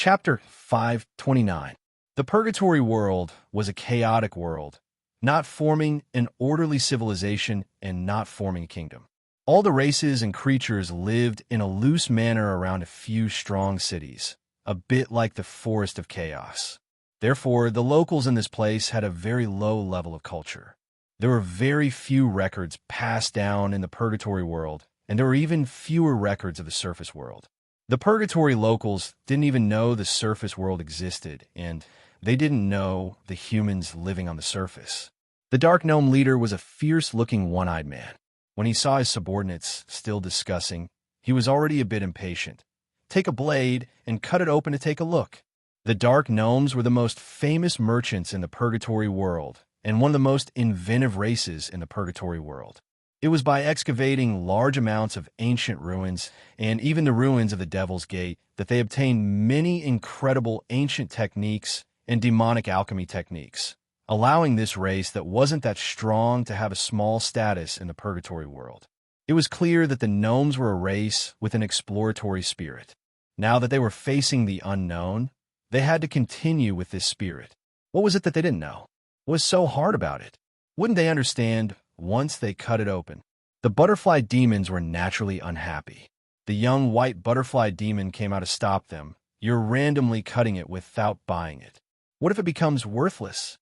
Chapter 529. The Purgatory world was a chaotic world, not forming an orderly civilization and not forming a kingdom. All the races and creatures lived in a loose manner around a few strong cities, a bit like the forest of chaos. Therefore, the locals in this place had a very low level of culture. There were very few records passed down in the Purgatory world, and there were even fewer records of the surface world. The Purgatory locals didn't even know the surface world existed, and they didn't know the humans living on the surface. The Dark Gnome leader was a fierce-looking one-eyed man. When he saw his subordinates still discussing, he was already a bit impatient. Take a blade and cut it open to take a look. The Dark Gnomes were the most famous merchants in the Purgatory world, and one of the most inventive races in the Purgatory world. It was by excavating large amounts of ancient ruins and even the ruins of the Devil's Gate that they obtained many incredible ancient techniques and demonic alchemy techniques, allowing this race that wasn't that strong to have a small status in the Purgatory world. It was clear that the gnomes were a race with an exploratory spirit. Now that they were facing the unknown, they had to continue with this spirit. What was it that they didn't know? What was so hard about it? Wouldn't they understand once they cut it open? The butterfly demons were naturally unhappy. The young white butterfly demon came out to stop them. You're randomly cutting it without buying it. What if it becomes worthless?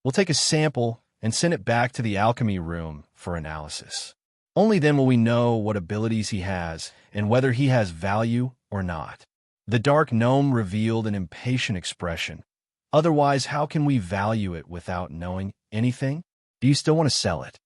We'll take a sample and send it back to the alchemy room for analysis. Only then will we know what abilities he has and whether he has value or not. The Dark Gnome revealed an impatient expression. Otherwise, how can we value it without knowing anything? Do you still want to sell it?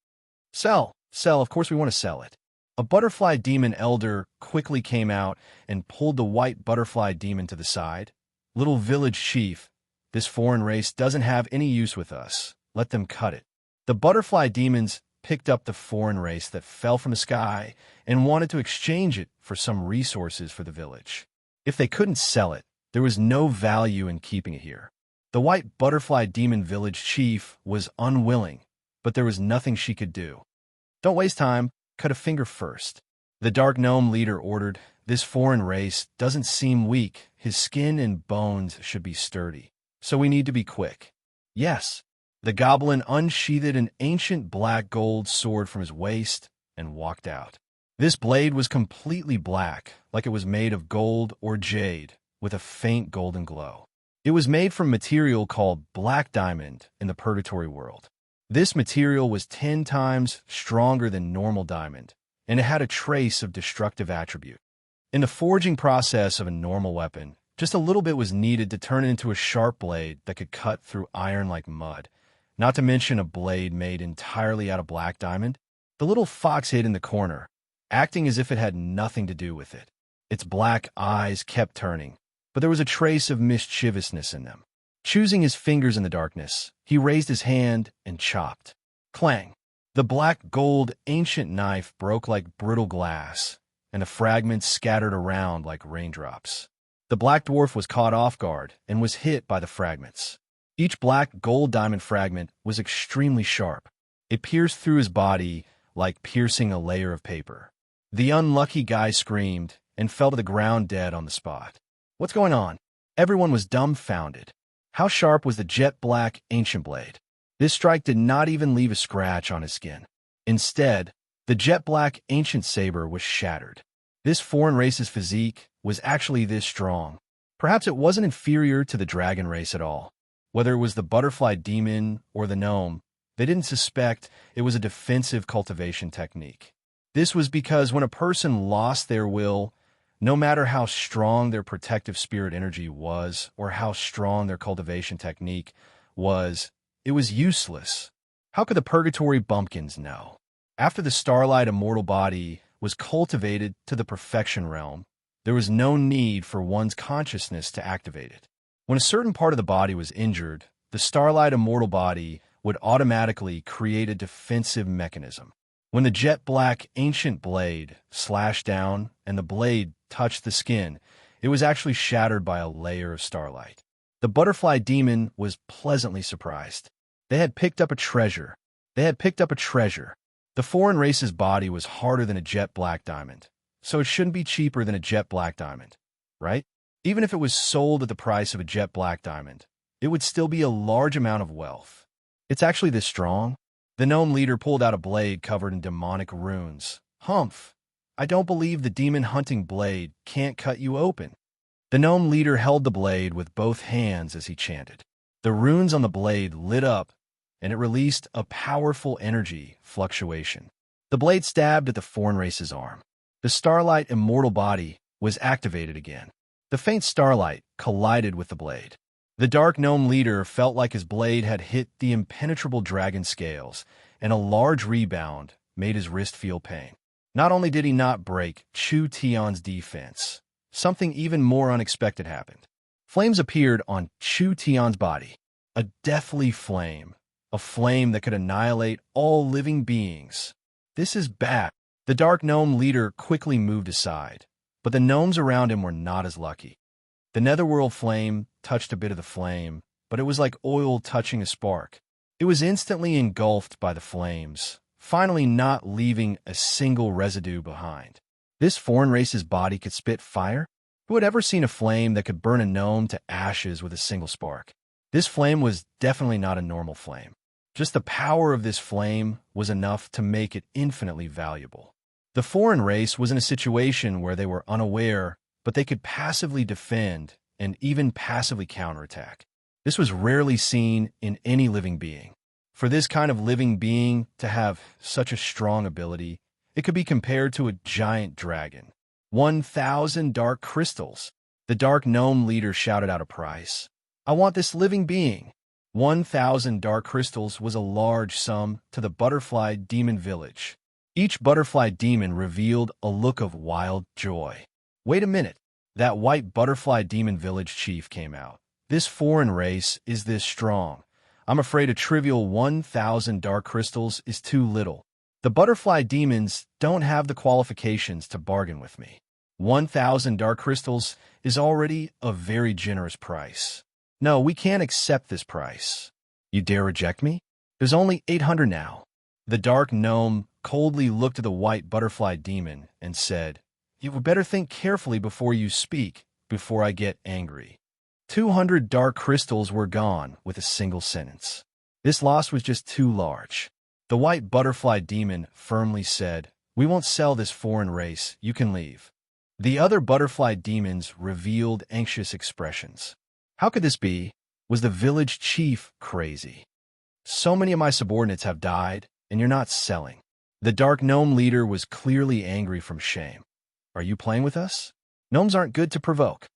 Sell, of course we want to sell it. A butterfly demon elder quickly came out and pulled the white butterfly demon to the side. Little village chief, this foreign race doesn't have any use with us. Let them cut it. The butterfly demons picked up the foreign race that fell from the sky and wanted to exchange it for some resources for the village. If they couldn't sell it, there was no value in keeping it here. The white butterfly demon village chief was unwilling, but there was nothing she could do. Don't waste time, cut a finger first. The Dark Gnome leader ordered. This foreign race doesn't seem weak. His skin and bones should be sturdy. So we need to be quick. Yes. The goblin unsheathed an ancient black gold sword from his waist and walked out. This blade was completely black, like it was made of gold or jade, with a faint golden glow. It was made from material called black diamond in the Purgatory world. This material was 10 times stronger than normal diamond, and it had a trace of destructive attribute. In the forging process of a normal weapon, just a little bit was needed to turn it into a sharp blade that could cut through iron like mud, not to mention a blade made entirely out of black diamond. The little fox hid in the corner, acting as if it had nothing to do with it. Its black eyes kept turning, but there was a trace of mischievousness in them. Choosing his fingers in the darkness, he raised his hand and chopped. Clang! The black gold ancient knife broke like brittle glass, and the fragments scattered around like raindrops. The black dwarf was caught off guard and was hit by the fragments. Each black gold diamond fragment was extremely sharp. It pierced through his body like piercing a layer of paper. The unlucky guy screamed and fell to the ground dead on the spot. What's going on? Everyone was dumbfounded. How sharp was the jet-black ancient blade? This strike did not even leave a scratch on his skin. Instead, the jet-black ancient saber was shattered. This foreign race's physique was actually this strong. Perhaps it wasn't inferior to the dragon race at all. Whether it was the butterfly demon or the gnome, they didn't suspect it was a defensive cultivation technique. This was because when a person lost their will, no matter how strong their protective spirit energy was or how strong their cultivation technique was, it was useless. How could the Purgatory bumpkins know? After the starlight immortal body was cultivated to the perfection realm, there was no need for one's consciousness to activate it. When a certain part of the body was injured, the starlight immortal body would automatically create a defensive mechanism. When the jet-black ancient blade slashed down and the blade touched the skin, it was actually shattered by a layer of starlight. The butterfly demon was pleasantly surprised. They had picked up a treasure. The foreign race's body was harder than a jet-black diamond, so it shouldn't be cheaper than a jet-black diamond, right? Even if it was sold at the price of a jet black diamond, it would still be a large amount of wealth. It's actually this strong? The gnome leader pulled out a blade covered in demonic runes. Humph! I don't believe the demon-hunting blade can't cut you open. The gnome leader held the blade with both hands as he chanted. The runes on the blade lit up, and it released a powerful energy fluctuation. The blade stabbed at the foreign race's arm. The starlight immortal body was activated again. The faint starlight collided with the blade. The dark gnome leader felt like his blade had hit the impenetrable dragon scales, and a large rebound made his wrist feel pain. Not only did he not break Chu Tian's defense, something even more unexpected happened. Flames appeared on Chu Tian's body, a deathly flame, a flame that could annihilate all living beings. This is bad. The dark gnome leader quickly moved aside, but the gnomes around him were not as lucky. The netherworld flame touched a bit of the flame, but it was like oil touching a spark. It was instantly engulfed by the flames, finally not leaving a single residue behind. This foreign race's body could spit fire? Who had ever seen a flame that could burn a gnome to ashes with a single spark? This flame was definitely not a normal flame. Just the power of this flame was enough to make it infinitely valuable. The foreign race was in a situation where they were unaware, but they could passively defend and even passively counterattack. This was rarely seen in any living being. For this kind of living being to have such a strong ability, it could be compared to a giant dragon. 1,000 dark crystals. The dark gnome leader shouted out a price. I want this living being. 1,000 dark crystals was a large sum to the butterfly demon village. Each butterfly demon revealed a look of wild joy. Wait a minute. That white butterfly demon village chief came out. This foreign race is this strong. I'm afraid a trivial 1,000 dark crystals is too little. The butterfly demons don't have the qualifications to bargain with me. 1,000 dark crystals is already a very generous price. No, we can't accept this price. You dare reject me? There's only 800 now. The dark gnome coldly looked at the white butterfly demon and said, You would better think carefully before you speak, before I get angry. 200 dark crystals were gone with a single sentence. This loss was just too large. The white butterfly demon firmly said, We won't sell this foreign race, you can leave. The other butterfly demons revealed anxious expressions. How could this be? Was the village chief crazy? So many of my subordinates have died, and you're not selling. The dark gnome leader was clearly angry from shame. Are you playing with us? Gnomes aren't good to provoke.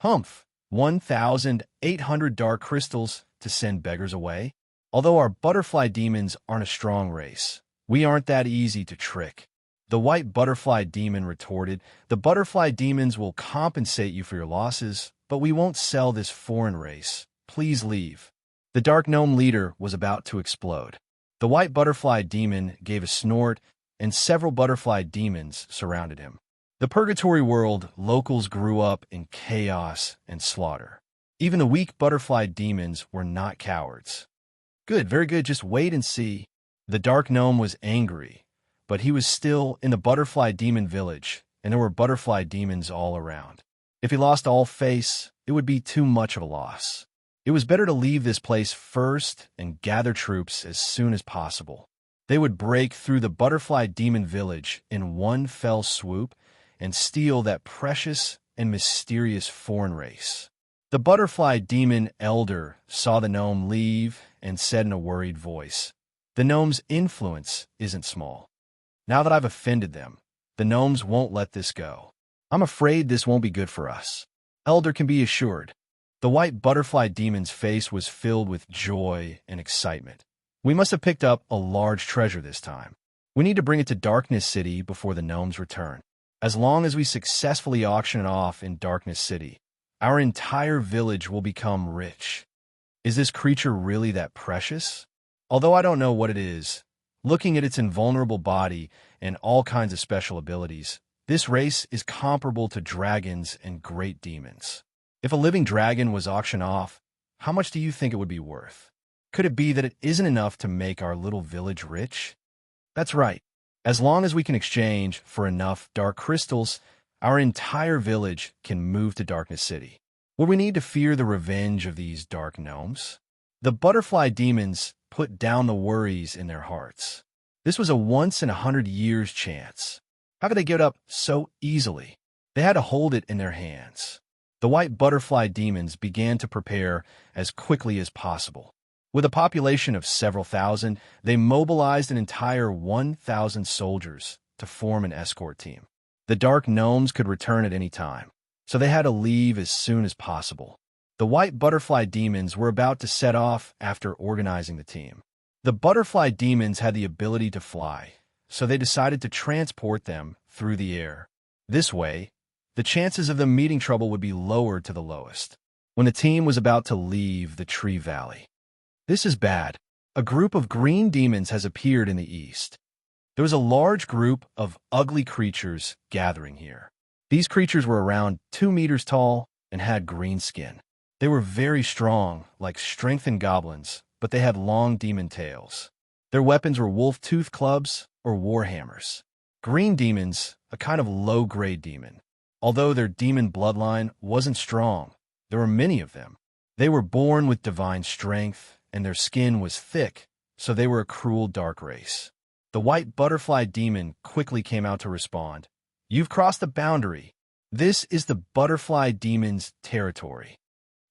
Humph, 1,800 dark crystals to send beggars away? Although our butterfly demons aren't a strong race, we aren't that easy to trick. The white butterfly demon retorted, The butterfly demons will compensate you for your losses, but we won't sell this foreign race. Please leave. The dark gnome leader was about to explode. The white butterfly demon gave a snort, and several butterfly demons surrounded him. The purgatory world locals grew up in chaos and slaughter. Even the weak butterfly demons were not cowards. Good, very good, just wait and see. The dark gnome was angry, but he was still in the butterfly demon village, and there were butterfly demons all around. If he lost all face, it would be too much of a loss. It was better to leave this place first and gather troops as soon as possible. They would break through the butterfly demon village in one fell swoop and steal that precious and mysterious foreign race. The butterfly demon elder saw the gnome leave and said in a worried voice, The gnome's influence isn't small. Now that I've offended them, the gnomes won't let this go. I'm afraid this won't be good for us. Elder can be assured. The white butterfly demon's face was filled with joy and excitement. We must have picked up a large treasure this time. We need to bring it to Darkness City before the gnomes return. As long as we successfully auction it off in Darkness City, our entire village will become rich. Is this creature really that precious? Although I don't know what it is, looking at its invulnerable body and all kinds of special abilities, this race is comparable to dragons and great demons. If a living dragon was auctioned off, how much do you think it would be worth? Could it be that it isn't enough to make our little village rich? That's right. As long as we can exchange for enough dark crystals, Our entire village can move to Darkness City. Will we need to fear the revenge of these dark gnomes? The butterfly demons put down the worries in their hearts. This was a once-in-100 years chance. How could they give it up so easily? They had to hold it in their hands. The white butterfly demons began to prepare as quickly as possible. With a population of several thousand, they mobilized an entire 1,000 soldiers to form an escort team. The dark gnomes could return at any time, so they had to leave as soon as possible. The white butterfly demons were about to set off after organizing the team. The butterfly demons had the ability to fly, so they decided to transport them through the air. This way, the chances of them meeting trouble would be lowered to the lowest. When the team was about to leave the tree valley, this is bad. A group of green demons has appeared in the east. There was a large group of ugly creatures gathering here. These creatures were around 2 meters tall and had green skin. They were very strong, like strengthened goblins, but they had long demon tails. Their weapons were wolf-tooth clubs or warhammers. Green demons, a kind of low-grade demon. Although their demon bloodline wasn't strong, there were many of them. They were born with divine strength, and their skin was thick, so they were a cruel dark race. The white butterfly demon quickly came out to respond. You've crossed the boundary. This is the butterfly demon's territory.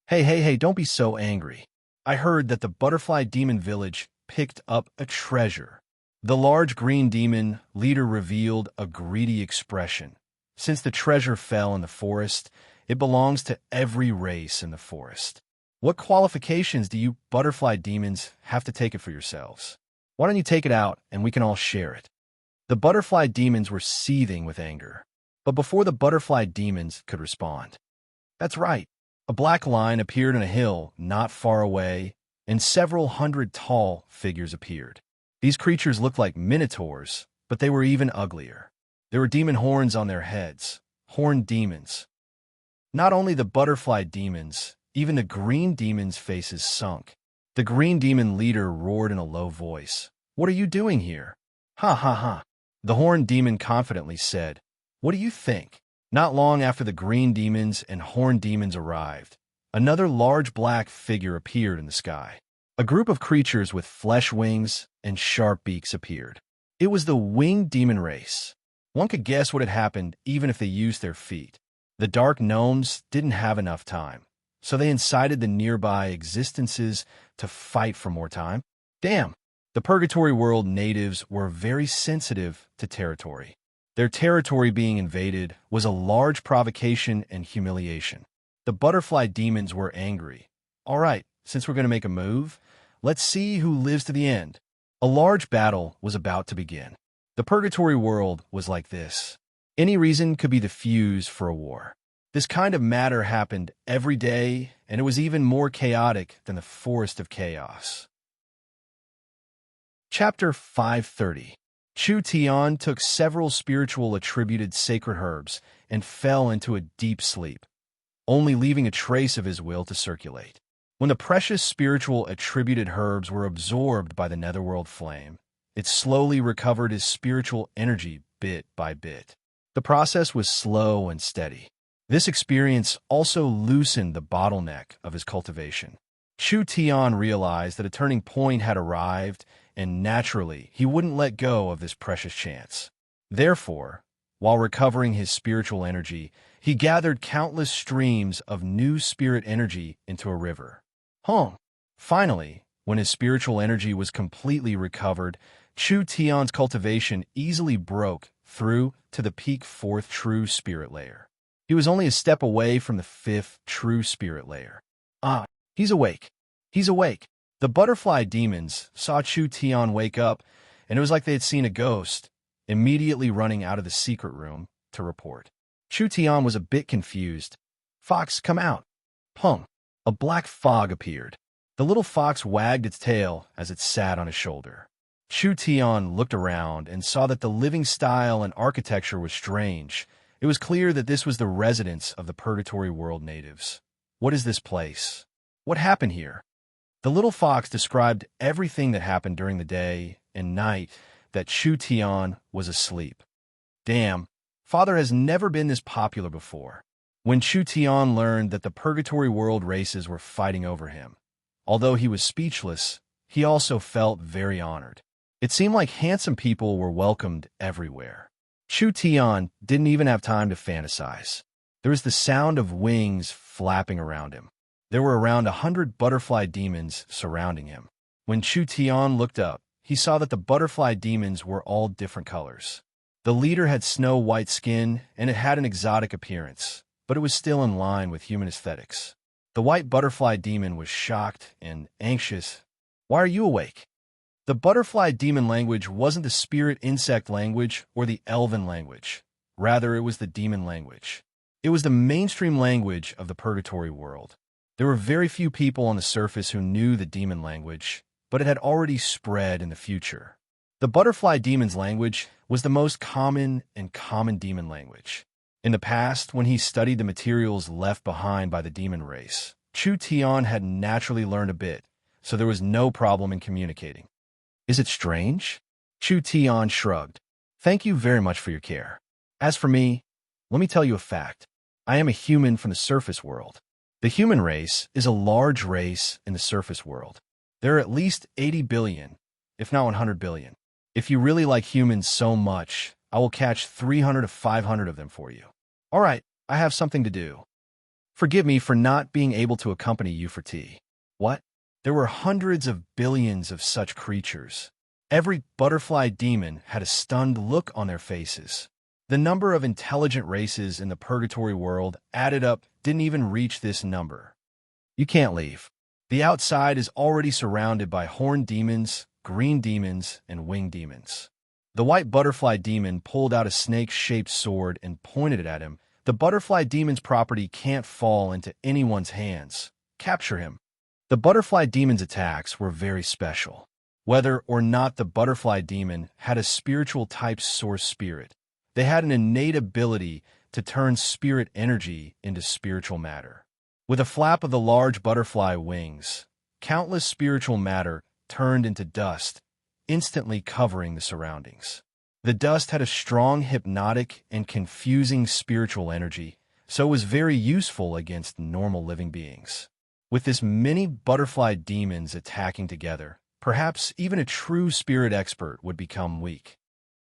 Hey, don't be so angry. I heard that the butterfly demon village picked up a treasure. The large green demon leader revealed a greedy expression. Since the treasure fell in the forest, it belongs to every race in the forest. What qualifications do you butterfly demons have to take it for yourselves? Why don't you take it out and we can all share it? The butterfly demons were seething with anger. But before the butterfly demons could respond, that's right, a black line appeared on a hill not far away, and several hundred tall figures appeared. These creatures looked like minotaurs, but they were even uglier. There were demon horns on their heads, horned demons. Not only the butterfly demons, even the green demons' faces sunk. The green demon leader roared in a low voice. What are you doing here? Ha ha ha. The horned demon confidently said, What do you think? Not long after the green demons and horned demons arrived, another large black figure appeared in the sky. A group of creatures with flesh wings and sharp beaks appeared. It was the winged demon race. One could guess what had happened even if they used their feet. The dark gnomes didn't have enough time, so they incited the nearby existences to fight for more time. Damn! The Purgatory World natives were very sensitive to territory. Their territory being invaded was a large provocation and humiliation. The butterfly demons were angry. All right, since we're going to make a move, let's see who lives to the end. A large battle was about to begin. The Purgatory World was like this. Any reason could be the fuse for a war. This kind of matter happened every day, and it was even more chaotic than the Forest of Chaos. Chapter 530. Chu Tian took several spiritual attributed sacred herbs and fell into a deep sleep, only leaving a trace of his will to circulate. When the precious spiritual attributed herbs were absorbed by the netherworld flame, it slowly recovered his spiritual energy bit by bit. The process was slow and steady. This experience also loosened the bottleneck of his cultivation. Chu Tian realized that a turning point had arrived, and naturally, he wouldn't let go of this precious chance. Therefore, while recovering his spiritual energy, he gathered countless streams of new spirit energy into a river. Finally, when his spiritual energy was completely recovered, Chu Tian's cultivation easily broke through to the peak 4th true spirit layer. He was only a step away from the 5th true spirit layer. He's awake. He's awake. The butterfly demons saw Chu Tian wake up, and it was like they had seen a ghost, immediately running out of the secret room to report. Chu Tian was a bit confused. Fox, come out. A black fog appeared. The little fox wagged its tail as it sat on his shoulder. Chu Tian looked around and saw that the living style and architecture was strange. It was clear that this was the residence of the Purgatory World natives. What is this place? What happened here? The little fox described everything that happened during the day and night that Chu Tian was asleep. Damn, father has never been this popular before. When Chu Tian learned that the Purgatory World races were fighting over him, although he was speechless, he also felt very honored. It seemed like handsome people were welcomed everywhere. Chu Tian didn't even have time to fantasize. There was the sound of wings flapping around him. There were around 100 butterfly demons surrounding him. When Chu Tian looked up, he saw that the butterfly demons were all different colors. The leader had snow-white skin, and it had an exotic appearance, but it was still in line with human aesthetics. The white butterfly demon was shocked and anxious. "Why are you awake?" The butterfly demon language wasn't the spirit insect language or the elven language. Rather, it was the demon language. It was the mainstream language of the Purgatory World. There were very few people on the surface who knew the demon language, but it had already spread in the future. The butterfly demon's language was the most common demon language. In the past, when he studied the materials left behind by the demon race, Chu Tian had naturally learned a bit, so there was no problem in communicating. "Is it strange?" Chu Tian shrugged. "Thank you very much for your care. As for me, let me tell you a fact. I am a human from the surface world. The human race is a large race in the surface world. There are at least 80 billion, if not 100 billion. If you really like humans so much, I will catch 300 to 500 of them for you. All right, I have something to do. Forgive me for not being able to accompany you for tea." What? There were hundreds of billions of such creatures. Every butterfly demon had a stunned look on their faces. The number of intelligent races in the Purgatory World added up didn't even reach this number. "You can't leave. The outside is already surrounded by horned demons, green demons, and winged demons." The white butterfly demon pulled out a snake-shaped sword and pointed it at him. "The butterfly demon's property can't fall into anyone's hands. Capture him." The butterfly demon's attacks were very special. Whether or not the butterfly demon had a spiritual type source spirit, they had an innate ability to turn spirit energy into spiritual matter. With a flap of the large butterfly wings, countless spiritual matter turned into dust, instantly covering the surroundings. The dust had a strong hypnotic and confusing spiritual energy, so it was very useful against normal living beings. With this many butterfly demons attacking together, perhaps even a true spirit expert would become weak.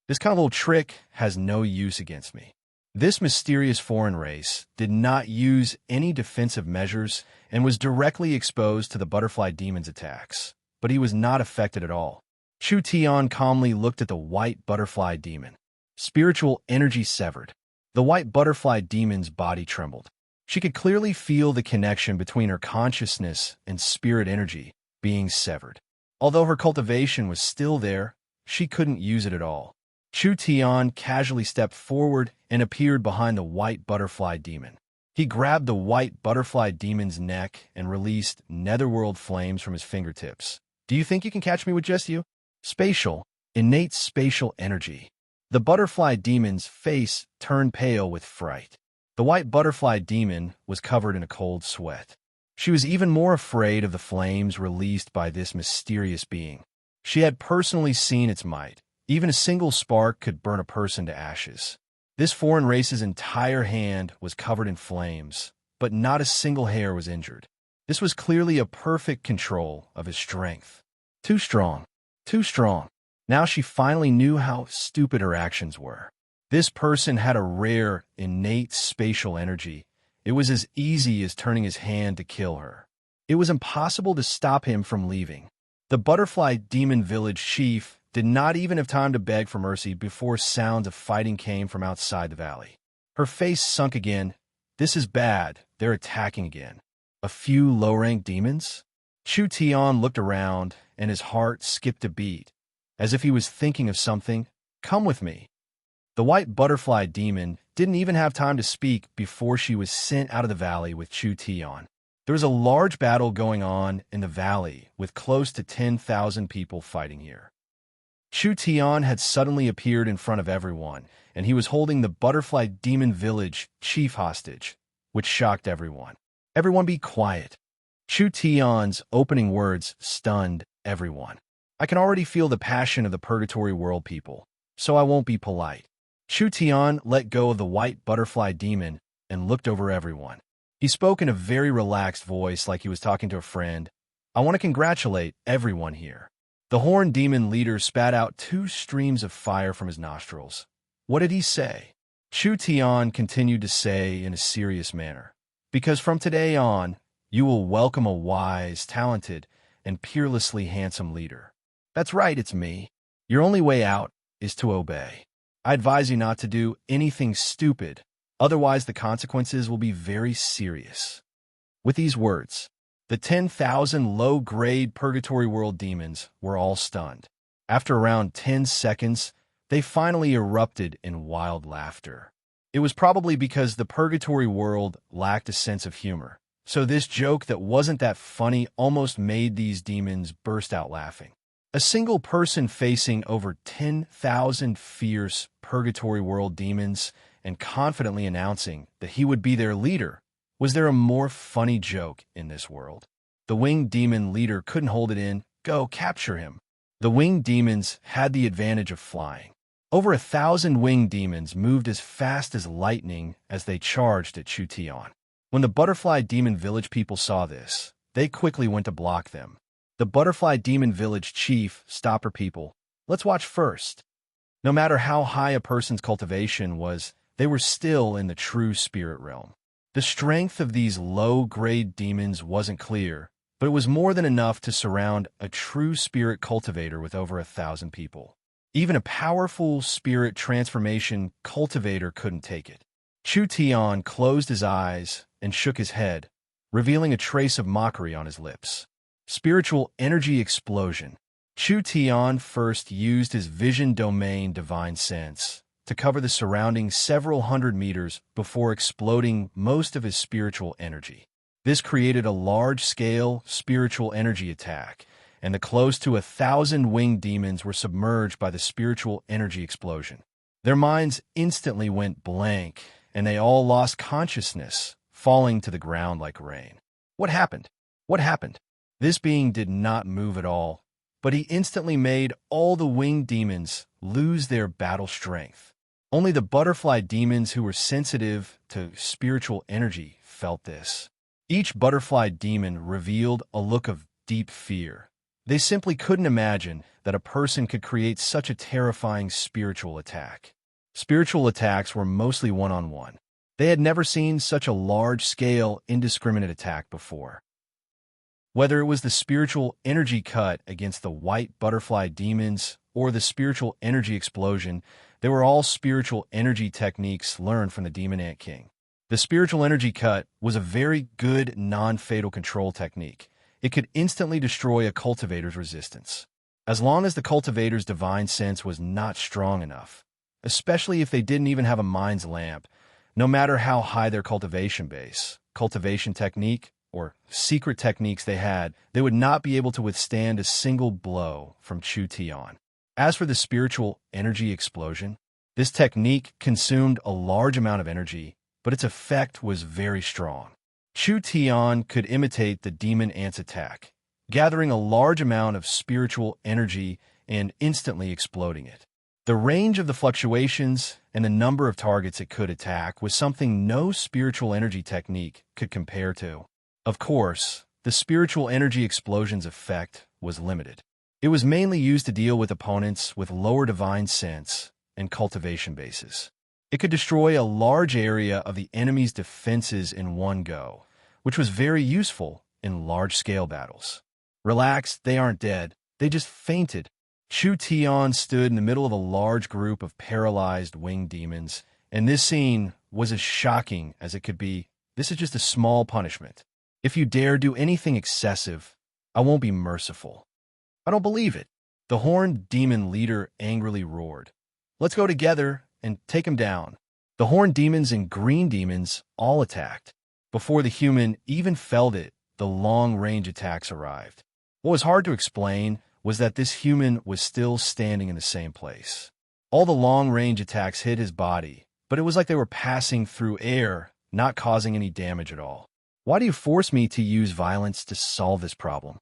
This kind of little trick has no use against me. This mysterious foreign race did not use any defensive measures and was directly exposed to the butterfly demon's attacks, but he was not affected at all. Chu Tian calmly looked at the white butterfly demon. Spiritual energy severed. The white butterfly demon's body trembled. She could clearly feel the connection between her consciousness and spirit energy being severed. Although her cultivation was still there, she couldn't use it at all. Chu Tian casually stepped forward and appeared behind the white butterfly demon. He grabbed the white butterfly demon's neck and released netherworld flames from his fingertips. "Do you think you can catch me with just you?" Innate spatial energy. The butterfly demon's face turned pale with fright. The white butterfly demon was covered in a cold sweat. She was even more afraid of the flames released by this mysterious being. She had personally seen its might. Even a single spark could burn a person to ashes. This foreign race's entire hand was covered in flames, but not a single hair was injured. This was clearly a perfect control of his strength. Too strong. Too strong. Now she finally knew how stupid her actions were. This person had a rare, innate spatial energy. It was as easy as turning his hand to kill her. It was impossible to stop him from leaving. The butterfly demon village chief did not even have time to beg for mercy before sounds of fighting came from outside the valley. Her face sunk again. "This is bad. They're attacking again. A few low-ranked demons?" Chu Tian looked around, and his heart skipped a beat, as if he was thinking of something. "Come with me." The white butterfly demon didn't even have time to speak before she was sent out of the valley with Chu Tian. There was a large battle going on in the valley with close to 10,000 people fighting here. Chu Tian had suddenly appeared in front of everyone, and he was holding the butterfly demon village chief hostage, which shocked everyone. "Everyone be quiet." Chu Tian's opening words stunned everyone. "I can already feel the passion of the Purgatory World people, so I won't be polite. Chu Tian let go of the white butterfly demon and looked over everyone. He spoke in a very relaxed voice like he was talking to a friend. I want to congratulate everyone here. The horned demon leader spat out 2 streams of fire from his nostrils. What did he say? Chu Tian continued to say in a serious manner, because from today on, you will welcome a wise, talented, and peerlessly handsome leader. That's right, it's me. Your only way out is to obey. I advise you not to do anything stupid, otherwise the consequences will be very serious. With these words, the 10,000 low-grade Purgatory World demons were all stunned. After around 10 seconds, they finally erupted in wild laughter. It was probably because the Purgatory World lacked a sense of humor, so this joke that wasn't that funny almost made these demons burst out laughing. A single person facing over 10,000 fierce Purgatory World demons and confidently announcing that he would be their leader. Was there a more funny joke in this world? The winged demon leader couldn't hold it in. Go, capture him. The winged demons had the advantage of flying. Over 1,000 winged demons moved as fast as lightning as they charged at Chu Tian. When the butterfly demon village people saw this, they quickly went to block them. The butterfly demon village chief stopped her people. Let's watch first. No matter how high a person's cultivation was, they were still in the true spirit realm. The strength of these low-grade demons wasn't clear, but it was more than enough to surround a true spirit cultivator with over 1,000 people. Even a powerful spirit transformation cultivator couldn't take it. Chu Tian closed his eyes and shook his head, revealing a trace of mockery on his lips. Spiritual energy explosion. Chu Tian first used his vision domain divine sense to cover the surrounding several hundred meters before exploding most of his spiritual energy. This created a large-scale spiritual energy attack, and the close to 1,000 winged demons were submerged by the spiritual energy explosion. Their minds instantly went blank, and they all lost consciousness, falling to the ground like rain. What happened? What happened? This being did not move at all, but he instantly made all the winged demons lose their battle strength. Only the butterfly demons who were sensitive to spiritual energy felt this. Each butterfly demon revealed a look of deep fear. They simply couldn't imagine that a person could create such a terrifying spiritual attack. Spiritual attacks were mostly one-on-one. They had never seen such a large-scale, indiscriminate attack before. Whether it was the spiritual energy cut against the white butterfly demons or the spiritual energy explosion, they were all spiritual energy techniques learned from the Demon Ant King. The spiritual energy cut was a very good non-fatal control technique. It could instantly destroy a cultivator's resistance. As long as the cultivator's divine sense was not strong enough, especially if they didn't even have a mind's lamp, no matter how high their cultivation base, cultivation technique, or secret techniques they had, they would not be able to withstand a single blow from Chu Tian. As for the spiritual energy explosion, this technique consumed a large amount of energy, but its effect was very strong. Chu Tian could imitate the demon ant's attack, gathering a large amount of spiritual energy and instantly exploding it. The range of the fluctuations and the number of targets it could attack was something no spiritual energy technique could compare to. Of course, the spiritual energy explosion's effect was limited. It was mainly used to deal with opponents with lower divine sense and cultivation bases. It could destroy a large area of the enemy's defenses in one go, which was very useful in large-scale battles. Relax, they aren't dead. They just fainted. Chu Tian stood in the middle of a large group of paralyzed winged demons, and this scene was as shocking as it could be. This is just a small punishment. If you dare do anything excessive, I won't be merciful. I don't believe it. The horned demon leader angrily roared. Let's go together and take him down. The horned demons and green demons all attacked. Before the human even felt it, the long-range attacks arrived. What was hard to explain was that this human was still standing in the same place. All the long-range attacks hit his body, but it was like they were passing through air, not causing any damage at all. Why do you force me to use violence to solve this problem?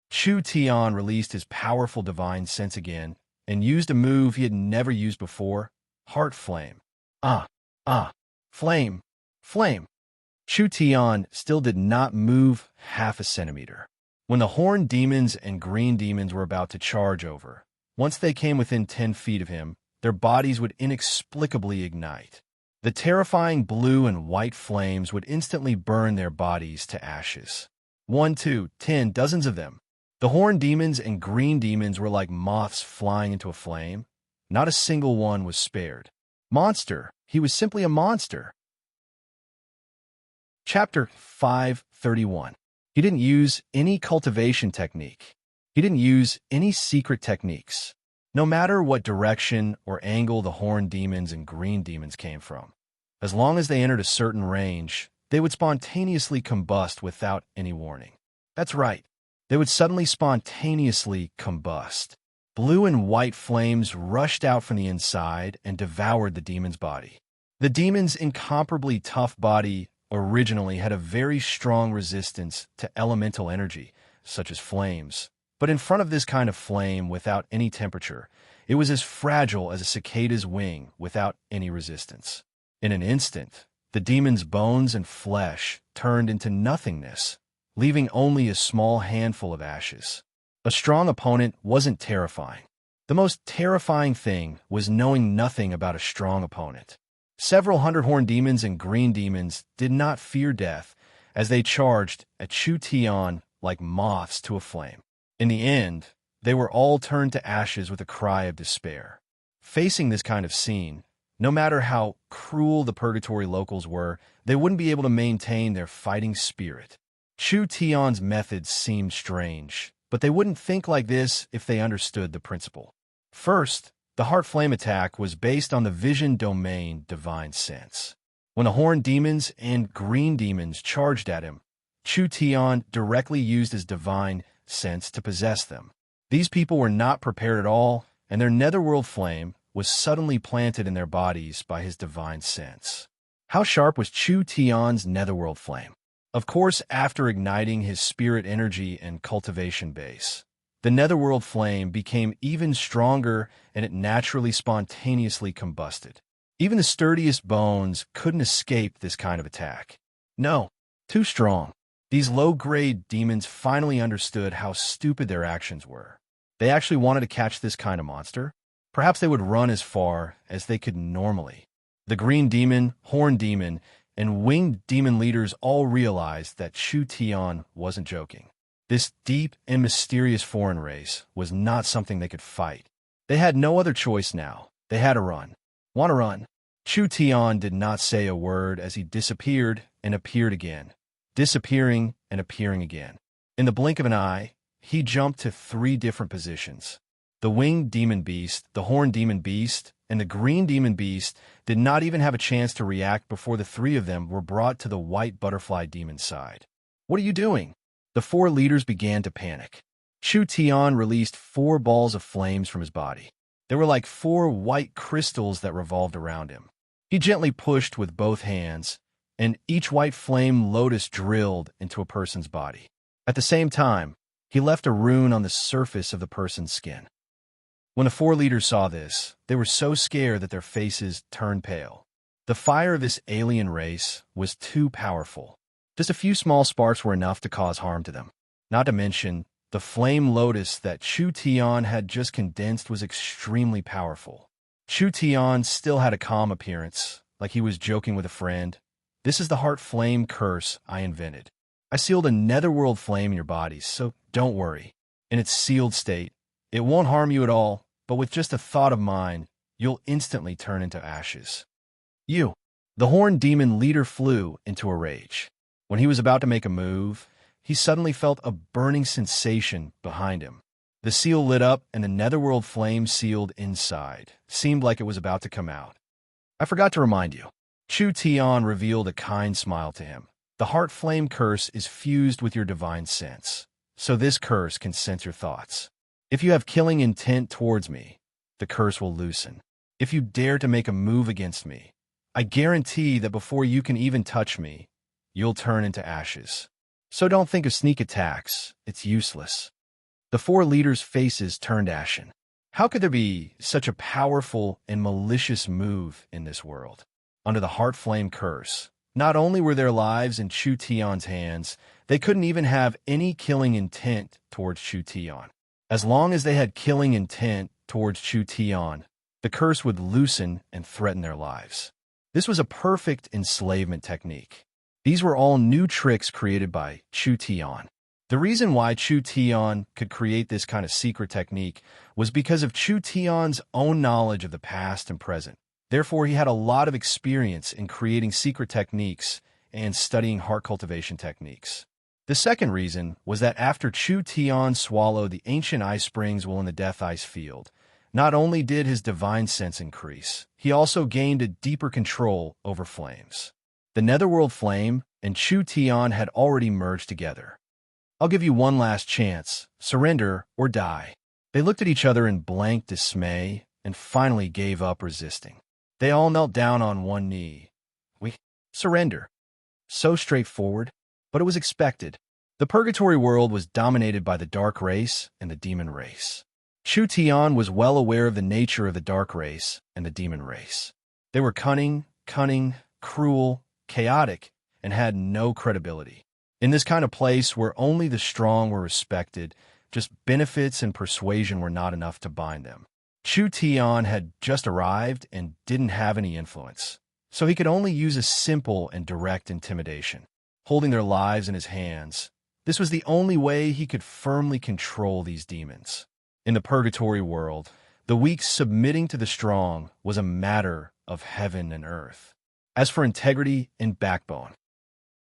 Chu Tian released his powerful divine sense again and used a move he had never used before, Heart flame. Ah, ah, flame, flame. Chu Tian still did not move half a centimeter. When the horned demons and green demons were about to charge over, once they came within 10 feet of him, their bodies would inexplicably ignite. The terrifying blue and white flames would instantly burn their bodies to ashes. 1, 2, 10, dozens of them. The horned demons and green demons were like moths flying into a flame. Not a single one was spared. Monster. He was simply a monster. Chapter 531. He didn't use any cultivation technique. He didn't use any secret techniques. No matter what direction or angle the horned demons and green demons came from, as long as they entered a certain range, they would spontaneously combust without any warning. That's right. They would suddenly spontaneously combust. Blue and white flames rushed out from the inside and devoured the demon's body. The demon's incomparably tough body originally had a very strong resistance to elemental energy, such as flames. But in front of this kind of flame without any temperature, it was as fragile as a cicada's wing without any resistance. In an instant, the demon's bones and flesh turned into nothingness, leaving only a small handful of ashes. A strong opponent wasn't terrifying. The most terrifying thing was knowing nothing about a strong opponent. Several hundred horned demons and green demons did not fear death as they charged at Chu Tian like moths to a flame. In the end, they were all turned to ashes with a cry of despair. Facing this kind of scene, no matter how cruel the purgatory locals were, they wouldn't be able to maintain their fighting spirit. Chu Tian's methods seemed strange, but they wouldn't think like this if they understood the principle. First, the heart flame attack was based on the vision domain divine sense. When the horned demons and green demons charged at him, Chu Tian directly used his divine sense to possess them. These people were not prepared at all, and their netherworld flame was suddenly planted in their bodies by his divine sense. How sharp was Chu Tian's netherworld flame? Of course, after igniting his spirit energy and cultivation base, the netherworld flame became even stronger and it naturally spontaneously combusted. Even the sturdiest bones couldn't escape this kind of attack. No, too strong. These low-grade demons finally understood how stupid their actions were. They actually wanted to catch this kind of monster. Perhaps they would run as far as they could normally. The green demon, horned demon, and winged demon leaders all realized that Chu Tian wasn't joking. This deep and mysterious foreign race was not something they could fight. They had no other choice now. They had to run. Want to run? Chu Tian did not say a word as he disappeared and appeared again, disappearing and appearing again. In the blink of an eye, he jumped to 3 different positions. The winged demon beast, the horned demon beast, and the green demon beast did not even have a chance to react before the 3 of them were brought to the white butterfly demon's side. What are you doing? The 4 leaders began to panic. Chu Tian released 4 balls of flames from his body. They were like 4 white crystals that revolved around him. He gently pushed with both hands, and each white flame lotus drilled into a person's body. At the same time, he left a rune on the surface of the person's skin. When the 4 leaders saw this, they were so scared that their faces turned pale. The fire of this alien race was too powerful. Just a few small sparks were enough to cause harm to them. Not to mention, the flame lotus that Chu Tian had just condensed was extremely powerful. Chu Tian still had a calm appearance, like he was joking with a friend. This is the heart flame curse I invented. I sealed a netherworld flame in your bodies, so don't worry. In its sealed state, it won't harm you at all, but with just a thought of mine, you'll instantly turn into ashes. You. The horned demon leader flew into a rage. When he was about to make a move, he suddenly felt a burning sensation behind him. The seal lit up and the netherworld flame sealed inside. Seemed like it was about to come out. I forgot to remind you. Chu Tian revealed a kind smile to him. The heart flame curse is fused with your divine sense, so this curse can sense your thoughts. If you have killing intent towards me, the curse will loosen. If you dare to make a move against me, I guarantee that before you can even touch me, you'll turn into ashes. So don't think of sneak attacks. It's useless. The 4 leaders' faces turned ashen. How could there be such a powerful and malicious move in this world? Under the Heart Flame curse, not only were their lives in Chu Tian's hands, they couldn't even have any killing intent towards Chu Tian. As long as they had killing intent towards Chu Tian, the curse would loosen and threaten their lives. This was a perfect enslavement technique. These were all new tricks created by Chu Tian. The reason why Chu Tian could create this kind of secret technique was because of Chu Tian's own knowledge of the past and present. Therefore, he had a lot of experience in creating secret techniques and studying heart cultivation techniques. The second reason was that after Chu Tian swallowed the ancient ice springs while in the Death Ice field, not only did his divine sense increase, he also gained a deeper control over flames. The Netherworld flame and Chu Tian had already merged together. I'll give you one last chance. Surrender or die. They looked at each other in blank dismay and finally gave up resisting. They all knelt down on one knee. We surrender. So straightforward, but it was expected. The purgatory world was dominated by the dark race and the demon race. Chu Tian was well aware of the nature of the dark race and the demon race. They were cunning, cruel, chaotic, and had no credibility. In this kind of place where only the strong were respected, just benefits and persuasion were not enough to bind them. Chu Tian had just arrived and didn't have any influence, so he could only use a simple and direct intimidation. Holding their lives in his hands, this was the only way he could firmly control these demons. In the purgatory world, the weak submitting to the strong was a matter of heaven and earth. As for integrity and backbone,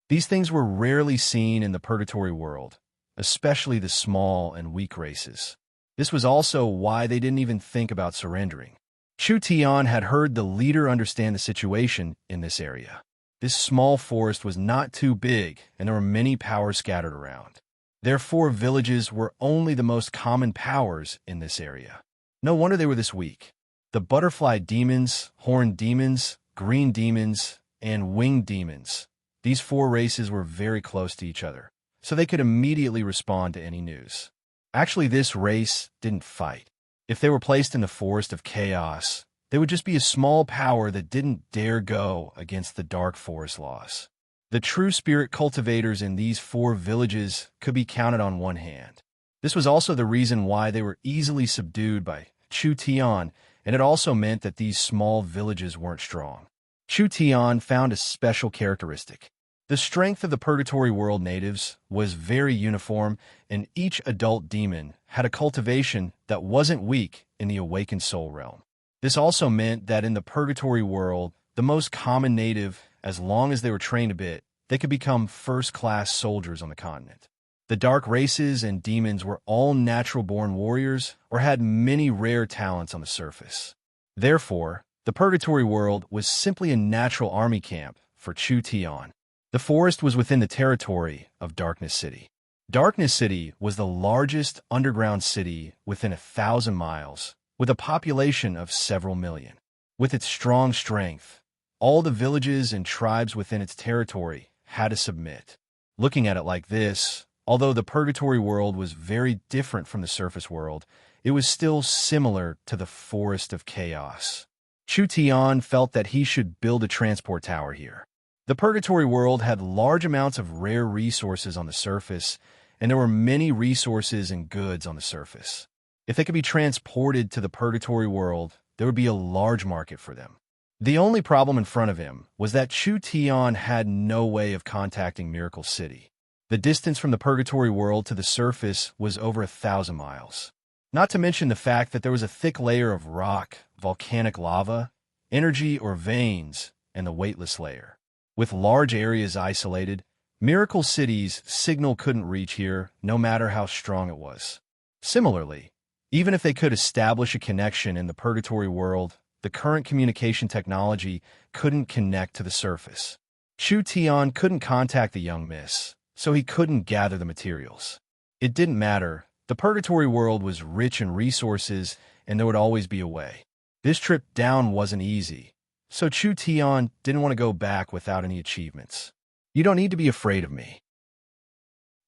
these things were rarely seen in the purgatory world, especially the small and weak races. This was also why they didn't even think about surrendering. Chu Tian had heard the leader understand the situation in this area. This small forest was not too big, and there were many powers scattered around. Their 4 villages were only the most common powers in this area. No wonder they were this weak. The butterfly demons, horned demons, green demons, and winged demons. These 4 races were very close to each other, so they could immediately respond to any news. Actually, this race didn't fight. If they were placed in the forest of chaos, they would just be a small power that didn't dare go against the dark forest laws. The true spirit cultivators in these 4 villages could be counted on one hand. This was also the reason why they were easily subdued by Chu Tian, and it also meant that these small villages weren't strong. Chu Tian found a special characteristic. The strength of the purgatory world natives was very uniform, and each adult demon had a cultivation that wasn't weak in the awakened soul realm. This also meant that in the purgatory world, the most common native, as long as they were trained a bit, they could become first-class soldiers on the continent. The dark races and demons were all natural-born warriors or had many rare talents on the surface. Therefore, the purgatory world was simply a natural army camp for Chu Tian. The forest was within the territory of Darkness City. Darkness City was the largest underground city within 1,000 miles, with a population of several million. With its strong strength, all the villages and tribes within its territory had to submit. Looking at it like this, although the purgatory world was very different from the surface world, it was still similar to the forest of chaos. Chu Tian felt that he should build a transport tower here. The purgatory world had large amounts of rare resources on the surface, and there were many resources and goods on the surface. If they could be transported to the purgatory world, there would be a large market for them. The only problem in front of him was that Chu Tian had no way of contacting Miracle City. The distance from the purgatory world to the surface was over 1,000 miles. Not to mention the fact that there was a thick layer of rock, volcanic lava, energy or veins, and the weightless layer. With large areas isolated, Miracle City's signal couldn't reach here, no matter how strong it was. Similarly, even if they could establish a connection in the purgatory world, the current communication technology couldn't connect to the surface. Chu Tian couldn't contact the young miss, so he couldn't gather the materials. It didn't matter. The purgatory world was rich in resources, and there would always be a way. This trip down wasn't easy, so Chu Tian didn't want to go back without any achievements. You don't need to be afraid of me.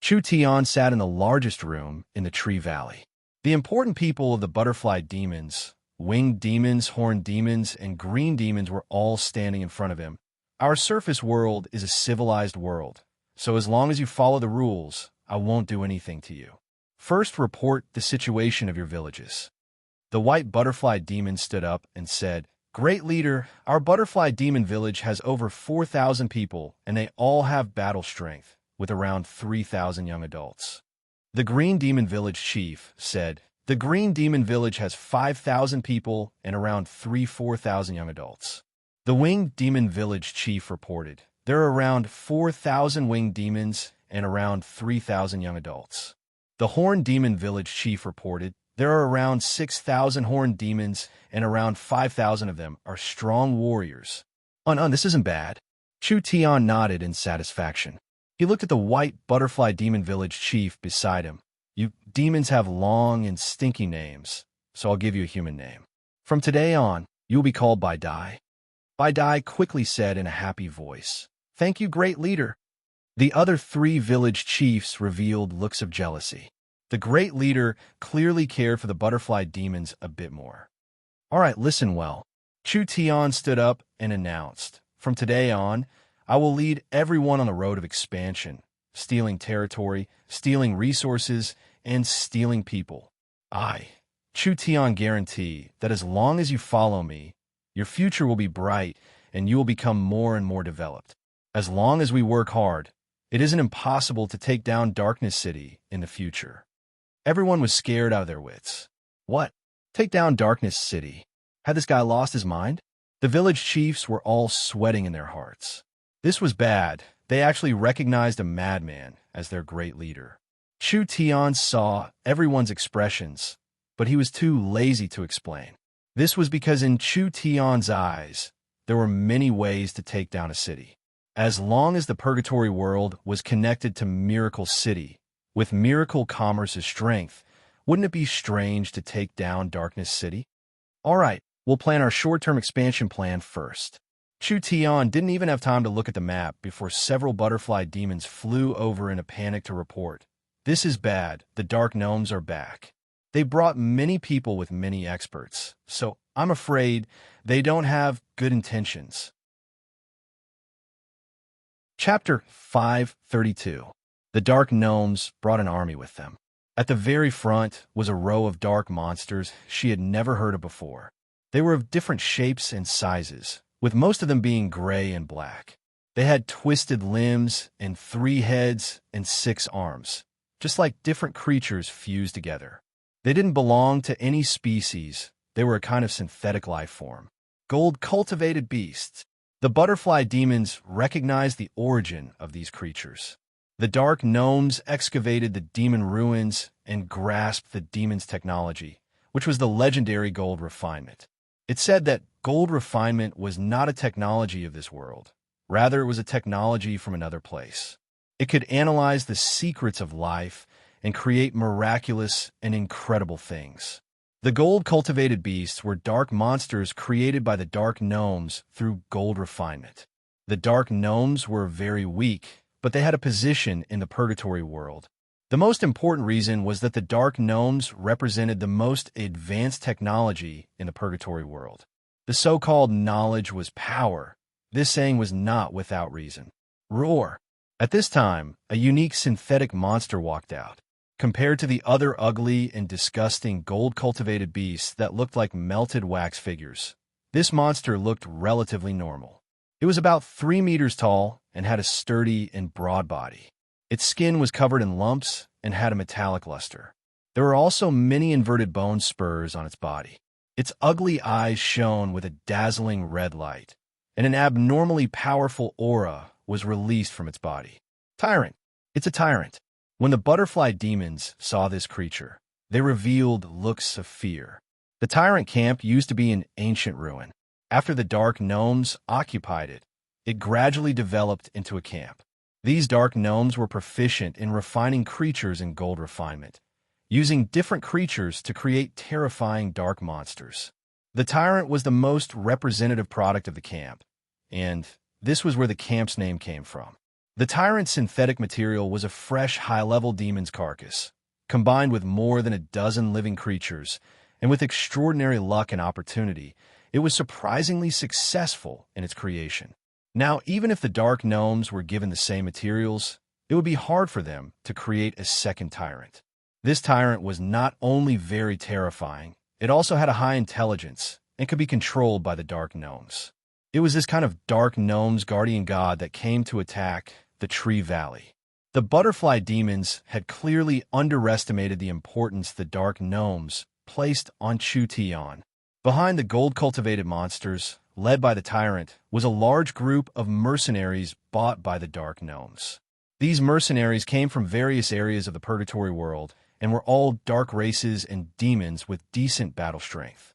Chu Tian sat in the largest room in the Tree Valley. The important people of the butterfly demons, winged demons, horned demons, and green demons were all standing in front of him. Our surface world is a civilized world, so as long as you follow the rules, I won't do anything to you. First, report the situation of your villages. The white butterfly demon stood up and said, Great leader, our butterfly demon village has over 4,000 people, and they all have battle strength, with around 3,000 young adults. The green demon village chief said, The green demon village has 5,000 people and around 4,000 young adults. The winged demon village chief reported, There are around 4,000 winged demons and around 3,000 young adults. The horned demon village chief reported, There are around 6,000 horned demons and around 5,000 of them are strong warriors. This isn't bad. Chu Tian nodded in satisfaction. He looked at the white butterfly demon village chief beside him. You demons have long and stinky names, so I'll give you a human name. From today on, you will be called Bai Dai. Bai Dai quickly said in a happy voice, Thank you, great leader. The other 3 village chiefs revealed looks of jealousy. The great leader clearly cared for the butterfly demons a bit more. All right, listen well. Chu Tian stood up and announced, From today on, I will lead everyone on the road of expansion, stealing territory, stealing resources, and stealing people. I, Chu Tian, guarantee that as long as you follow me, your future will be bright and you will become more and more developed. As long as we work hard, it isn't impossible to take down Darkness City in the future. Everyone was scared out of their wits. What? Take down Darkness City? Had this guy lost his mind? The village chiefs were all sweating in their hearts. This was bad. They actually recognized a madman as their great leader. Chu Tian saw everyone's expressions, but he was too lazy to explain. This was because in Chu Tian's eyes, there were many ways to take down a city. As long as the purgatory world was connected to Miracle City, with miracle commerce's strength, wouldn't it be strange to take down Darkness City? All right, we'll plan our short-term expansion plan first. Chu Tian didn't even have time to look at the map before several butterfly demons flew over in a panic to report. This is bad. The dark gnomes are back. They brought many people with many experts, so I'm afraid they don't have good intentions. Chapter 532. The dark gnomes brought an army with them. At the very front was a row of dark monsters she had never heard of before. They were of different shapes and sizes, with most of them being gray and black. They had twisted limbs and 3 heads and 6 arms, just like different creatures fused together. They didn't belong to any species. They were a kind of synthetic life form. Gold cultivated beasts. The butterfly demons recognized the origin of these creatures. The dark gnomes excavated the demon ruins and grasped the demon's technology, which was the legendary gold refinement. It said that gold refinement was not a technology of this world. Rather, it was a technology from another place. It could analyze the secrets of life and create miraculous and incredible things. The gold-cultivated beasts were dark monsters created by the dark gnomes through gold refinement. The dark gnomes were very weak, but they had a position in the purgatory world. The most important reason was that the dark gnomes represented the most advanced technology in the purgatory world. The so-called knowledge was power. This saying was not without reason. Roar! At this time, a unique synthetic monster walked out. Compared to the other ugly and disgusting gold-cultivated beasts that looked like melted wax figures, this monster looked relatively normal. It was about 3 meters tall and had a sturdy and broad body. Its skin was covered in lumps and had a metallic luster. There were also many inverted bone spurs on its body. Its ugly eyes shone with a dazzling red light, and an abnormally powerful aura was released from its body. Tyrant. It's a tyrant. When the butterfly demons saw this creature, they revealed looks of fear. The tyrant camp used to be an ancient ruin. After the dark gnomes occupied it, it gradually developed into a camp. These dark gnomes were proficient in refining creatures in gold refinement, using different creatures to create terrifying dark monsters. The tyrant was the most representative product of the camp, and this was where the camp's name came from. The tyrant's synthetic material was a fresh, high-level demon's carcass, Combined with more than a dozen living creatures, and with extraordinary luck and opportunity, it was surprisingly successful in its creation. Now, even if the Dark Gnomes were given the same materials, it would be hard for them to create a second tyrant. This tyrant was not only very terrifying, it also had a high intelligence and could be controlled by the Dark Gnomes. It was this kind of Dark Gnomes guardian god that came to attack the Tree Valley. The butterfly demons had clearly underestimated the importance the Dark Gnomes placed on Chu-Tian. Behind the gold-cultivated monsters, led by the tyrant, was a large group of mercenaries bought by the Dark Gnomes. These mercenaries came from various areas of the Purgatory world and were all dark races and demons with decent battle strength.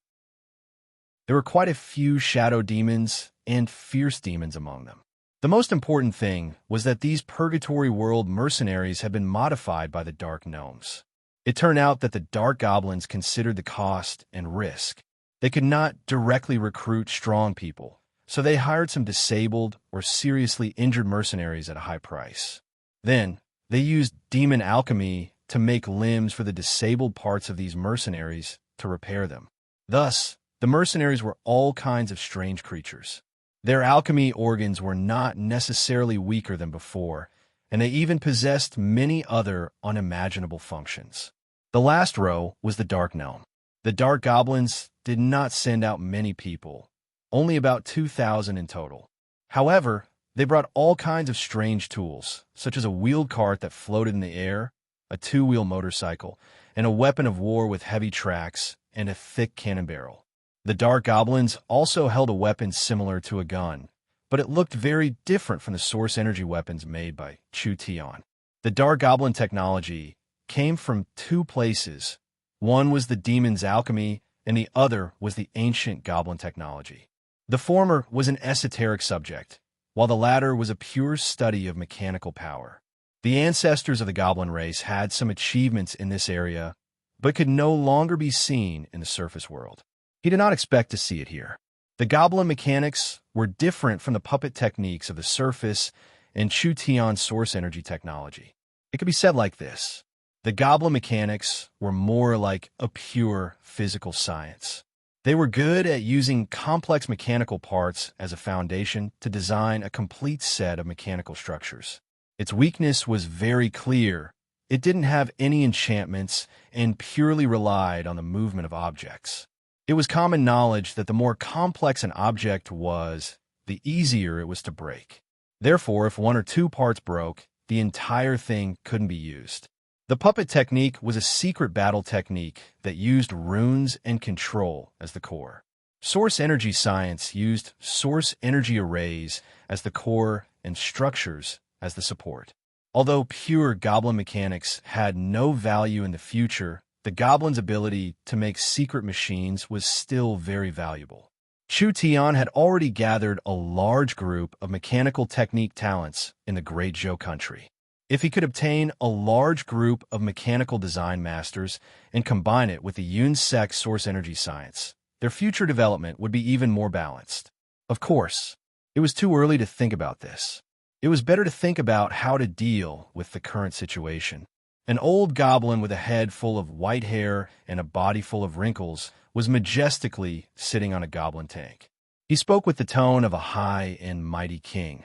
There were quite a few shadow demons and fierce demons among them. The most important thing was that these Purgatory world mercenaries had been modified by the Dark Gnomes. It turned out that the Dark Goblins considered the cost and risk. They could not directly recruit strong people, so they hired some disabled or seriously injured mercenaries at a high price. Then, they used demon alchemy to make limbs for the disabled parts of these mercenaries to repair them. Thus, the mercenaries were all kinds of strange creatures. Their alchemy organs were not necessarily weaker than before, and they even possessed many other unimaginable functions. The last row was the Dark Gnome. The Dark Goblins did not send out many people, only about 2,000 in total. However, they brought all kinds of strange tools, such as a wheeled cart that floated in the air, a two-wheel motorcycle, and a weapon of war with heavy tracks and a thick cannon barrel. The Dark Goblins also held a weapon similar to a gun, but it looked very different from the source energy weapons made by Chu-Tian. The Dark Goblin technology came from two places. One was the demon's alchemy, and the other was the ancient goblin technology. The former was an esoteric subject, while the latter was a pure study of mechanical power. The ancestors of the goblin race had some achievements in this area, but could no longer be seen in the surface world. He did not expect to see it here. The goblin mechanics were different from the puppet techniques of the surface and Chu-Tian's source energy technology. It could be said like this. The goblin mechanics were more like a pure physical science. They were good at using complex mechanical parts as a foundation to design a complete set of mechanical structures. Its weakness was very clear. It didn't have any enchantments and purely relied on the movement of objects. It was common knowledge that the more complex an object was, the easier it was to break. Therefore, if one or two parts broke, the entire thing couldn't be used. The puppet technique was a secret battle technique that used runes and control as the core. Source energy science used source energy arrays as the core and structures as the support. Although pure goblin mechanics had no value in the future, the goblins' ability to make secret machines was still very valuable. Chu-Tian had already gathered a large group of mechanical technique talents in the Great Zhou country. If he could obtain a large group of mechanical design masters and combine it with the Yun-Sec source energy science, their future development would be even more balanced. Of course, it was too early to think about this. It was better to think about how to deal with the current situation. An old goblin with a head full of white hair and a body full of wrinkles was majestically sitting on a goblin tank. He spoke with the tone of a high and mighty king.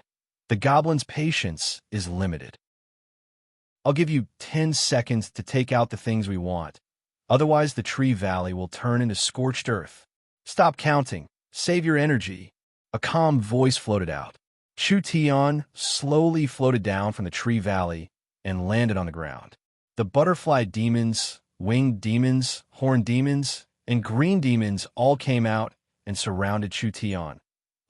The goblin's patience is limited. I'll give you 10 seconds to take out the things we want. Otherwise, the Tree Valley will turn into scorched earth. Stop counting. Save your energy. A calm voice floated out. Chu-Tian slowly floated down from the Tree Valley and landed on the ground. The butterfly demons, winged demons, horned demons, and green demons all came out and surrounded Chu-Tian,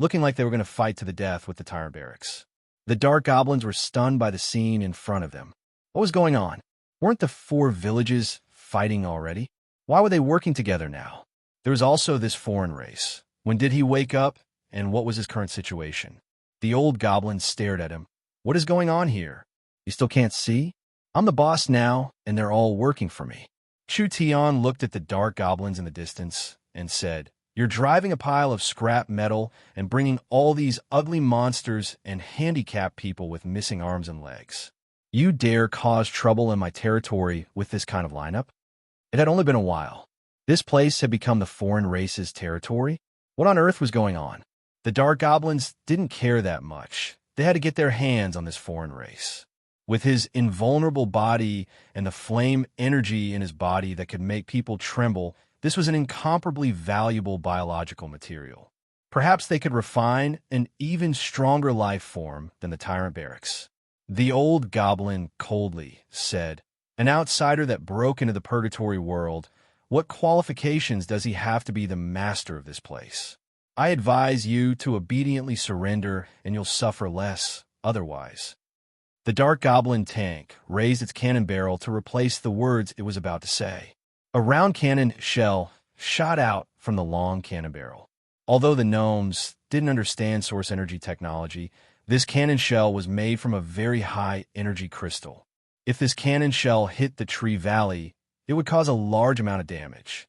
looking like they were going to fight to the death with the tyrant barracks. The Dark Goblins were stunned by the scene in front of them. What was going on? Weren't the 4 villages fighting already? Why were they working together now? There was also this foreign race. When did he wake up, and what was his current situation? The old goblin stared at him. What is going on here? You still can't see? I'm the boss now, and they're all working for me. Chu-Tian looked at the Dark Goblins in the distance and said, You're driving a pile of scrap metal and bringing all these ugly monsters and handicapped people with missing arms and legs. You dare cause trouble in my territory with this kind of lineup? It had only been a while. This place had become the foreign race's territory? What on earth was going on? The Dark Goblins didn't care that much. They had to get their hands on this foreign race. With his invulnerable body and the flame energy in his body that could make people tremble, this was an incomparably valuable biological material. Perhaps they could refine an even stronger life form than the tyrant barracks. The old goblin coldly said, "An outsider that broke into the purgatory world, what qualifications does he have to be the master of this place? I advise you to obediently surrender, and you'll suffer less otherwise." The Dark Goblin tank raised its cannon barrel to replace the words it was about to say. A round cannon shell shot out from the long cannon barrel. Although the gnomes didn't understand source energy technology, this cannon shell was made from a very high energy crystal. If this cannon shell hit the tree valley, it would cause a large amount of damage.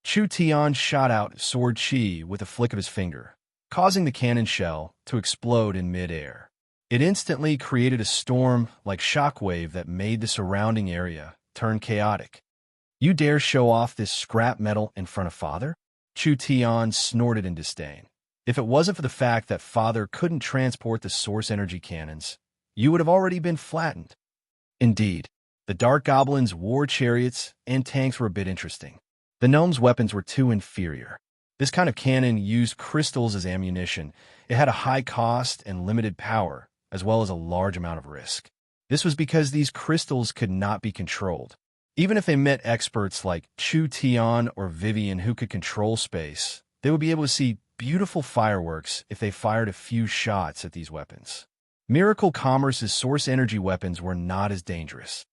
Chu Tian shot out Sword Chi with a flick of his finger, causing the cannon shell to explode in midair. It instantly created a storm like shockwave that made the surrounding area turn chaotic. "You dare show off this scrap metal in front of Father?" Chu Tian snorted in disdain. "If it wasn't for the fact that Father couldn't transport the source energy cannons, you would have already been flattened." Indeed, the Dark Goblins' war chariots and tanks were a bit interesting. The gnomes' weapons were too inferior. This kind of cannon used crystals as ammunition. It had a high cost and limited power, as well as a large amount of risk. This was because these crystals could not be controlled. Even if they met experts like Chu Tian or Vivian who could control space, they would be able to see beautiful fireworks if they fired a few shots at these weapons. Miracle Commerce's source energy weapons were not as dangerous.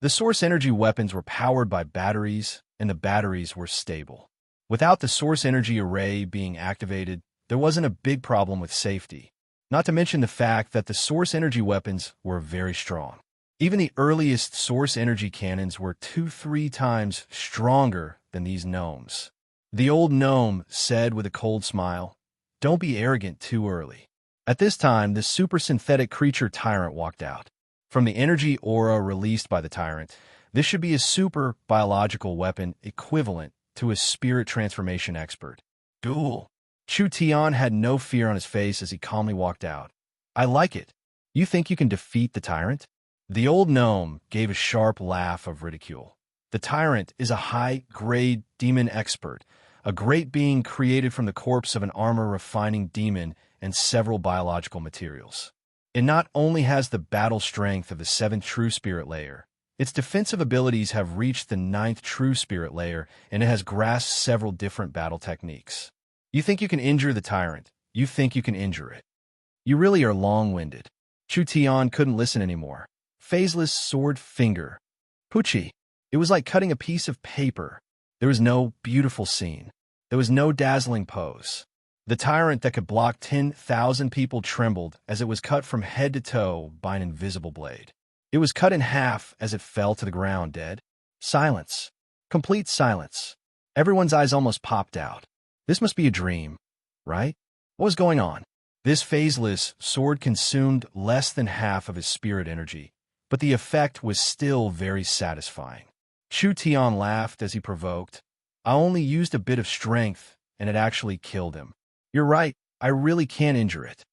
The source energy weapons were powered by batteries, and the batteries were stable. Without the source energy array being activated, there wasn't a big problem with safety. Not to mention the fact that the source energy weapons were very strong. Even the earliest source energy cannons were 2-3 times stronger than these gnomes. The old gnome said with a cold smile, "Don't be arrogant too early." At this time, the super synthetic creature tyrant walked out. From the energy aura released by the tyrant, this should be a super biological weapon equivalent to a spirit transformation expert. Duel. Chu Tian had no fear on his face as he calmly walked out. "I like it. You think you can defeat the tyrant?" The old gnome gave a sharp laugh of ridicule. "The tyrant is a high-grade demon expert, a great being created from the corpse of an armor-refining demon and several biological materials. It not only has the battle strength of the 7th true spirit layer, its defensive abilities have reached the 9th true spirit layer, and it has grasped several different battle techniques. You think you can injure the tyrant. You think you can injure it. You really are long-winded." Chu Tian couldn't listen anymore. Phaseless sword finger. Poochie. It was like cutting a piece of paper. There was no beautiful scene. There was no dazzling pose. The tyrant that could block 10,000 people trembled as it was cut from head to toe by an invisible blade. It was cut in half as it fell to the ground dead. Silence. Complete silence. Everyone's eyes almost popped out. This must be a dream, right? What was going on? This phaseless sword consumed less than half of his spirit energy, but the effect was still very satisfying. Chu Tian laughed as he provoked. "I only used a bit of strength, and it actually killed him." "You're right. I really can't injure it."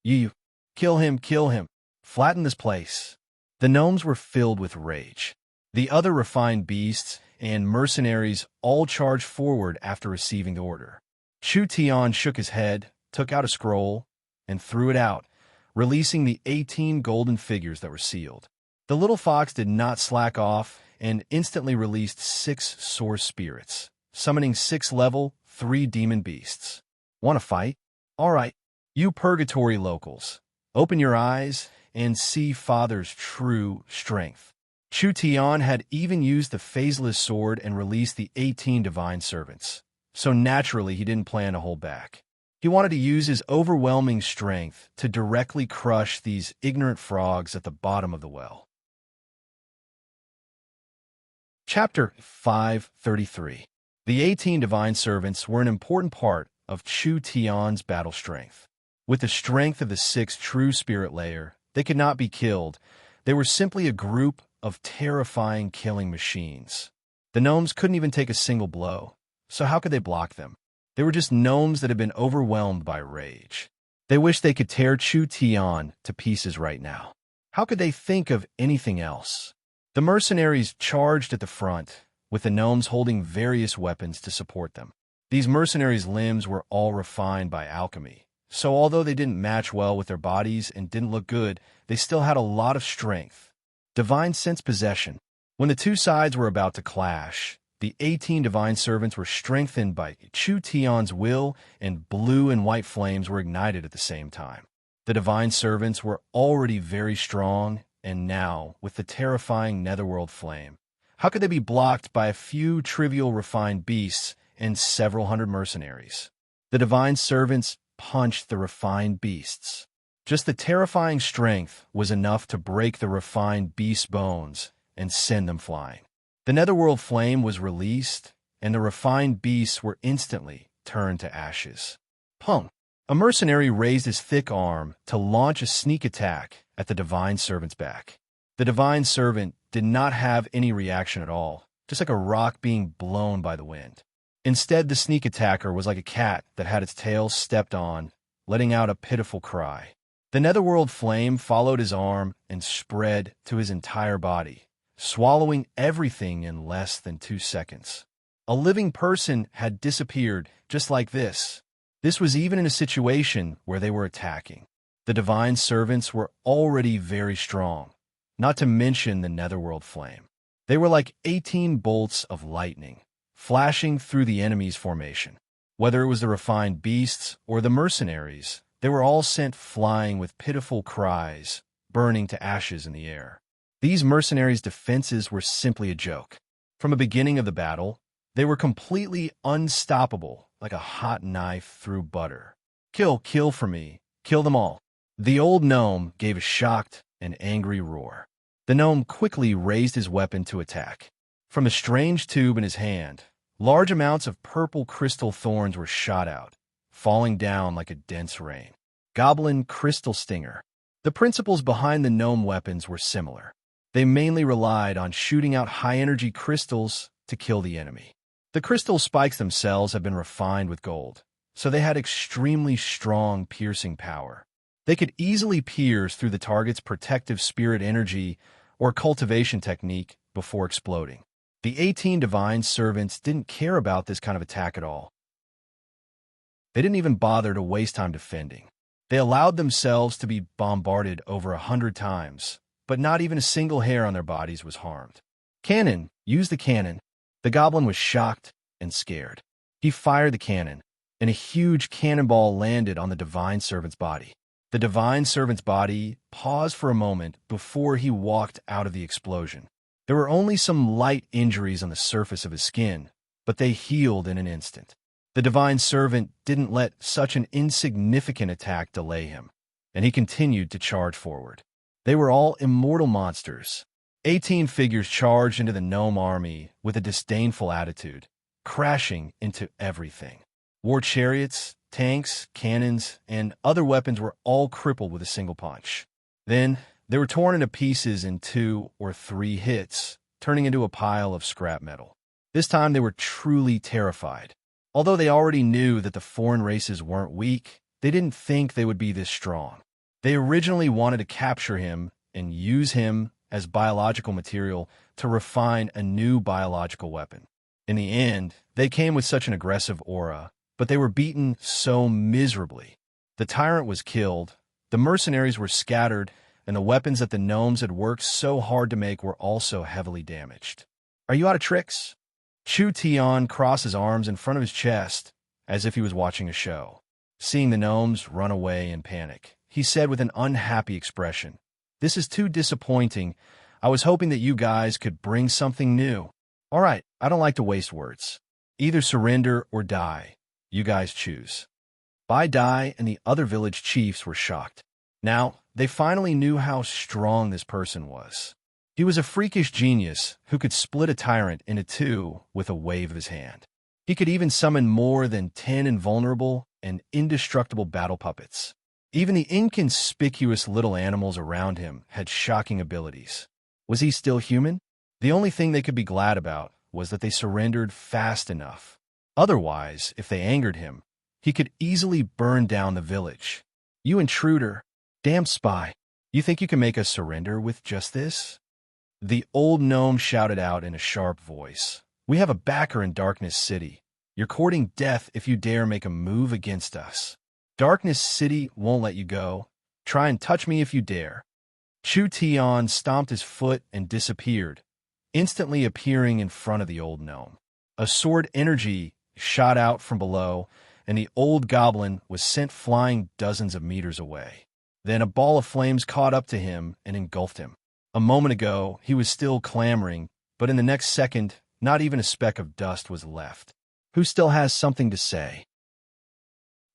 You. Kill him, kill him. Flatten this place." The gnomes were filled with rage. The other refined beasts and mercenaries all charged forward after receiving the order. Chu Tian shook his head, took out a scroll, and threw it out, releasing the 18 golden figures that were sealed. The little fox did not slack off and instantly released 6 source spirits, summoning 6 level 3 demon beasts. "Want to fight? All right, you purgatory locals, open your eyes and see Father's true strength." Chu Tian had even used the phaseless sword and released the 18 divine servants, so naturally he didn't plan to hold back. He wanted to use his overwhelming strength to directly crush these ignorant frogs at the bottom of the well. Chapter 533. The 18 divine servants were an important part of Chu Tian's battle strength. With the strength of the 6th true spirit layer, They could not be killed. They were simply a group of terrifying killing machines. The gnomes couldn't even take a single blow, so how could they block them? They were just gnomes that had been overwhelmed by rage. They wished they could tear Chu Tian to pieces right now. How could they think of anything else? The mercenaries charged at the front, with the gnomes holding various weapons to support them. These mercenaries' limbs were all refined by alchemy, so although they didn't match well with their bodies and didn't look good, they still had a lot of strength. Divine sense possession. When the two sides were about to clash, the 18 divine servants were strengthened by Chu Tian's will, and blue and white flames were ignited at the same time. The divine servants were already very strong, and now, with the terrifying netherworld flame, how could they be blocked by a few trivial refined beasts and several hundred mercenaries? The divine servants punched the refined beasts. Just the terrifying strength was enough to break the refined beast's bones and send them flying. The netherworld flame was released, and the refined beasts were instantly turned to ashes. Pung! A mercenary raised his thick arm to launch a sneak attack at the divine servant's back. The divine servant did not have any reaction at all, just like a rock being blown by the wind. Instead, the sneak attacker was like a cat that had its tail stepped on, letting out a pitiful cry. The netherworld flame followed his arm and spread to his entire body, swallowing everything in less than 2 seconds. A living person had disappeared just like this. This was even in a situation where they were attacking. The divine servants were already very strong, not to mention the netherworld flame. They were like 18 bolts of lightning, flashing through the enemy's formation. Whether it was the refined beasts or the mercenaries, they were all sent flying with pitiful cries, burning to ashes in the air. These mercenaries' defenses were simply a joke. From the beginning of the battle, they were completely unstoppable, like a hot knife through butter. Kill for me. Kill them all. The old gnome gave a shocked and angry roar. The gnome quickly raised his weapon to attack. From a strange tube in his hand, large amounts of purple crystal thorns were shot out, falling down like a dense rain. Goblin Crystal Stinger. The principles behind the gnome weapons were similar. They mainly relied on shooting out high-energy crystals to kill the enemy. The crystal spikes themselves have been refined with gold, so they had extremely strong piercing power. They could easily pierce through the target's protective spirit energy or cultivation technique before exploding. The 18 divine servants didn't care about this kind of attack at all. They didn't even bother to waste time defending. They allowed themselves to be bombarded over 100 times, but not even a single hair on their bodies was harmed. Cannon, use the cannon. The goblin was shocked and scared. He fired the cannon, and a huge cannonball landed on the divine servant's body. The divine servant's body paused for a moment before he walked out of the explosion. There were only some light injuries on the surface of his skin, but they healed in an instant. The divine servant didn't let such an insignificant attack delay him, and he continued to charge forward. They were all immortal monsters. 18 figures charged into the gnome army with a disdainful attitude, crashing into everything. War chariots, tanks, cannons, and other weapons were all crippled with a single punch. Then, they were torn into pieces in 2 or 3 hits, turning into a pile of scrap metal. This time they were truly terrified. Although they already knew that the foreign races weren't weak, they didn't think they would be this strong. They originally wanted to capture him and use him as biological material to refine a new biological weapon. In the end, they came with such an aggressive aura, but they were beaten so miserably. The tyrant was killed, the mercenaries were scattered, and the weapons that the gnomes had worked so hard to make were also heavily damaged. Are you out of tricks? Chu Tian crossed his arms in front of his chest, as if he was watching a show. Seeing the gnomes run away in panic, he said with an unhappy expression, "This is too disappointing. I was hoping that you guys could bring something new. All right, I don't like to waste words. Either surrender or die. You guys choose." Bai Dai and the other village chiefs were shocked. Now, they finally knew how strong this person was. He was a freakish genius who could split a tyrant into 2 with a wave of his hand. He could even summon more than 10 invulnerable and indestructible battle puppets. Even the inconspicuous little animals around him had shocking abilities. Was he still human? The only thing they could be glad about was that they surrendered fast enough. Otherwise, if they angered him, he could easily burn down the village. You intruder! Damn spy! You think you can make us surrender with just this? The old gnome shouted out in a sharp voice. We have a backer in Darkness City. You're courting death if you dare make a move against us. Darkness City won't let you go. Try and touch me if you dare. Chu Tian stomped his foot and disappeared, instantly appearing in front of the old gnome. A sword energy shot out from below, and the old goblin was sent flying dozens of meters away. Then a ball of flames caught up to him and engulfed him. A moment ago, he was still clamoring, but in the next second, not even a speck of dust was left. Who still has something to say?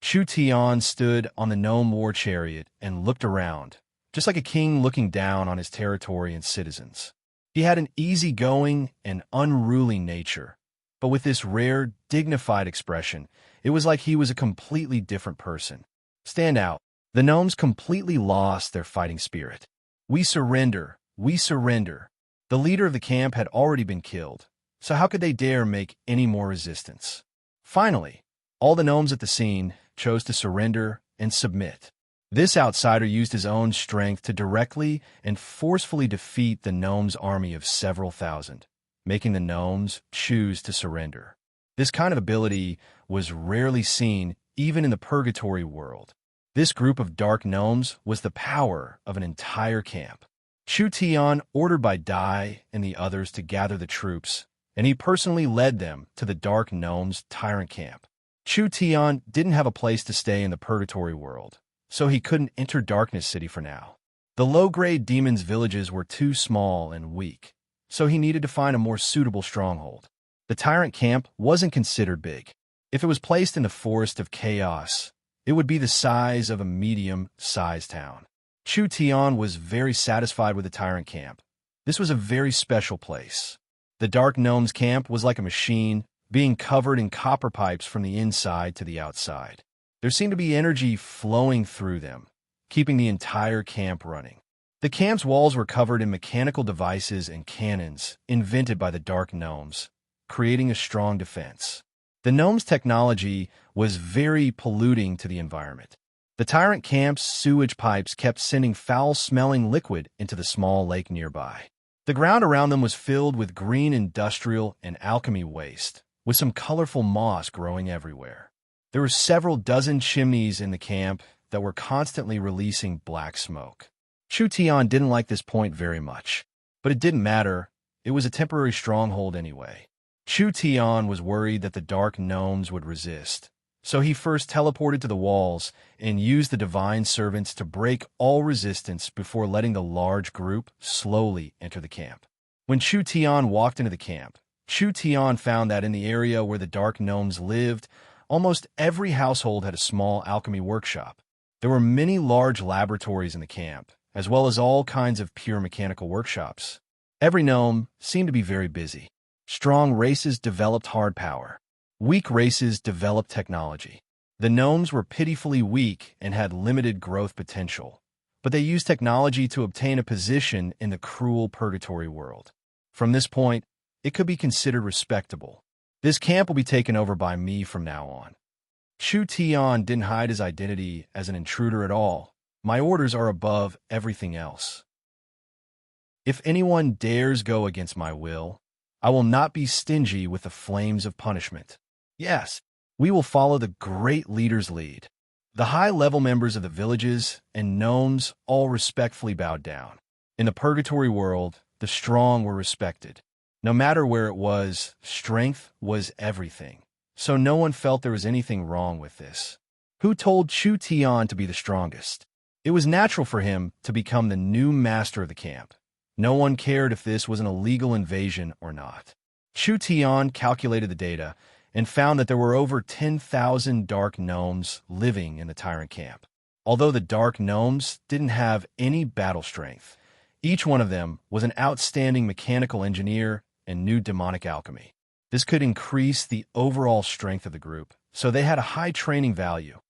Chu Tian stood on the gnome war chariot and looked around, just like a king looking down on his territory and citizens. He had an easygoing and unruly nature, but with this rare, dignified expression, it was like he was a completely different person. Stand out. The gnomes completely lost their fighting spirit. We surrender. We surrender. The leader of the camp had already been killed, so how could they dare make any more resistance? Finally, all the gnomes at the scene chose to surrender and submit. This outsider used his own strength to directly and forcefully defeat the gnomes' army of several thousand, making the gnomes choose to surrender. This kind of ability was rarely seen even in the purgatory world. This group of dark gnomes was the power of an entire camp. Chu Tian ordered by Dai and the others to gather the troops, and he personally led them to the dark gnomes' tyrant camp. Chu Tian didn't have a place to stay in the purgatory world, so he couldn't enter Darkness City for now. The low-grade demons' villages were too small and weak, so he needed to find a more suitable stronghold. The tyrant camp wasn't considered big. If it was placed in the Forest of Chaos, it would be the size of a medium-sized town. Chu Tian was very satisfied with the tyrant camp. This was a very special place. The dark gnomes' camp was like a machine, being covered in copper pipes from the inside to the outside. There seemed to be energy flowing through them, keeping the entire camp running. The camp's walls were covered in mechanical devices and cannons invented by the dark gnomes, creating a strong defense. The gnomes' technology was very polluting to the environment. The tyrant camp's sewage pipes kept sending foul-smelling liquid into the small lake nearby. The ground around them was filled with green industrial and alchemy waste, with some colorful moss growing everywhere. There were several dozen chimneys in the camp that were constantly releasing black smoke. Chu Tian didn't like this point very much, but it didn't matter. It was a temporary stronghold anyway. Chu Tian was worried that the dark gnomes would resist, so he first teleported to the walls and used the divine servants to break all resistance before letting the large group slowly enter the camp. When Chu Tian walked into the camp, Chu Tian found that in the area where the dark gnomes lived, almost every household had a small alchemy workshop. There were many large laboratories in the camp, as well as all kinds of pure mechanical workshops. Every gnome seemed to be very busy. Strong races developed hard power. Weak races developed technology. The gnomes were pitifully weak and had limited growth potential, but they used technology to obtain a position in the cruel purgatory world. From this point, it could be considered respectable. This camp will be taken over by me from now on. Chu Tian didn't hide his identity as an intruder at all. My orders are above everything else. If anyone dares go against my will, I will not be stingy with the flames of punishment. Yes, we will follow the great leader's lead. The high-level members of the villages and gnomes all respectfully bowed down. In the purgatory world, the strong were respected. No matter where it was, strength was everything. So no one felt there was anything wrong with this. Who told Chu Tian to be the strongest? It was natural for him to become the new master of the camp. No one cared if this was an illegal invasion or not. Chu Tian calculated the data and found that there were over 10,000 dark gnomes living in the tyrant camp. Although the dark gnomes didn't have any battle strength, each one of them was an outstanding mechanical engineer and knew demonic alchemy. This could increase the overall strength of the group, so they had a high training value.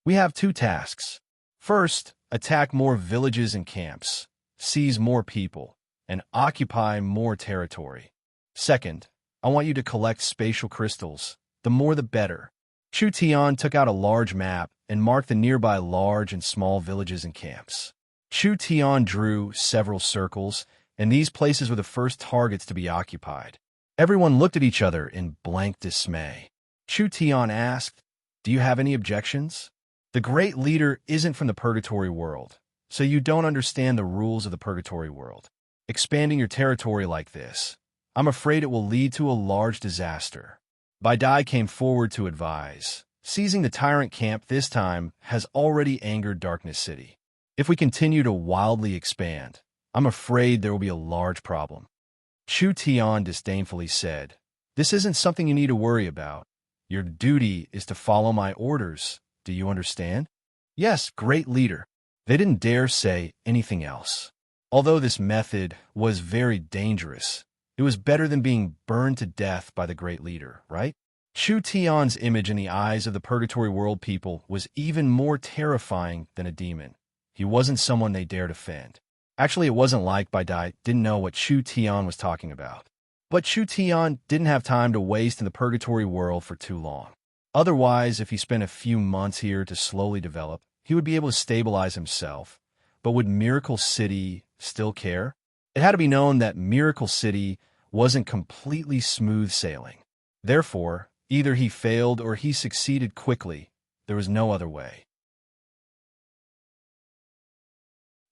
We have two tasks. First, attack more villages and camps, seize more people, and occupy more territory. Second, I want you to collect spatial crystals. The more the better. Chu Tian took out a large map and marked the nearby large and small villages and camps. Chu Tian drew several circles, and these places were the first targets to be occupied. Everyone looked at each other in blank dismay. Chu Tian asked, "Do you have any objections? The great leader isn't from the purgatory world, so you don't understand the rules of the purgatory world. Expanding your territory like this, I'm afraid it will lead to a large disaster." Bai Dai came forward to advise. Seizing the tyrant camp this time has already angered Darkness City. If we continue to wildly expand, I'm afraid there will be a large problem. Chu Tian disdainfully said, "This isn't something you need to worry about. Your duty is to follow my orders. Do you understand?" "Yes, great leader." They didn't dare say anything else. Although this method was very dangerous, it was better than being burned to death by the great leader, right? Chu Tian's image in the eyes of the Purgatory World people was even more terrifying than a demon. He wasn't someone they dared offend. Actually, it wasn't like Bai Dai didn't know what Chu Tian was talking about. But Chu Tian didn't have time to waste in the Purgatory World for too long. Otherwise, if he spent a few months here to slowly develop, he would be able to stabilize himself. But would Miracle City still care? It had to be known that Miracle City wasn't completely smooth sailing. Therefore, either he failed or he succeeded quickly. There was no other way.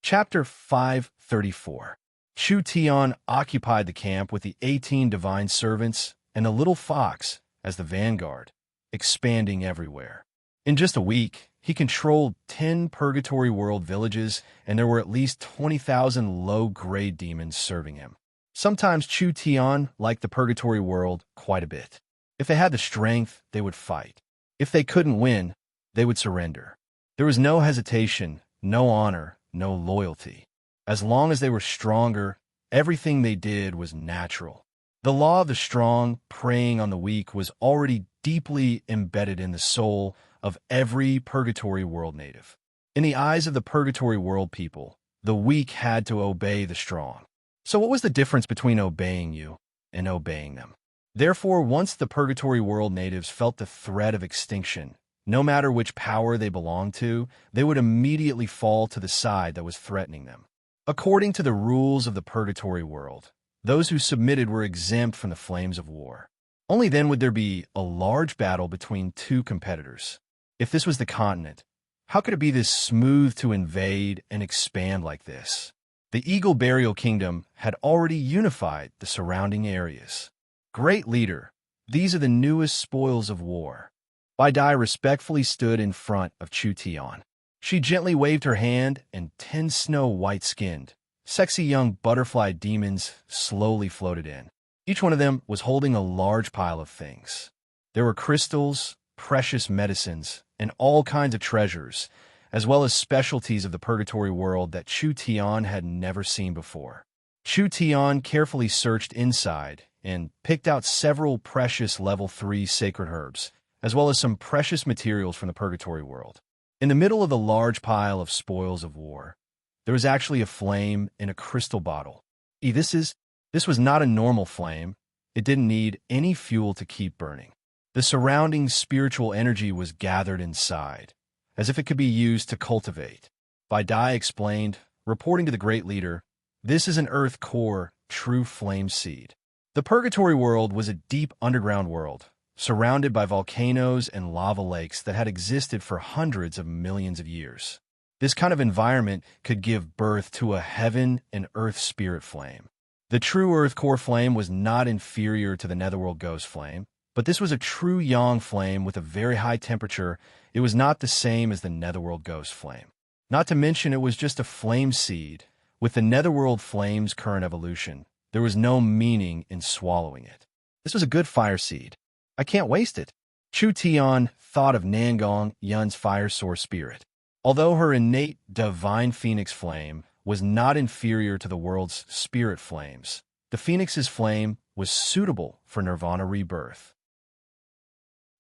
Chapter 534. Chu Tian occupied the camp with the 18 divine servants and the little fox as the vanguard, expanding everywhere. In just a week, he controlled 10 Purgatory World villages, and there were at least 20,000 low-grade demons serving him. Sometimes Chu Tian liked the Purgatory World quite a bit. If they had the strength, they would fight. If they couldn't win, they would surrender. There was no hesitation, no honor, no loyalty. As long as they were stronger, everything they did was natural. The law of the strong preying on the weak was already deeply embedded in the soul of every Purgatory World native. In the eyes of the Purgatory World people, the weak had to obey the strong. So what was the difference between obeying you and obeying them? Therefore, once the Purgatory World natives felt the threat of extinction, no matter which power they belonged to, they would immediately fall to the side that was threatening them. According to the rules of the Purgatory World, those who submitted were exempt from the flames of war. Only then would there be a large battle between two competitors. If this was the continent, how could it be this smooth to invade and expand like this? The Eagle Burial Kingdom had already unified the surrounding areas. Great leader, these are the newest spoils of war. Bai Dai respectfully stood in front of Chu Tian. She gently waved her hand, and 10 snow-white-skinned, sexy young butterfly demons slowly floated in. Each one of them was holding a large pile of things. There were crystals, precious medicines, and all kinds of treasures, as well as specialties of the Purgatory World that Chu Tian had never seen before. Chu Tian carefully searched inside and picked out several precious level 3 sacred herbs, as well as some precious materials from the Purgatory World. In the middle of the large pile of spoils of war, there was actually a flame in a crystal bottle. This was not a normal flame. It didn't need any fuel to keep burning. The surrounding spiritual energy was gathered inside, as if it could be used to cultivate. Bai Dai explained, reporting to the great leader, "This is an earth core, true flame seed." The Purgatory World was a deep underground world, surrounded by volcanoes and lava lakes that had existed for hundreds of millions of years. This kind of environment could give birth to a heaven and earth spirit flame. The true earth core flame was not inferior to the netherworld ghost flame, but this was a true yang flame with a very high temperature. It was not the same as the netherworld ghost flame. Not to mention it was just a flame seed. With the netherworld flame's current evolution, there was no meaning in swallowing it. This was a good fire seed. I can't waste it. Chu Tian thought of Nangong Yun's fire source spirit. Although her innate divine phoenix flame was not inferior to the world's spirit flames, the phoenix's flame was suitable for nirvana rebirth.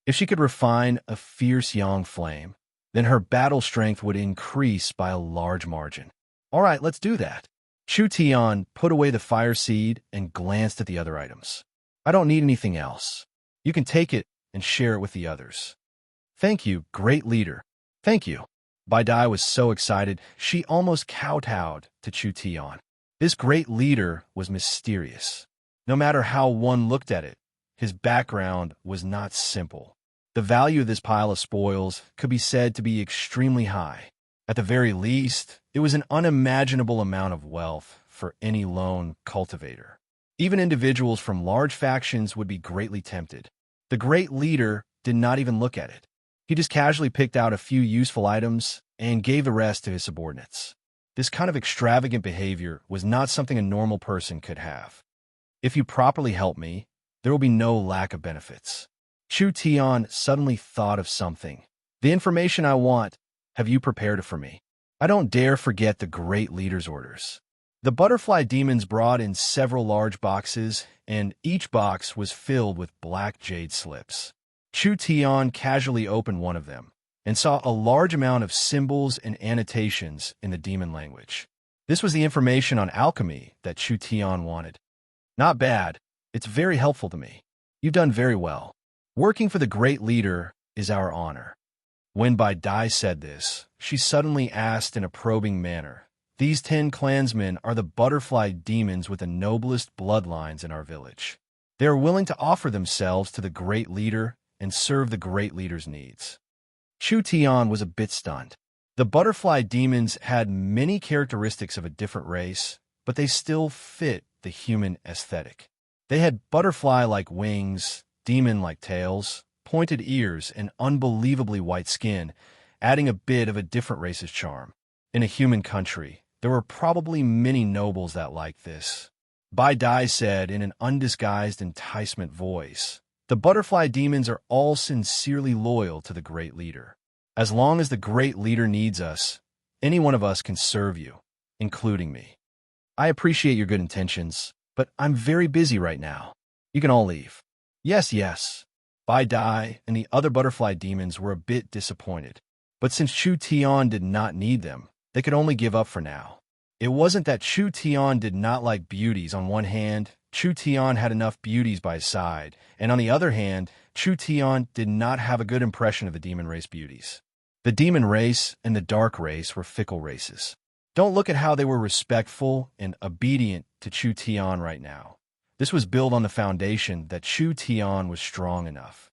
If she could refine a fierce yang flame, then her battle strength would increase by a large margin. All right, let's do that. Chu Tian put away the fire seed and glanced at the other items. I don't need anything else. You can take it and share it with the others. Thank you, great leader. Thank you. Bai Dai was so excited, she almost kowtowed to Chu Tian. This great leader was mysterious. No matter how one looked at it, his background was not simple. The value of this pile of spoils could be said to be extremely high. At the very least, it was an unimaginable amount of wealth for any lone cultivator. Even individuals from large factions would be greatly tempted. The great leader did not even look at it. He just casually picked out a few useful items and gave the rest to his subordinates. This kind of extravagant behavior was not something a normal person could have. If you properly help me, there will be no lack of benefits. Chu Tian suddenly thought of something. The information I want, have you prepared it for me? I don't dare forget the great leader's orders. The butterfly demons brought in several large boxes, and each box was filled with black jade slips. Chu Tian casually opened one of them and saw a large amount of symbols and annotations in the demon language. This was the information on alchemy that Chu Tian wanted. Not bad. It's very helpful to me. You've done very well. Working for the great leader is our honor. When Bai Dai said this, she suddenly asked in a probing manner, "These 10 clansmen are the butterfly demons with the noblest bloodlines in our village. They are willing to offer themselves to the great leader and serve the great leader's needs." Chu Tian was a bit stunned. The butterfly demons had many characteristics of a different race, but they still fit the human aesthetic. They had butterfly-like wings, demon-like tails, pointed ears, and unbelievably white skin, adding a bit of a different race's charm. In a human country, there were probably many nobles that liked this. Bai Dai said in an undisguised enticement voice, "The butterfly demons are all sincerely loyal to the great leader. As long as the great leader needs us, any one of us can serve you, including me. I appreciate your good intentions, but I'm very busy right now. You can all leave." Yes, yes. Bai Dai and the other butterfly demons were a bit disappointed. But since Chu Tian did not need them, they could only give up for now. It wasn't that Chu Tian did not like beauties. On one hand, Chu Tian had enough beauties by his side, and on the other hand, Chu Tian did not have a good impression of the demon race beauties. The demon race and the dark race were fickle races. Don't look at how they were respectful and obedient to Chu Tian right now. This was built on the foundation that Chu Tian was strong enough.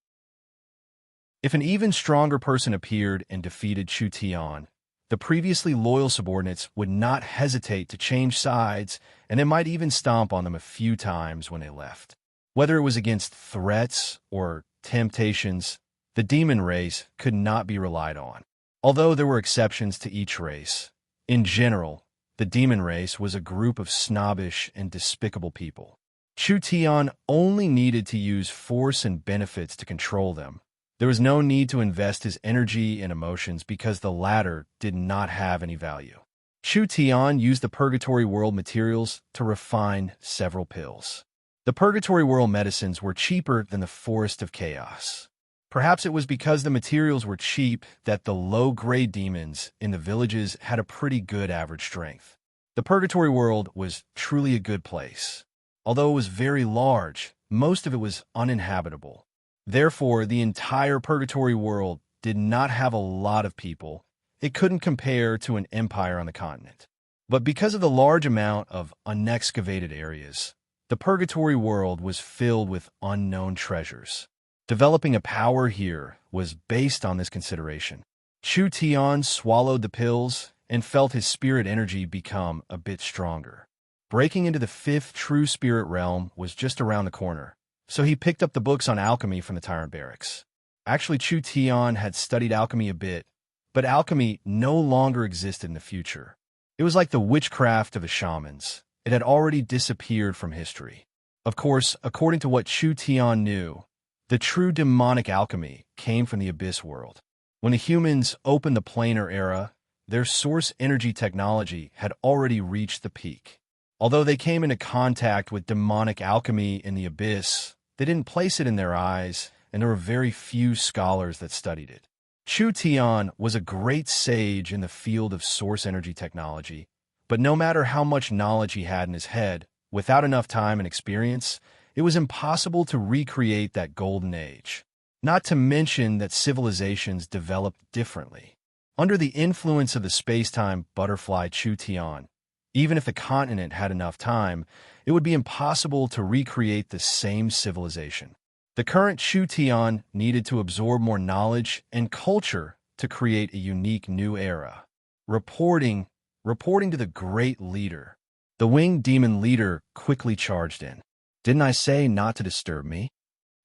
If an even stronger person appeared and defeated Chu Tian, the previously loyal subordinates would not hesitate to change sides, and they might even stomp on them a few times when they left. Whether it was against threats or temptations, the demon race could not be relied on. Although there were exceptions to each race, in general, the demon race was a group of snobbish and despicable people. Chu Tian only needed to use force and benefits to control them. There was no need to invest his energy and emotions because the latter did not have any value. Chu Tian used the Purgatory World materials to refine several pills. The Purgatory World medicines were cheaper than the Forest of Chaos. Perhaps it was because the materials were cheap that the low-grade demons in the villages had a pretty good average strength. The Purgatory World was truly a good place. Although it was very large, most of it was uninhabitable. Therefore, the entire Purgatory World did not have a lot of people. It couldn't compare to an empire on the continent. But because of the large amount of unexcavated areas, the Purgatory World was filled with unknown treasures. Developing a power here was based on this consideration. Chu Tian swallowed the pills and felt his spirit energy become a bit stronger. Breaking into the 5th true spirit realm was just around the corner, so he picked up the books on alchemy from the Tyrant Barracks. Actually, Chu Tian had studied alchemy a bit, but alchemy no longer existed in the future. It was like the witchcraft of the shamans. It had already disappeared from history. Of course, according to what Chu Tian knew, the true demonic alchemy came from the Abyss world. When the humans opened the planar era, their source energy technology had already reached the peak. Although they came into contact with demonic alchemy in the Abyss, they didn't place it in their eyes, and there were very few scholars that studied it. Chu Tian was a great sage in the field of source energy technology, but no matter how much knowledge he had in his head, without enough time and experience, it was impossible to recreate that golden age. Not to mention that civilizations developed differently. Under the influence of the space-time butterfly Chu Tian, even if the continent had enough time, it would be impossible to recreate the same civilization. The current Chu Tian needed to absorb more knowledge and culture to create a unique new era. Reporting to the great leader. The winged demon leader quickly charged in. Didn't I say not to disturb me?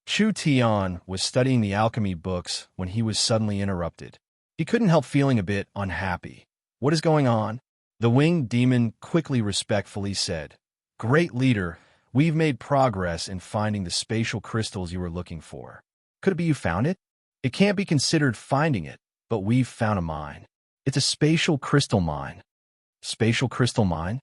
Chu Tian was studying the alchemy books when he was suddenly interrupted. He couldn't help feeling a bit unhappy. What is going on? The winged demon quickly respectfully said, Great leader, we've made progress in finding the spatial crystals you were looking for. Could it be you found it? It can't be considered finding it, but we've found a mine. It's a spatial crystal mine. Spatial crystal mine?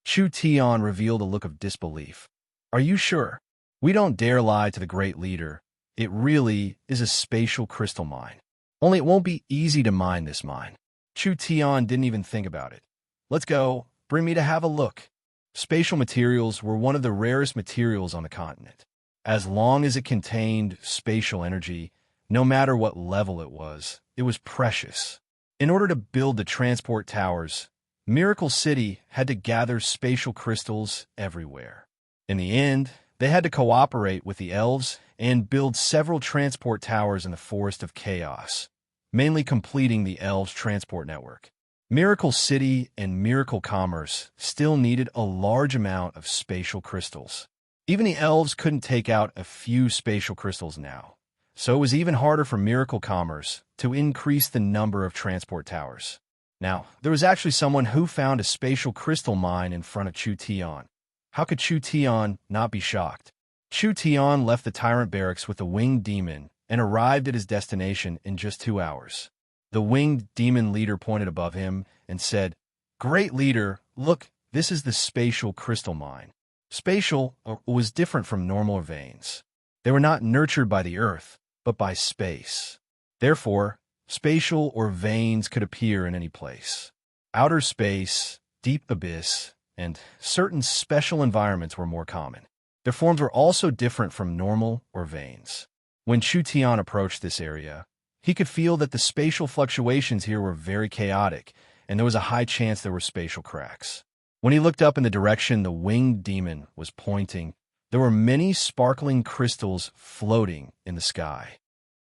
Chu Tian revealed a look of disbelief. Are you sure? We don't dare lie to the great leader. It really is a spatial crystal mine. Only it won't be easy to mine this mine. Chu Tian didn't even think about it. Let's go. Bring me to have a look. Spatial materials were one of the rarest materials on the continent. As long as it contained spatial energy, no matter what level it was precious. In order to build the transport towers, Miracle City had to gather spatial crystals everywhere. In the end, they had to cooperate with the elves and build several transport towers in the Forest of Chaos, mainly completing the elves' transport network. Miracle City and Miracle Commerce still needed a large amount of spatial crystals. Even the elves couldn't take out a few spatial crystals now, so it was even harder for Miracle Commerce to increase the number of transport towers. Now, there was actually someone who found a spatial crystal mine in front of Chu Tian. How could Chu Tian not be shocked? Chu Tian left the tyrant barracks with the winged demon and arrived at his destination in just 2 hours. The winged demon leader pointed above him and said, Great leader, look, this is the spatial crystal mine. Spatial was different from normal veins. They were not nurtured by the earth, but by space. Therefore, spatial or veins could appear in any place. Outer space, deep abyss, and certain special environments were more common. Their forms were also different from normal or veins. When Chu Tian approached this area, he could feel that the spatial fluctuations here were very chaotic, and there was a high chance there were spatial cracks. When he looked up in the direction the winged demon was pointing, there were many sparkling crystals floating in the sky.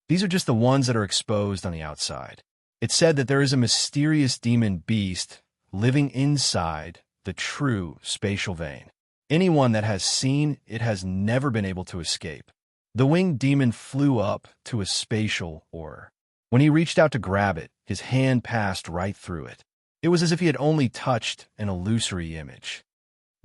These are just the ones that are exposed on the outside. It said that there is a mysterious demon beast living inside the true spatial vein. Anyone that has seen it has never been able to escape. The winged demon flew up to a spatial ore. When he reached out to grab it, his hand passed right through it. It was as if he had only touched an illusory image.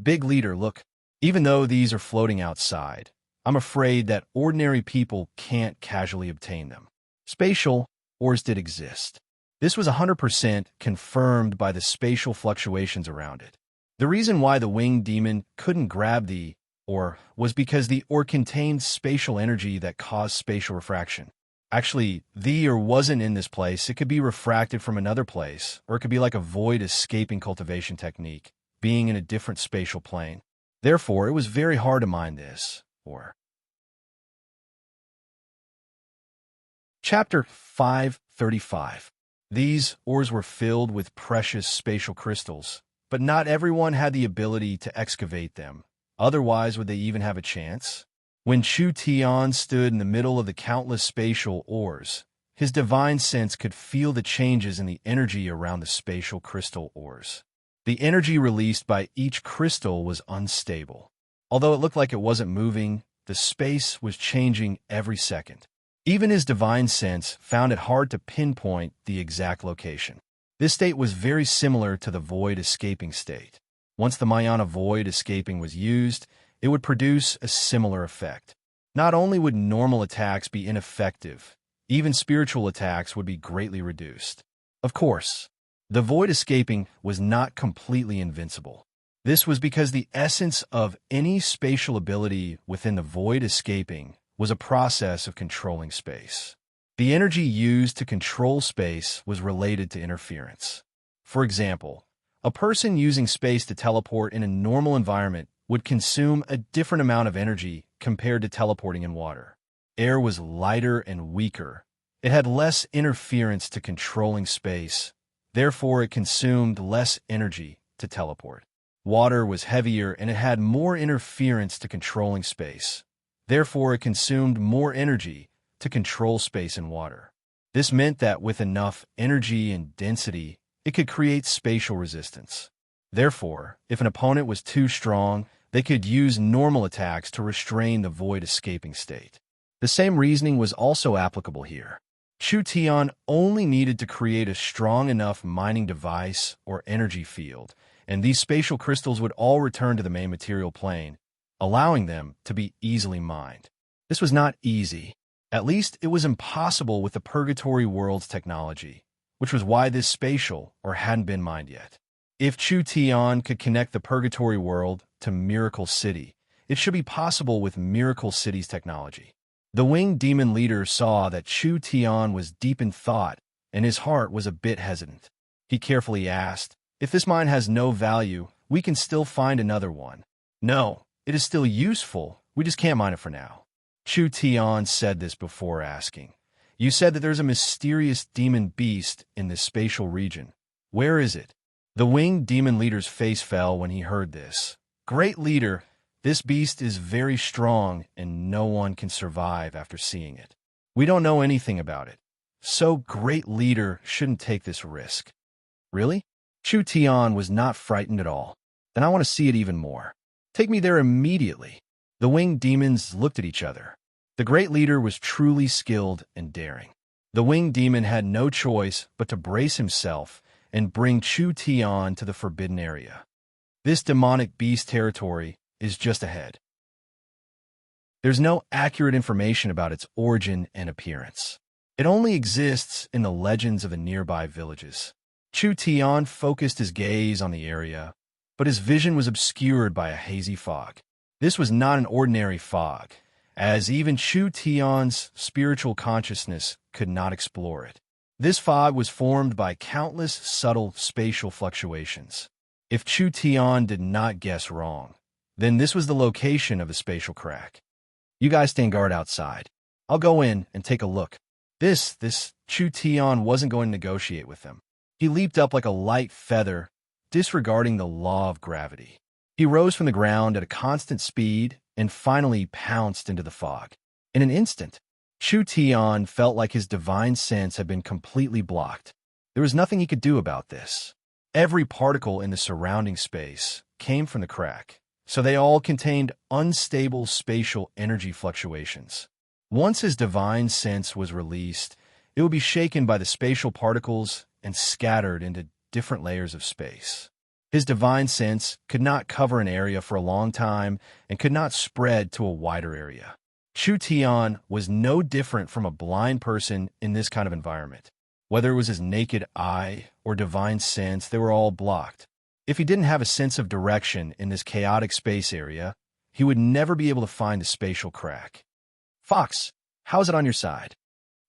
Big leader, look, even though these are floating outside, I'm afraid that ordinary people can't casually obtain them. Spatial ores did exist. This was 100% confirmed by the spatial fluctuations around it. The reason why the winged demon couldn't grab the ore was because the ore contained spatial energy that caused spatial refraction. Actually, the ore wasn't in this place. It could be refracted from another place, or it could be like a void escaping cultivation technique, being in a different spatial plane. Therefore, it was very hard to mine this ore. Chapter 535. These ores were filled with precious spatial crystals, but not everyone had the ability to excavate them. Otherwise, would they even have a chance? When Chu Tian stood in the middle of the countless spatial ores, his divine sense could feel the changes in the energy around the spatial crystal ores. The energy released by each crystal was unstable. Although it looked like it wasn't moving, the space was changing every second. Even his divine sense found it hard to pinpoint the exact location. This state was very similar to the void escaping state. Once the Mayana void escaping was used, it would produce a similar effect. Not only would normal attacks be ineffective, even spiritual attacks would be greatly reduced. Of course, the void escaping was not completely invincible. This was because the essence of any spatial ability within the void escaping was a process of controlling space. The energy used to control space was related to interference. For example, a person using space to teleport in a normal environment would consume a different amount of energy compared to teleporting in water. Air was lighter and weaker. It had less interference to controlling space. Therefore, it consumed less energy to teleport. Water was heavier and it had more interference to controlling space. Therefore, it consumed more energy to control space in water. This meant that with enough energy and density, it could create spatial resistance. Therefore, if an opponent was too strong, they could use normal attacks to restrain the void escaping state. The same reasoning was also applicable here. Chu Tian only needed to create a strong enough mining device or energy field, and these spatial crystals would all return to the main material plane, allowing them to be easily mined. This was not easy. At least it was impossible with the Purgatory World's technology, which was why this spatial or hadn't been mined yet. If Chu Tian could connect the Purgatory World to Miracle City, it should be possible with Miracle City's technology. The winged demon leader saw that Chu Tian was deep in thought, and his heart was a bit hesitant. He carefully asked, "If this mine has no value, we can still find another one." "No, it is still useful, we just can't mine it for now." Chu Tian said this before asking, "You said that there's a mysterious demon beast in this spatial region. Where is it?" The winged demon leader's face fell when he heard this. "Great leader, this beast is very strong and no one can survive after seeing it. We don't know anything about it. So great leader shouldn't take this risk." "Really?" Chu Tian was not frightened at all. "Then I want to see it even more. Take me there immediately." The winged demons looked at each other. The great leader was truly skilled and daring. The winged demon had no choice but to brace himself and bring Chu Tian to the forbidden area. This demonic beast territory is just ahead. There's no accurate information about its origin and appearance. It only exists in the legends of the nearby villages. Chu Tian focused his gaze on the area, but his vision was obscured by a hazy fog. This was not an ordinary fog, as even Chu Tian's spiritual consciousness could not explore it. This fog was formed by countless subtle spatial fluctuations. If Chu Tian did not guess wrong, then this was the location of the spatial crack. "You guys stand guard outside. I'll go in and take a look." This Chu Tian wasn't going to negotiate with them. He leaped up like a light feather, disregarding the law of gravity. He rose from the ground at a constant speed and finally pounced into the fog. In an instant, Chu Tian felt like his divine sense had been completely blocked. There was nothing he could do about this. Every particle in the surrounding space came from the crack, so they all contained unstable spatial energy fluctuations. Once his divine sense was released, it would be shaken by the spatial particles and scattered into different layers of space. His divine sense could not cover an area for a long time and could not spread to a wider area. Chu Tian was no different from a blind person in this kind of environment. Whether it was his naked eye or divine sense, they were all blocked. If he didn't have a sense of direction in this chaotic space area, he would never be able to find the spatial crack. "Fox, how's it on your side?"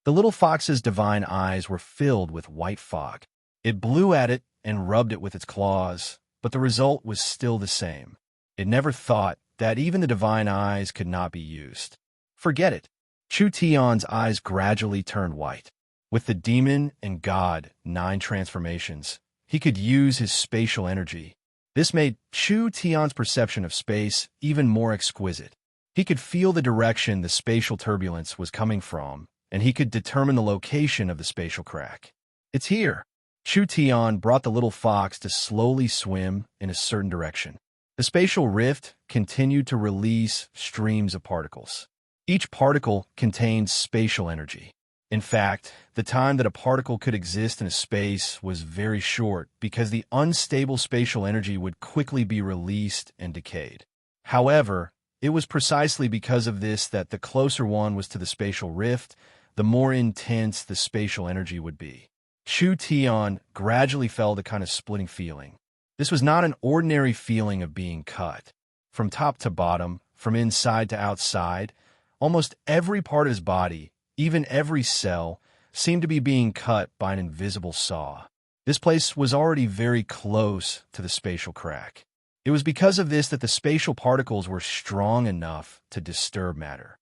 The little fox's divine eyes were filled with white fog. It blew at it and rubbed it with its claws, but the result was still the same. It never thought that even the divine eyes could not be used. "Forget it." Chu Tian's eyes gradually turned white. With the demon and god 9 transformations, he could use his spatial energy. This made Chu Tian's perception of space even more exquisite. He could feel the direction the spatial turbulence was coming from, and he could determine the location of the spatial crack. "It's here." Chu Tian brought the little fox to slowly swim in a certain direction. The spatial rift continued to release streams of particles. Each particle contained spatial energy. In fact, the time that a particle could exist in a space was very short because the unstable spatial energy would quickly be released and decayed. However, it was precisely because of this that the closer one was to the spatial rift, the more intense the spatial energy would be. Chu Tian gradually felt a kind of splitting feeling. This was not an ordinary feeling of being cut. From top to bottom, from inside to outside, almost every part of his body, Even every cell seemed to be being cut by an invisible saw. This place was already very close to the spatial crack. It was because of this that the spatial particles were strong enough to disturb matter.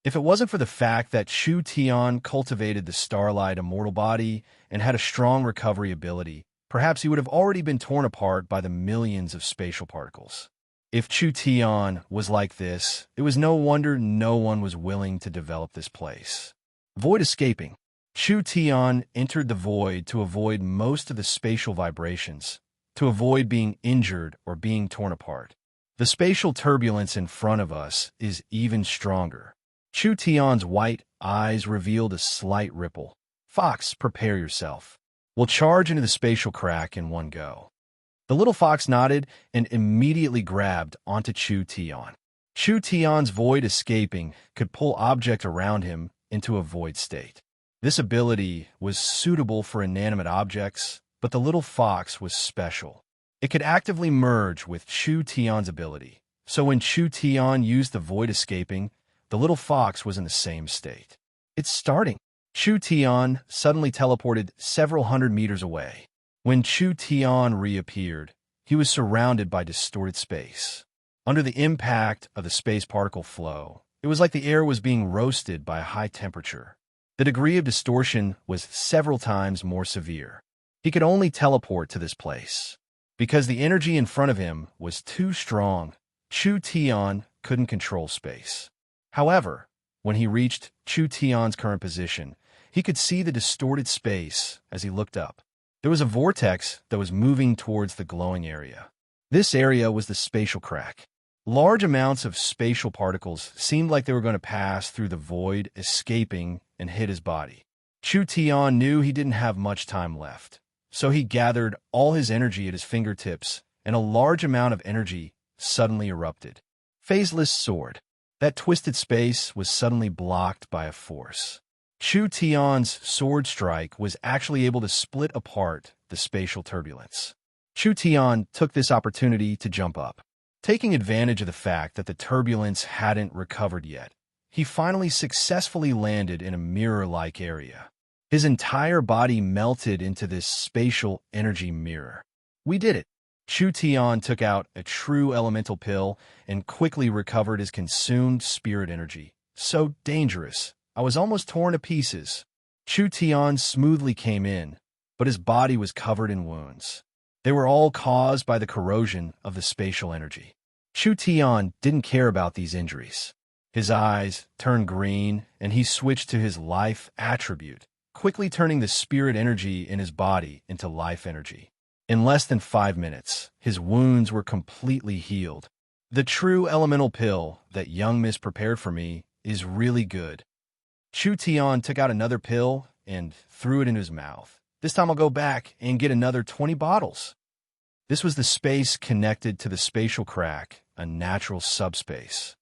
If it wasn't for the fact that Chu Tian cultivated the starlight immortal body and had a strong recovery ability, perhaps he would have already been torn apart by the millions of spatial particles. If Chu Tian was like this, it was no wonder no one was willing to develop this place. Void escaping. Chu Tian entered the void to avoid most of the spatial vibrations, to avoid being injured or being torn apart. The spatial turbulence in front of us is even stronger. Chu Tian's white eyes revealed a slight ripple. Fox, prepare yourself. We'll charge into the spatial crack in one go. The little fox nodded and immediately grabbed onto Chu Tian. Chu Tian's void escaping could pull objects around him into a void state. This ability was suitable for inanimate objects, but the little fox was special. It could actively merge with Chu Tian's ability. So when Chu Tian used the void escaping, the little fox was in the same state. It's starting. Chu Tian suddenly teleported several hundred meters away. When Chu Tian reappeared, he was surrounded by distorted space. Under the impact of the space particle flow, it was like the air was being roasted by a high temperature. The degree of distortion was several times more severe. He could only teleport to this place. Because the energy in front of him was too strong, Chu Tian couldn't control space. However, when he reached Chu Tian's current position, he could see the distorted space as he looked up. There was a vortex that was moving towards the glowing area. This area was the spatial crack. Large amounts of spatial particles seemed like they were going to pass through the void, escaping and hit his body. Chu Tian knew he didn't have much time left, so he gathered all his energy at his fingertips, and a large amount of energy suddenly erupted. Phaseless sword. That twisted space was suddenly blocked by a force. Chu Tian's sword strike was actually able to split apart the spatial turbulence. Chu Tian took this opportunity to jump up. Taking advantage of the fact that the turbulence hadn't recovered yet, he finally successfully landed in a mirror-like area. His entire body melted into this spatial energy mirror. We did it. Chu Tian took out a true elemental pill and quickly recovered his consumed spirit energy. So dangerous. I was almost torn to pieces. Chu Tian smoothly came in, but his body was covered in wounds. They were all caused by the corrosion of the spatial energy. Chu Tian didn't care about these injuries. His eyes turned green, and he switched to his life attribute, quickly turning the spirit energy in his body into life energy. In less than 5 minutes, his wounds were completely healed. The true elemental pill that young Miss prepared for me is really good. Chu Tian took out another pill and threw it in his mouth. This time I'll go back and get another 20 bottles. This was the space connected to the spatial crack, a natural subspace.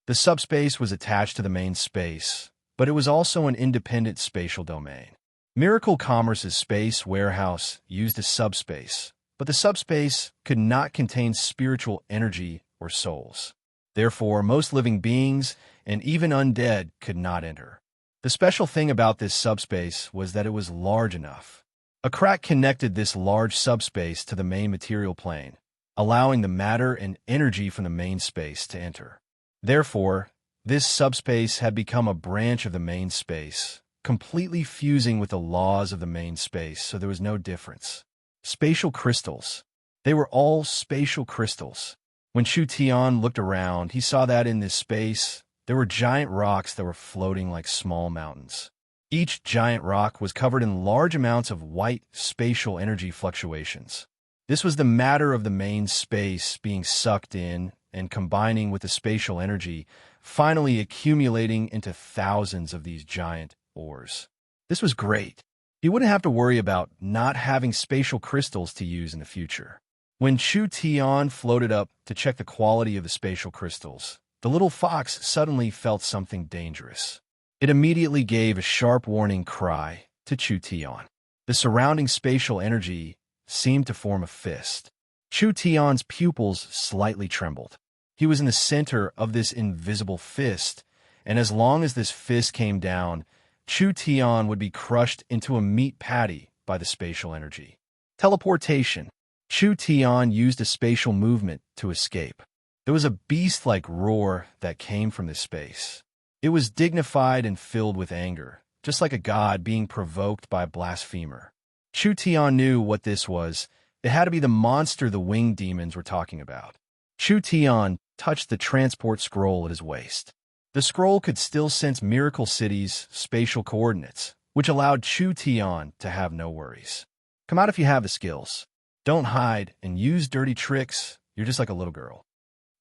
The subspace was attached to the main space, but it was also an independent spatial domain. Miracle Commerce's space warehouse used a subspace, but the subspace could not contain spiritual energy or souls. Therefore, most living beings and even undead could not enter. The special thing about this subspace was that it was large enough. A crack connected this large subspace to the main material plane, allowing the matter and energy from the main space to enter. Therefore, this subspace had become a branch of the main space, completely fusing with the laws of the main space, so there was no difference. Spatial crystals. They were all spatial crystals. When Chu Tian looked around, he saw that in this space, there were giant rocks that were floating like small mountains. Each giant rock was covered in large amounts of white spatial energy fluctuations. This was the matter of the main space being sucked in and combining with the spatial energy, finally accumulating into thousands of these giant ores. This was great. He wouldn't have to worry about not having spatial crystals to use in the future. When Chu Tian floated up to check the quality of the spatial crystals, the little fox suddenly felt something dangerous. It immediately gave a sharp warning cry to Chu Tian. The surrounding spatial energy seemed to form a fist. Chu Tian's pupils slightly trembled. He was in the center of this invisible fist, and as long as this fist came down, Chu Tian would be crushed into a meat patty by the spatial energy. Teleportation. Chu Tian used a spatial movement to escape. There was a beast-like roar that came from this space. It was dignified and filled with anger, just like a god being provoked by a blasphemer. Chu Tian knew what this was. It had to be the monster the winged demons were talking about. Chu Tian touched the transport scroll at his waist. The scroll could still sense Miracle City's spatial coordinates, which allowed Chu Tian to have no worries. Come out if you have the skills. Don't hide and use dirty tricks. You're just like a little girl.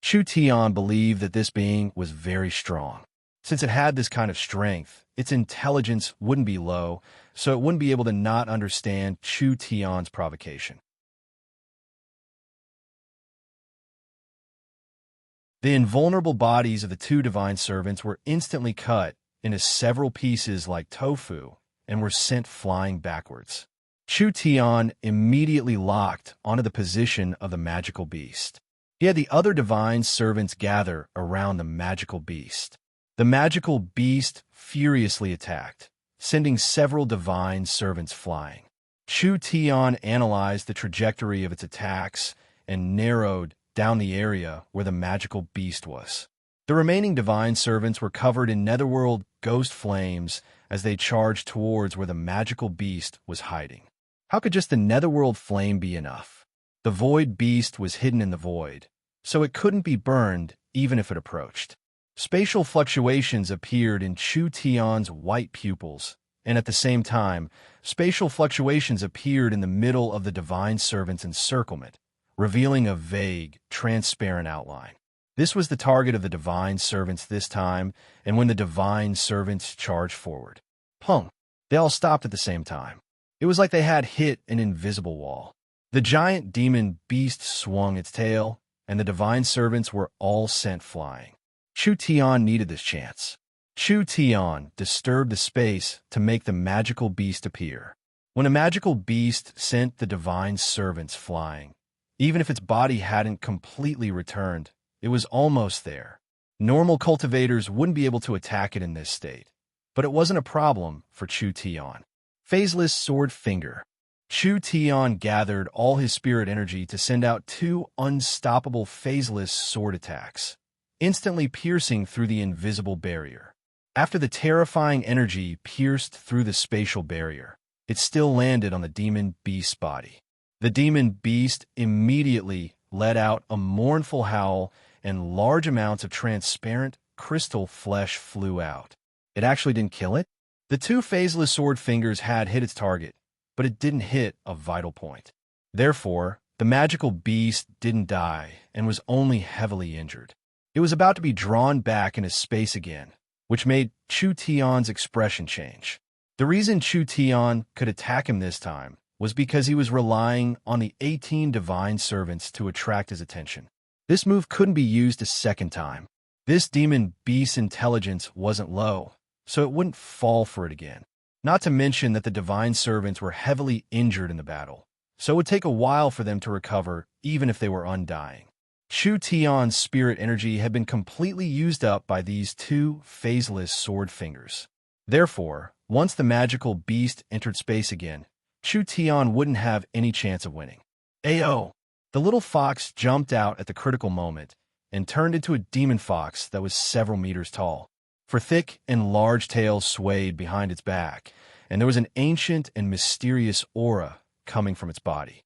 Chu Tian believed that this being was very strong. Since it had this kind of strength, its intelligence wouldn't be low, so it wouldn't be able to not understand Chu Tian's provocation. The invulnerable bodies of the two divine servants were instantly cut into several pieces like tofu and were sent flying backwards. Chu Tian immediately locked onto the position of the magical beast. He had the other divine servants gather around the magical beast. The magical beast furiously attacked, sending several divine servants flying. Chu Tian analyzed the trajectory of its attacks and narrowed down the area where the magical beast was. The remaining divine servants were covered in netherworld ghost flames as they charged towards where the magical beast was hiding. How could just the netherworld flame be enough? The void beast was hidden in the void, so it couldn't be burned even if it approached. Spatial fluctuations appeared in Chu Tian's white pupils, and at the same time, spatial fluctuations appeared in the middle of the divine servant's encirclement, revealing a vague, transparent outline. This was the target of the divine servants this time, and when the divine servants charged forward, pung, they all stopped at the same time. It was like they had hit an invisible wall. The giant demon beast swung its tail, and the divine servants were all sent flying. Chu Tian needed this chance. Chu Tian disturbed the space to make the magical beast appear. When a magical beast sent the divine servants flying, even if its body hadn't completely returned, it was almost there. Normal cultivators wouldn't be able to attack it in this state, but it wasn't a problem for Chu Tian. Phaseless Sword Finger. Chu Tian gathered all his spirit energy to send out two unstoppable phaseless sword attacks, instantly piercing through the invisible barrier. After the terrifying energy pierced through the spatial barrier, it still landed on the demon beast's body. The demon beast immediately let out a mournful howl, and large amounts of transparent crystal flesh flew out. It actually didn't kill it. The two phaseless sword fingers had hit its target, but it didn't hit a vital point. Therefore, the magical beast didn't die and was only heavily injured. It was about to be drawn back into space again, which made Chu Tian's expression change. The reason Chu Tian could attack him this time was because he was relying on the 18 divine servants to attract his attention. This move couldn't be used a second time. This demon beast's intelligence wasn't low, so it wouldn't fall for it again. Not to mention that the divine servants were heavily injured in the battle, so it would take a while for them to recover even if they were undying. Chu Tian's spirit energy had been completely used up by these two phaseless sword fingers. Therefore, once the magical beast entered space again, Chu Tian wouldn't have any chance of winning. Ayo! The little fox jumped out at the critical moment and turned into a demon fox that was several meters tall. For thick and large tails swayed behind its back, and there was an ancient and mysterious aura coming from its body.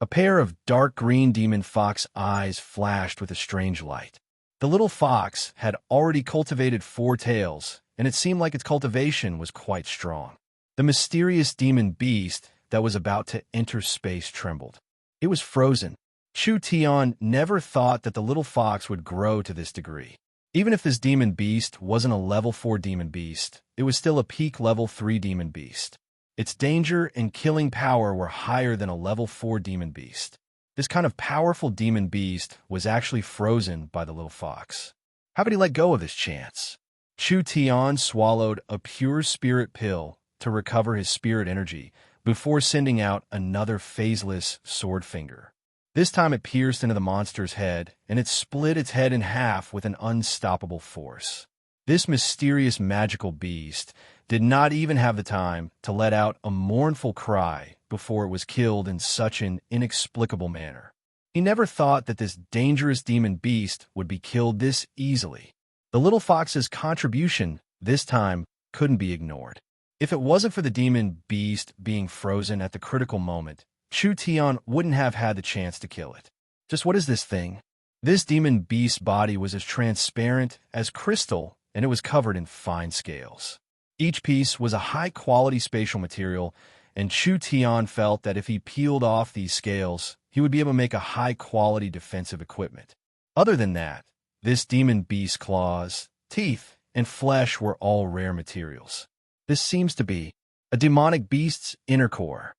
A pair of dark green demon fox eyes flashed with a strange light. The little fox had already cultivated 4 tails, and it seemed like its cultivation was quite strong. The mysterious demon beast that was about to enter space trembled. It was frozen. Chu Tian never thought that the little fox would grow to this degree. Even if this demon beast wasn't a level 4 demon beast, it was still a peak level 3 demon beast. Its danger and killing power were higher than a level 4 demon beast. This kind of powerful demon beast was actually frozen by the little fox. How could he let go of this chance? Chu Tian swallowed a pure spirit pill to recover his spirit energy before sending out another phaseless sword finger. This time it pierced into the monster's head, and it split its head in half with an unstoppable force. This mysterious magical beast did not even have the time to let out a mournful cry before it was killed in such an inexplicable manner. He never thought that this dangerous demon beast would be killed this easily. The little fox's contribution, this time, couldn't be ignored. If it wasn't for the demon beast being frozen at the critical moment, Chu Tian wouldn't have had the chance to kill it. Just what is this thing? This demon beast's body was as transparent as crystal, and it was covered in fine scales. Each piece was a high-quality spatial material, and Chu Tian felt that if he peeled off these scales, he would be able to make a high-quality defensive equipment. Other than that, this demon beast's claws, teeth, and flesh were all rare materials. This seems to be a demonic beast's inner core.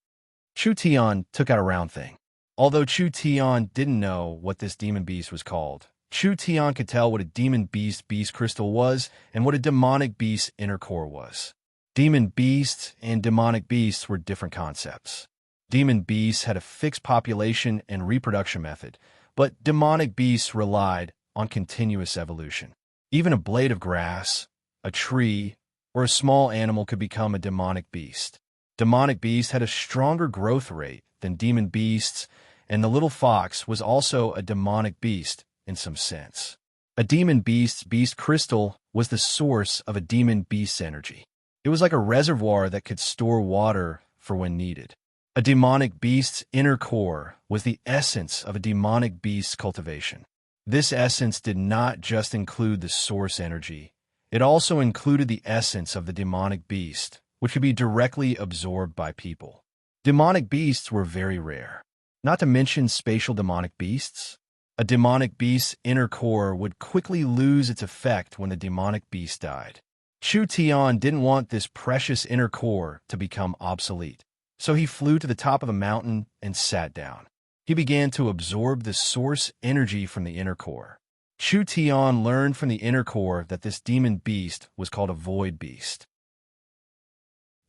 Chu Tian took out a round thing. Although Chu Tian didn't know what this demon beast was called, Chu Tian could tell what a demon beast crystal was and what a demonic beast's inner core was. Demon beasts and demonic beasts were different concepts. Demon beasts had a fixed population and reproduction method, but demonic beasts relied on continuous evolution. Even a blade of grass, a tree, or a small animal could become a demonic beast. Demonic beasts had a stronger growth rate than demon beasts, and the little fox was also a demonic beast in some sense. A demon beast's beast crystal was the source of a demon beast's energy. It was like a reservoir that could store water for when needed. A demonic beast's inner core was the essence of a demonic beast's cultivation. This essence did not just include the source energy. It also included the essence of the demonic beast, which could be directly absorbed by people. Demonic beasts were very rare. Not to mention spatial demonic beasts. A demonic beast's inner core would quickly lose its effect when the demonic beast died. Chu Tian didn't want this precious inner core to become obsolete, so he flew to the top of the mountain and sat down. He began to absorb the source energy from the inner core. Chu Tian learned from the inner core that this demon beast was called a void beast.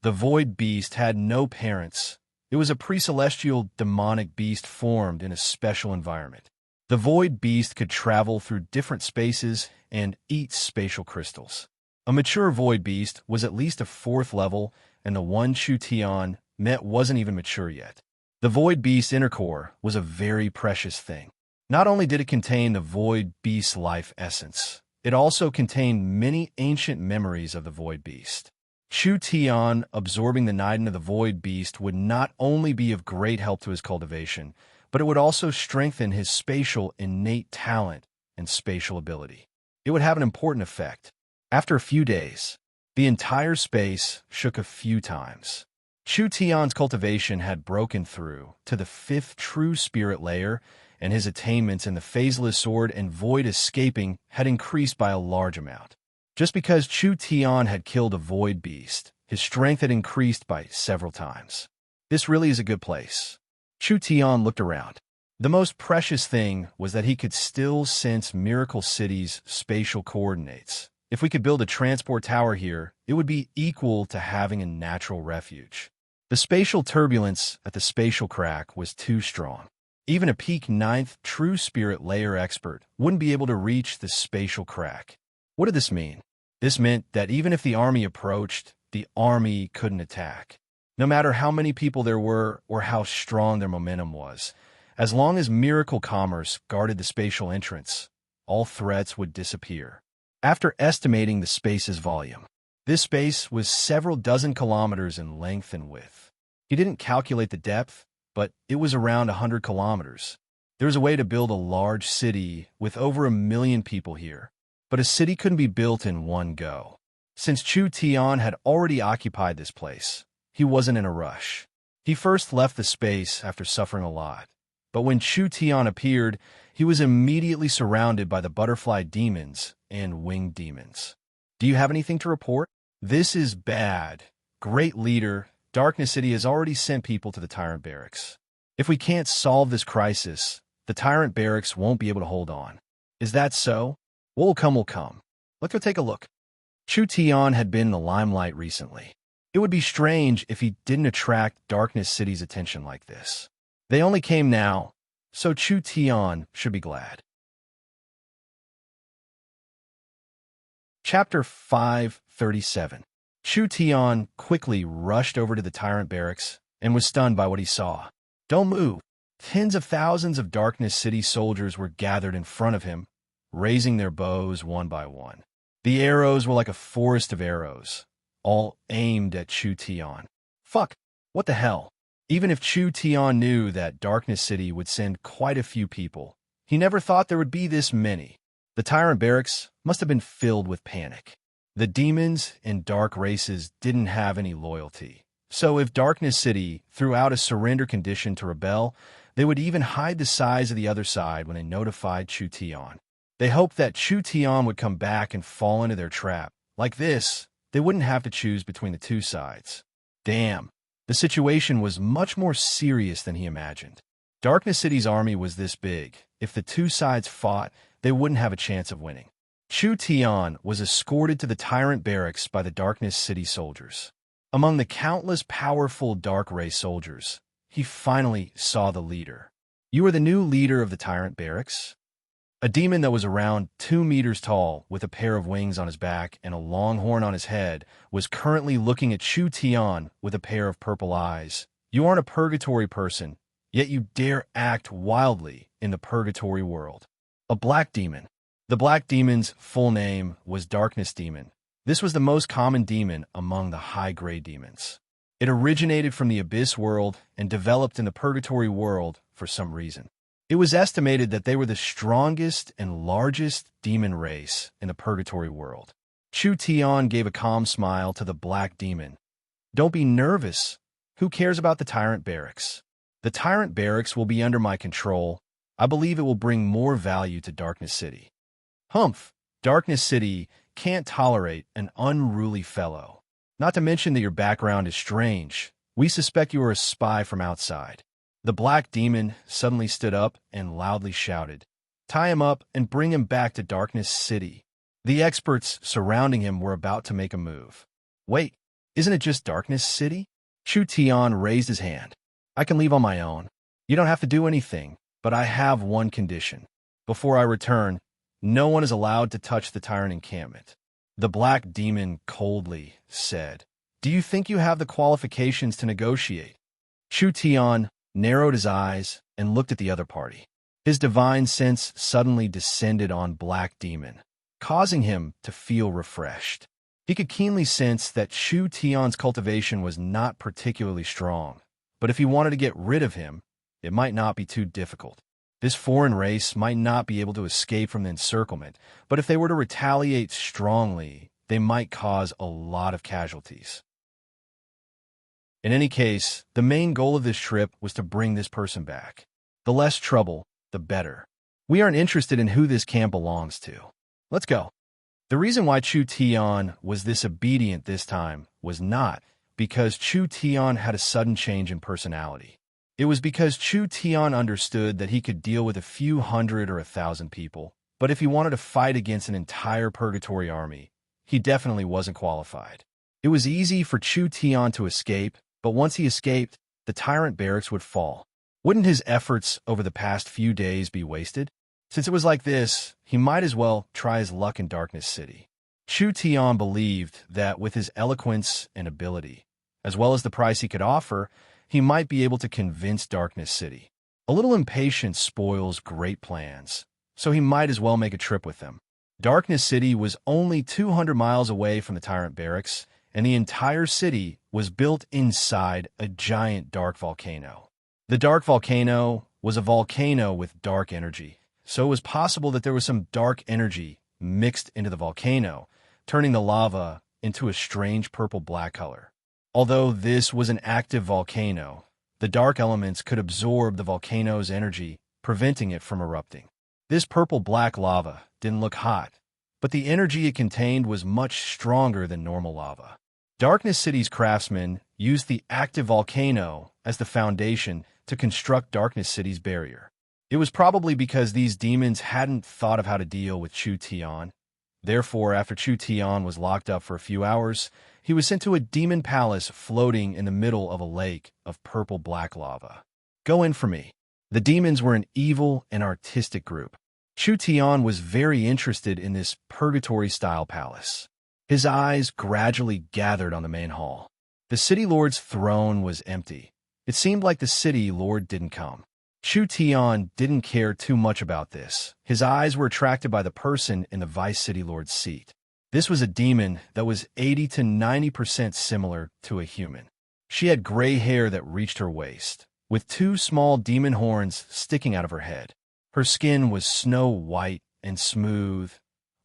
The void beast had no parents. It was a pre-celestial demonic beast formed in a special environment. The void beast could travel through different spaces and eat spatial crystals. A mature void beast was at least a 4th level, and the one Chu Tian met wasn't even mature yet. The void beast's inner core was a very precious thing. Not only did it contain the void beast's life essence, it also contained many ancient memories of the void beast. Chu Tian absorbing the Niden of the void beast would not only be of great help to his cultivation, but it would also strengthen his spatial innate talent and spatial ability. It would have an important effect. After a few days, the entire space shook a few times. Chu Tian's cultivation had broken through to the 5th true spirit layer, and his attainments in the phaseless sword and void escaping had increased by a large amount. Just because Chu Tian had killed a void beast, his strength had increased by several times. This really is a good place. Chu Tian looked around. The most precious thing was that he could still sense Miracle City's spatial coordinates. If we could build a transport tower here, it would be equal to having a natural refuge. The spatial turbulence at the spatial crack was too strong. Even a peak 9th true spirit layer expert wouldn't be able to reach the spatial crack. What did this mean? This meant that even if the army approached, the army couldn't attack. No matter how many people there were or how strong their momentum was, as long as Miracle Commerce guarded the spatial entrance, all threats would disappear. After estimating the space's volume, this space was several dozen kilometers in length and width. He didn't calculate the depth, but it was around 100 kilometers. There was a way to build a large city with over 1 million people here, but a city couldn't be built in one go. Since Chu Tian had already occupied this place, he wasn't in a rush. He first left the space after suffering a lot, but when Chu Tian appeared, he was immediately surrounded by the butterfly demons and winged demons. Do you have anything to report? This is bad. Great leader, Darkness City has already sent people to the Tyrant Barracks. If we can't solve this crisis, the Tyrant Barracks won't be able to hold on. Is that so? What will come will come. Let's go take a look. Chu Tian had been in the limelight recently. It would be strange if he didn't attract Darkness City's attention like this. They only came now, so Chu Tian should be glad. Chapter 537. Chu Tian quickly rushed over to the tyrant barracks and was stunned by what he saw. Don't move. Tens of thousands of Darkness City soldiers were gathered in front of him, raising their bows one by one. The arrows were like a forest of arrows, all aimed at Chu Tian. Fuck, what the hell? Even if Chu Tian knew that Darkness City would send quite a few people, he never thought there would be this many. The tyrant barracks must have been filled with panic. The demons and dark races didn't have any loyalty. So if Darkness City threw out a surrender condition to rebel, they would even hide the size of the other side when they notified Chu Tian. They hoped that Chu Tian would come back and fall into their trap. Like this, they wouldn't have to choose between the two sides. Damn, the situation was much more serious than he imagined. Darkness City's army was this big. If the two sides fought, they wouldn't have a chance of winning. Chu Tian was escorted to the tyrant barracks by the Darkness City soldiers. Among the countless powerful dark race soldiers, he finally saw the leader. You are the new leader of the tyrant barracks? A demon that was around 2 meters tall, with a pair of wings on his back and a long horn on his head, was currently looking at Chu Tian with a pair of purple eyes. You aren't a purgatory person, yet you dare act wildly in the purgatory world. A black demon. The black demon's full name was Darkness Demon. This was the most common demon among the high-grade demons. It originated from the Abyss world and developed in the Purgatory world for some reason. It was estimated that they were the strongest and largest demon race in the Purgatory world. Chu Tian gave a calm smile to the black demon. Don't be nervous. Who cares about the tyrant barracks? The tyrant barracks will be under my control. I believe it will bring more value to Darkness City. Humph! Darkness City can't tolerate an unruly fellow. Not to mention that your background is strange. We suspect you are a spy from outside. The black demon suddenly stood up and loudly shouted, "Tie him up and bring him back to Darkness City." The experts surrounding him were about to make a move. Wait, isn't it just Darkness City? Chu Tian raised his hand. I can leave on my own. You don't have to do anything, but I have one condition. Before I return, no one is allowed to touch the tyrant encampment. The black demon coldly said, Do you think you have the qualifications to negotiate? Chu Tian narrowed his eyes and looked at the other party. His divine sense suddenly descended on Black Demon, causing him to feel refreshed. He could keenly sense that Chu Tian's cultivation was not particularly strong, but if he wanted to get rid of him, it might not be too difficult. This foreign race might not be able to escape from the encirclement, but if they were to retaliate strongly, they might cause a lot of casualties. In any case, the main goal of this trip was to bring this person back. The less trouble, the better. We aren't interested in who this camp belongs to. Let's go. The reason why Chu Tian was this obedient this time was not because Chu Tian had a sudden change in personality. It was because Chu Tian understood that he could deal with a few hundred or 1,000 people, but if he wanted to fight against an entire purgatory army, he definitely wasn't qualified. It was easy for Chu Tian to escape, but once he escaped, the tyrant barracks would fall. Wouldn't his efforts over the past few days be wasted? Since it was like this, he might as well try his luck in Darkness City. Chu Tian believed that with his eloquence and ability, as well as the price he could offer, he might be able to convince Darkness City. A little impatience spoils great plans, so he might as well make a trip with them. Darkness City was only 200 miles away from the tyrant barracks, and the entire city was built inside a giant dark volcano. The dark volcano was a volcano with dark energy, so it was possible that there was some dark energy mixed into the volcano, turning the lava into a strange purple-black color. Although this was an active volcano, the dark elements could absorb the volcano's energy, preventing it from erupting. This purple-black lava didn't look hot, but the energy it contained was much stronger than normal lava. Darkness City's craftsmen used the active volcano as the foundation to construct Darkness City's barrier. It was probably because these demons hadn't thought of how to deal with Chu Tian. Therefore, after Chu Tian was locked up for a few hours, he was sent to a demon palace floating in the middle of a lake of purple-black lava. Go in for me. The demons were an evil and artistic group. Chu Tian was very interested in this purgatory-style palace. His eyes gradually gathered on the main hall. The city lord's throne was empty. It seemed like the city lord didn't come. Chu Tian didn't care too much about this. His eyes were attracted by the person in the vice city lord's seat. This was a demon that was 80 to 90% similar to a human. She had gray hair that reached her waist, with two small demon horns sticking out of her head. Her skin was snow white and smooth,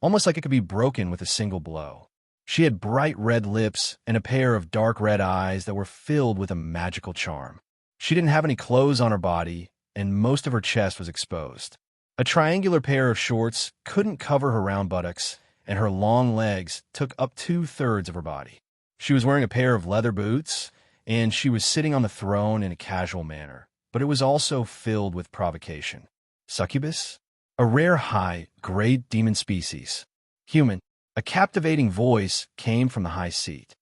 almost like it could be broken with a single blow. She had bright red lips and a pair of dark red eyes that were filled with a magical charm. She didn't have any clothes on her body, and most of her chest was exposed. A triangular pair of shorts couldn't cover her round buttocks, and her long legs took up 2/3 of her body. She was wearing a pair of leather boots, and she was sitting on the throne in a casual manner, but it was also filled with provocation. Succubus? A rare high-grade demon species. Human. A captivating voice came from the high seat.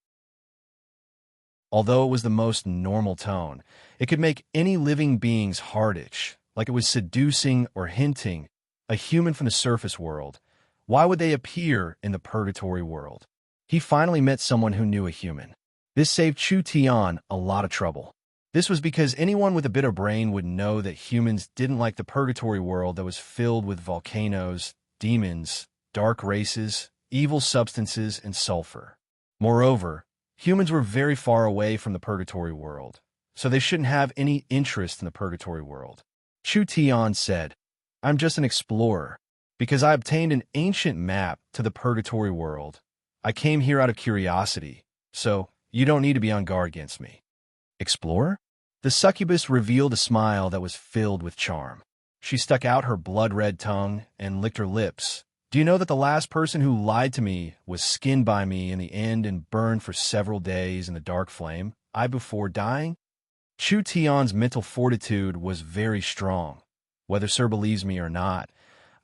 Although it was the most normal tone, it could make any living being's heart itch, like it was seducing or hinting, a human from the surface world. Why would they appear in the purgatory world? He finally met someone who knew a human. This saved Chu Tian a lot of trouble. This was because anyone with a bit of brain would know that humans didn't like the purgatory world that was filled with volcanoes, demons, dark races, evil substances, and sulfur. Moreover, humans were very far away from the purgatory world, so they shouldn't have any interest in the purgatory world. Chu Tian said, "I'm just an explorer. Because I obtained an ancient map to the purgatory world. I came here out of curiosity, so you don't need to be on guard against me." Explorer? The succubus revealed a smile that was filled with charm. She stuck out her blood-red tongue and licked her lips. "Do you know that the last person who lied to me was skinned by me in the end and burned for several days in the dark flame, before dying?" Chu Tian's mental fortitude was very strong. "Whether Sir believes me or not,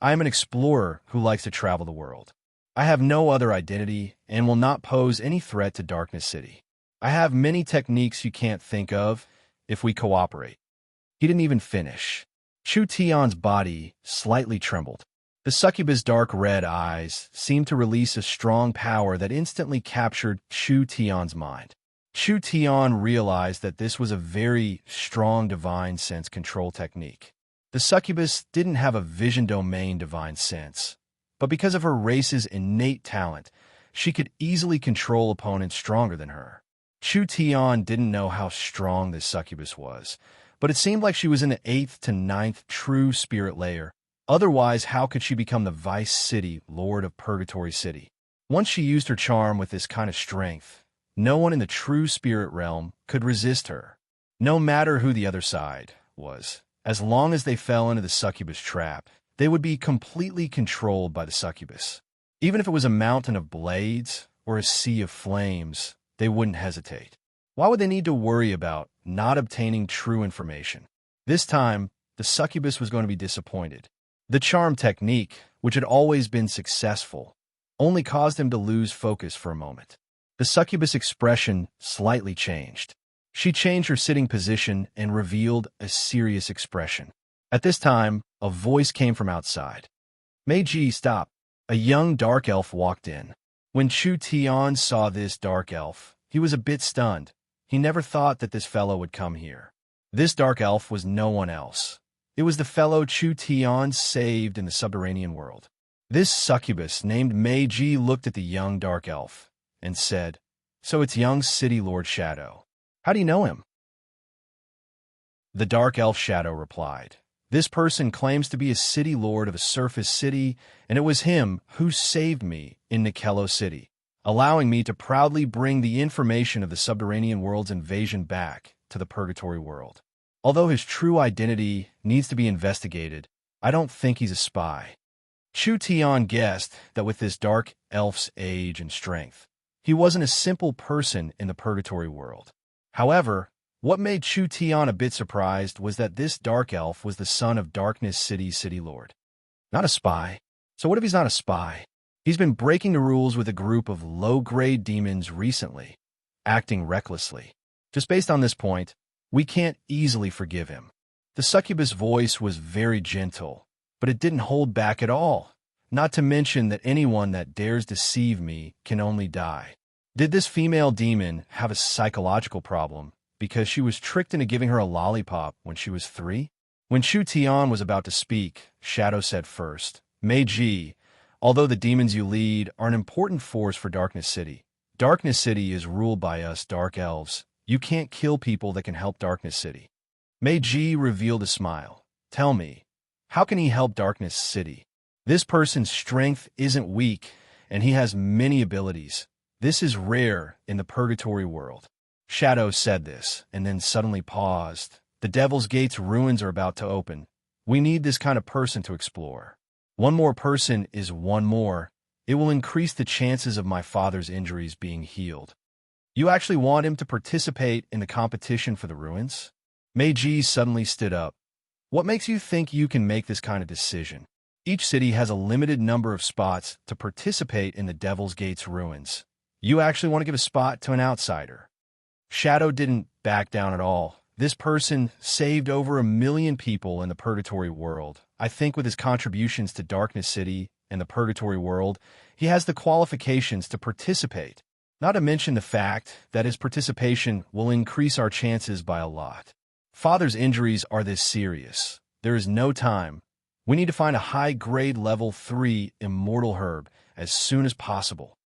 I am an explorer who likes to travel the world. I have no other identity and will not pose any threat to Darkness City. I have many techniques you can't think of if we cooperate." He didn't even finish. Chu Tian's body slightly trembled. The succubus' dark red eyes seemed to release a strong power that instantly captured Chu Tian's mind. Chu Tian realized that this was a very strong divine sense control technique. The succubus didn't have a vision domain divine sense, but because of her race's innate talent, she could easily control opponents stronger than her. Chu Tian didn't know how strong this succubus was, but it seemed like she was in the 8th to 9th true spirit layer. Otherwise, how could she become the vice city lord of Purgatory City? Once she used her charm with this kind of strength, no one in the true spirit realm could resist her, no matter who the other side was. As long as they fell into the succubus trap, they would be completely controlled by the succubus. Even if it was a mountain of blades or a sea of flames, they wouldn't hesitate. Why would they need to worry about not obtaining true information? This time, the succubus was going to be disappointed. The charm technique, which had always been successful, only caused him to lose focus for a moment. The succubus' expression slightly changed. She changed her sitting position and revealed a serious expression. At this time, a voice came from outside. "Meiji, stop." A young dark elf walked in. When Chu Tian saw this dark elf, he was a bit stunned. He never thought that this fellow would come here. This dark elf was no one else. It was the fellow Chu Tian saved in the subterranean world. This succubus named Meiji looked at the young dark elf and said, "So it's young City Lord Shadow. How do you know him?" The dark elf Shadow replied, "This person claims to be a city lord of a surface city, and it was him who saved me in Nikello City, allowing me to proudly bring the information of the subterranean world's invasion back to the purgatory world. Although his true identity needs to be investigated, I don't think he's a spy." Chu Tian guessed that with this dark elf's age and strength, he wasn't a simple person in the purgatory world. However, what made Chu Tian a bit surprised was that this dark elf was the son of Darkness City's city lord. Not a spy. So what if he's not a spy? He's been breaking the rules with a group of low-grade demons recently, acting recklessly. Just based on this point, we can't easily forgive him. The succubus voice was very gentle, but it didn't hold back at all. Not to mention that anyone that dares deceive me can only die. Did this female demon have a psychological problem because she was tricked into giving her a lollipop when she was 3? When Chu Tian was about to speak, Shadow said first, Meiji, although the demons you lead are an important force for Darkness City, Darkness City is ruled by us Dark Elves. You can't kill people that can help Darkness City. Meiji revealed a smile. Tell me, how can he help Darkness City? This person's strength isn't weak, and he has many abilities. This is rare in the Purgatory world. Shadow said this, and then suddenly paused. The Devil's Gate's ruins are about to open. We need this kind of person to explore. One more person is one more. It will increase the chances of my father's injuries being healed. You actually want him to participate in the competition for the ruins? Meiji suddenly stood up. What makes you think you can make this kind of decision? Each city has a limited number of spots to participate in the Devil's Gate's ruins. You actually want to give a spot to an outsider. Shadow didn't back down at all. This person saved over 1 million people in the Purgatory world. I think with his contributions to Darkness City and the Purgatory world, he has the qualifications to participate. Not to mention the fact that his participation will increase our chances by a lot. Father's injuries are this serious. There is no time. We need to find a high-grade level 3 immortal herb as soon as possible.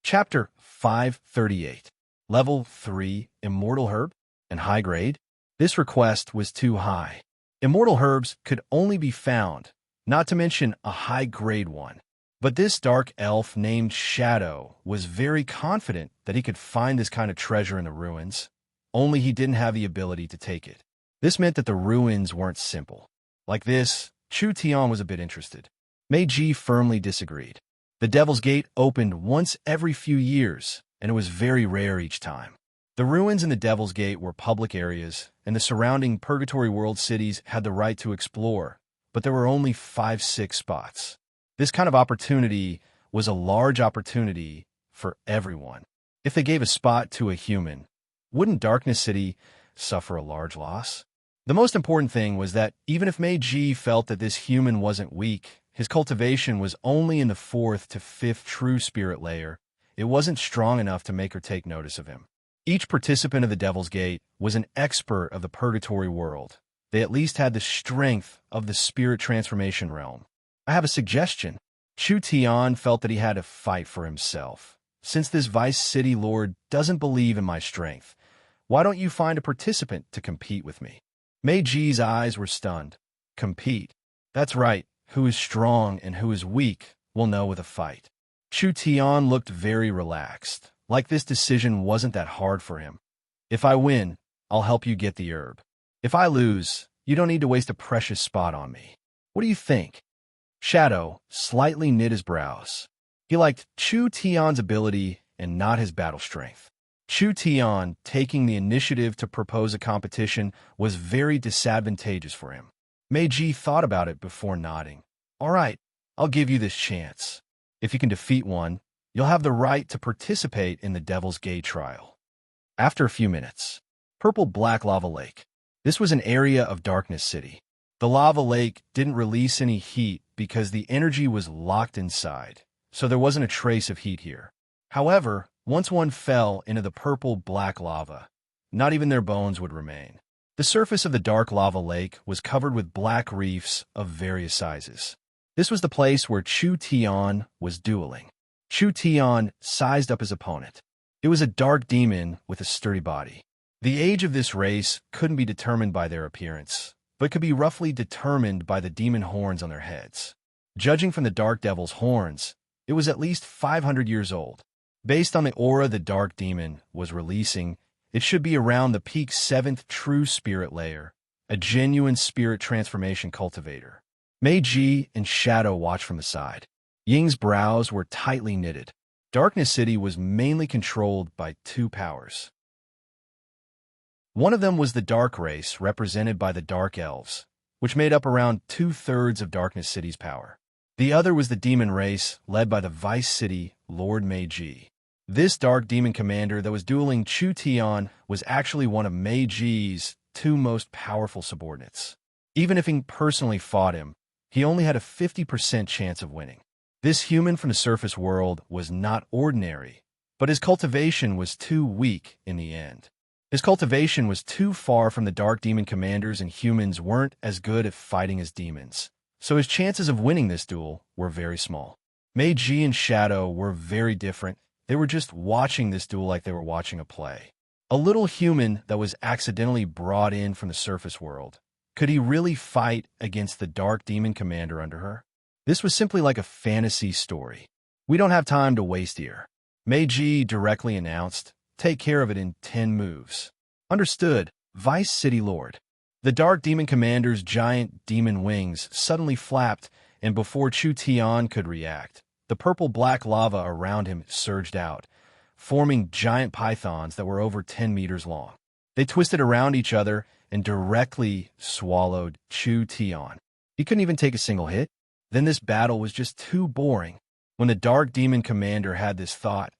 Chapter 538. Level 3 Immortal Herb and High Grade? This request was too high. Immortal herbs could only be found, not to mention a high-grade one. But this dark elf named Shadow was very confident that he could find this kind of treasure in the ruins, only he didn't have the ability to take it. This meant that the ruins weren't simple. Like this, Chu Tian was a bit interested. Meiji firmly disagreed. The Devil's Gate opened once every few years, and it was very rare each time. The ruins in the Devil's Gate were public areas, and the surrounding Purgatory World cities had the right to explore, but there were only 5-6 spots. This kind of opportunity was a large opportunity for everyone. If they gave a spot to a human, wouldn't Darkness City suffer a large loss? The most important thing was that even if Meiji felt that this human wasn't weak, his cultivation was only in the 4th to 5th true spirit layer, it wasn't strong enough to make her take notice of him. Each participant of the Devil's Gate was an expert of the Purgatory world. They at least had the strength of the spirit transformation realm. I have a suggestion. Chu Tian felt that he had to fight for himself. Since this Vice City Lord doesn't believe in my strength, why don't you find a participant to compete with me? Meiji's eyes were stunned. Compete? That's right. Who is strong and who is weak will know with a fight. Chu Tian looked very relaxed, like this decision wasn't that hard for him. If I win, I'll help you get the herb. If I lose, you don't need to waste a precious spot on me. What do you think? Shadow slightly knit his brows. He liked Chu Tian's ability and not his battle strength. Chu Tian taking the initiative to propose a competition was very disadvantageous for him. Meiji thought about it before nodding. All right, I'll give you this chance. If you can defeat one, you'll have the right to participate in the Devil's Gate trial. After a few minutes, Purple-Black Lava Lake. This was an area of Darkness City. The lava lake didn't release any heat because the energy was locked inside, so there wasn't a trace of heat here. However, once one fell into the purple-black lava, not even their bones would remain. The surface of the dark lava lake was covered with black reefs of various sizes. This was the place where Chu Tian was dueling. Chu Tian sized up his opponent. It was a dark demon with a sturdy body. The age of this race couldn't be determined by their appearance, but could be roughly determined by the demon horns on their heads. Judging from the dark devil's horns, it was at least 500 years old. Based on the aura the dark demon was releasing, it should be around the peak 7th true spirit layer, a genuine spirit transformation cultivator. Meiji and Shadow watched from the side. Ying's brows were tightly knitted. Darkness City was mainly controlled by 2 powers. One of them was the Dark Race, represented by the Dark Elves, which made up around 2/3 of Darkness City's power. The other was the Demon Race, led by the Vice City Lord Meiji. This dark demon commander that was dueling Chu Tian was actually one of Mei Ji's two most powerful subordinates. Even if he personally fought him, he only had a 50% chance of winning. This human from the surface world was not ordinary, but his cultivation was too weak in the end. His cultivation was too far from the dark demon commanders, and humans weren't as good at fighting as demons, so his chances of winning this duel were very small. Mei Ji and Shadow were very different. They were just watching this duel like they were watching a play. A little human that was accidentally brought in from the surface world. Could he really fight against the dark demon commander under her? This was simply like a fantasy story. We don't have time to waste here. Mei Ji directly announced, "Take care of it in 10 moves. Understood, Vice City Lord." The dark demon commander's giant demon wings suddenly flapped, and before Chu Tian could react, the purple-black lava around him surged out, forming giant pythons that were over 10 meters long. They twisted around each other and directly swallowed Chu Tian. He couldn't even take a single hit. Then this battle was just too boring. When the dark demon commander had this thought,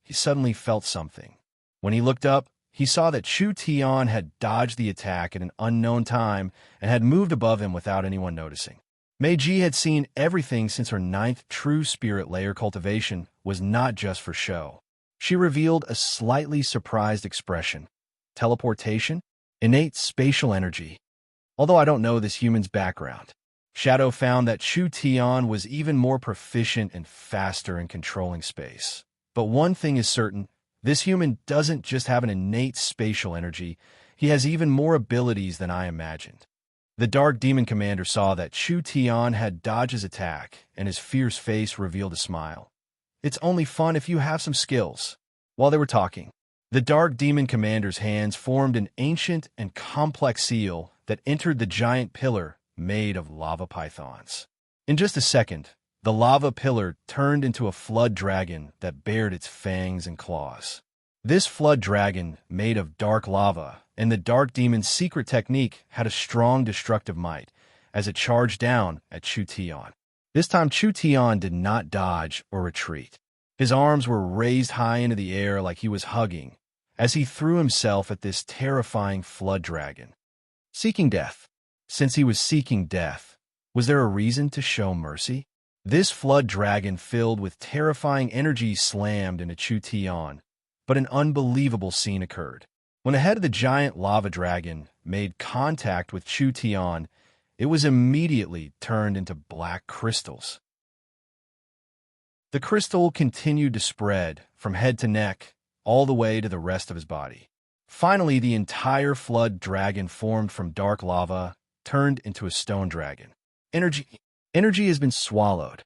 he suddenly felt something. When he looked up, he saw that Chu Tian had dodged the attack at an unknown time and had moved above him without anyone noticing. Mei Ji had seen everything since her 9th true spirit layer cultivation was not just for show. She revealed a slightly surprised expression. Teleportation? Innate spatial energy. Although I don't know this human's background. Shadow found that Chu Tian was even more proficient and faster in controlling space. But one thing is certain, this human doesn't just have an innate spatial energy, he has even more abilities than I imagined. The dark demon commander saw that Chu Tian had dodged his attack, and his fierce face revealed a smile. "It's only fun if you have some skills." While they were talking, the dark demon commander's hands formed an ancient and complex seal that entered the giant pillar made of lava pythons. In just a second, the lava pillar turned into a flood dragon that bared its fangs and claws. This flood dragon, made of dark lava, and the dark demon's secret technique, had a strong destructive might as it charged down at Chu Tian. This time Chu Tian did not dodge or retreat. His arms were raised high into the air like he was hugging as he threw himself at this terrifying flood dragon. Seeking death. Since he was seeking death, was there a reason to show mercy? This flood dragon filled with terrifying energy slammed into Chu Tian, but an unbelievable scene occurred. When the head of the giant lava dragon made contact with Chu Tian, it was immediately turned into black crystals. The crystal continued to spread from head to neck, all the way to the rest of his body. Finally, the entire flood dragon formed from dark lava turned into a stone dragon. Energy has been swallowed.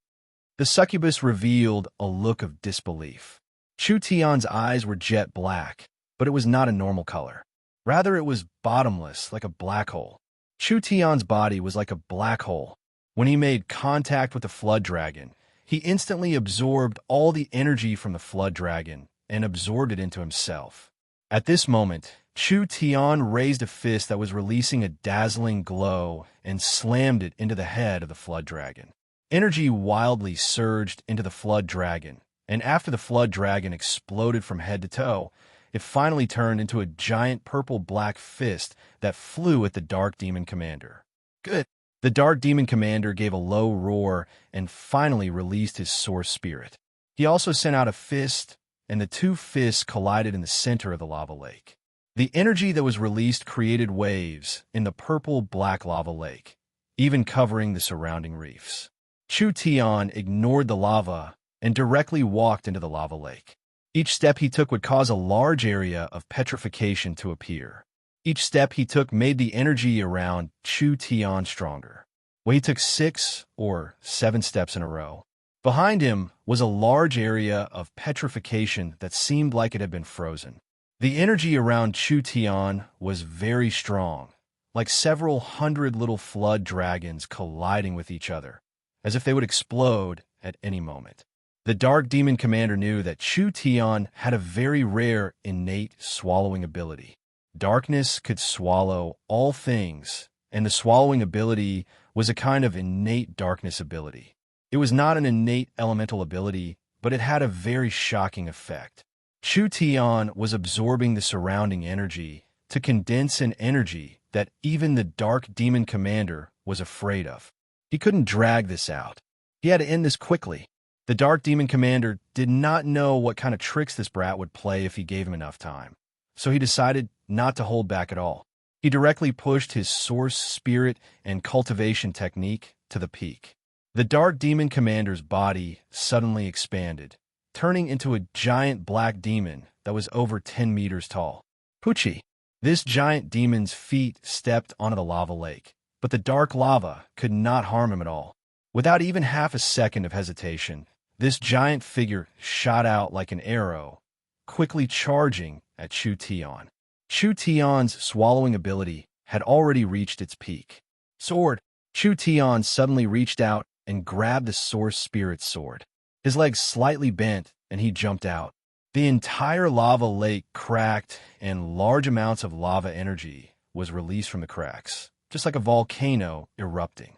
The succubus revealed a look of disbelief. Chu Tian's eyes were jet black, but it was not a normal color. Rather, it was bottomless, like a black hole. Chu Tian's body was like a black hole. When he made contact with the flood dragon, he instantly absorbed all the energy from the flood dragon and absorbed it into himself. At this moment, Chu Tian raised a fist that was releasing a dazzling glow and slammed it into the head of the flood dragon. Energy wildly surged into the flood dragon, and after the flood dragon exploded from head to toe, it finally turned into a giant purple-black fist that flew at the dark demon commander. Good. The dark demon commander gave a low roar and finally released his source spirit. He also sent out a fist, and the two fists collided in the center of the lava lake. The energy that was released created waves in the purple-black lava lake, even covering the surrounding reefs. Chu Tian ignored the lava and directly walked into the lava lake. Each step he took would cause a large area of petrification to appear. Each step he took made the energy around Chu Tian stronger. When he took 6 or 7 steps in a row, behind him was a large area of petrification that seemed like it had been frozen. The energy around Chu Tian was very strong, like several hundred little flood dragons colliding with each other, as if they would explode at any moment. The dark demon commander knew that Chu Tian had a very rare innate swallowing ability. Darkness could swallow all things, and the swallowing ability was a kind of innate darkness ability. It was not an innate elemental ability, but it had a very shocking effect. Chu Tian was absorbing the surrounding energy to condense an energy that even the Dark Demon Commander was afraid of. He couldn't drag this out. He had to end this quickly. The Dark Demon Commander did not know what kind of tricks this brat would play if he gave him enough time, so he decided not to hold back at all. He directly pushed his source spirit and cultivation technique to the peak. The Dark Demon Commander's body suddenly expanded, turning into a giant black demon that was over 10 meters tall. Pucci. This giant demon's feet stepped onto the lava lake, but the dark lava could not harm him at all. Without even half a second of hesitation, this giant figure shot out like an arrow, quickly charging at Chu Tian. Chu Tian's swallowing ability had already reached its peak. Sword! Chu Tian suddenly reached out and grabbed the source spirit's sword. His legs slightly bent, and he jumped out. The entire lava lake cracked, and large amounts of lava energy was released from the cracks, just like a volcano erupting.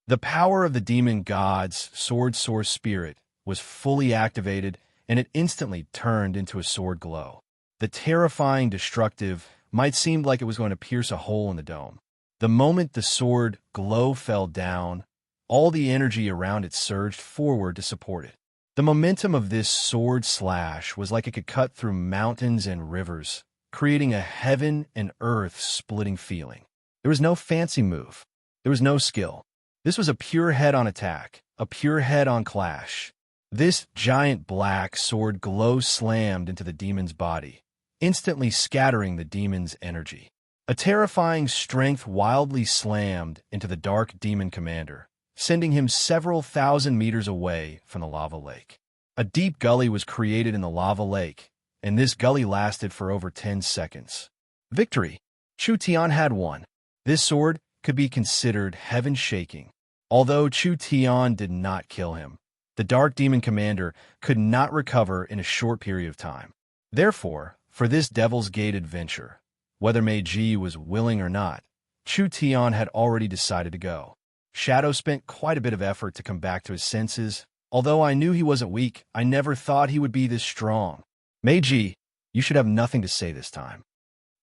The power of the demon god's sword source spirit was fully activated, and it instantly turned into a sword glow. The terrifying destructive might seem like it was going to pierce a hole in the dome. The moment the sword glow fell down, all the energy around it surged forward to support it. The momentum of this sword slash was like it could cut through mountains and rivers, creating a heaven and earth splitting feeling. There was no fancy move. There was no skill. This was a pure head-on attack, a pure head-on clash. This giant black sword glow slammed into the demon's body, instantly scattering the demon's energy. A terrifying strength wildly slammed into the Dark Demon Commander, sending him several thousand meters away from the lava lake. A deep gully was created in the lava lake, and this gully lasted for over 10 seconds. Victory! Chu Tian had won. This sword could be considered heaven-shaking. Although Chu Tian did not kill him, the Dark Demon Commander could not recover in a short period of time. Therefore, for this Devil's Gate adventure, whether Meiji was willing or not, Chu Tian had already decided to go. Shadow spent quite a bit of effort to come back to his senses. Although I knew he wasn't weak, I never thought he would be this strong. Meiji, you should have nothing to say this time.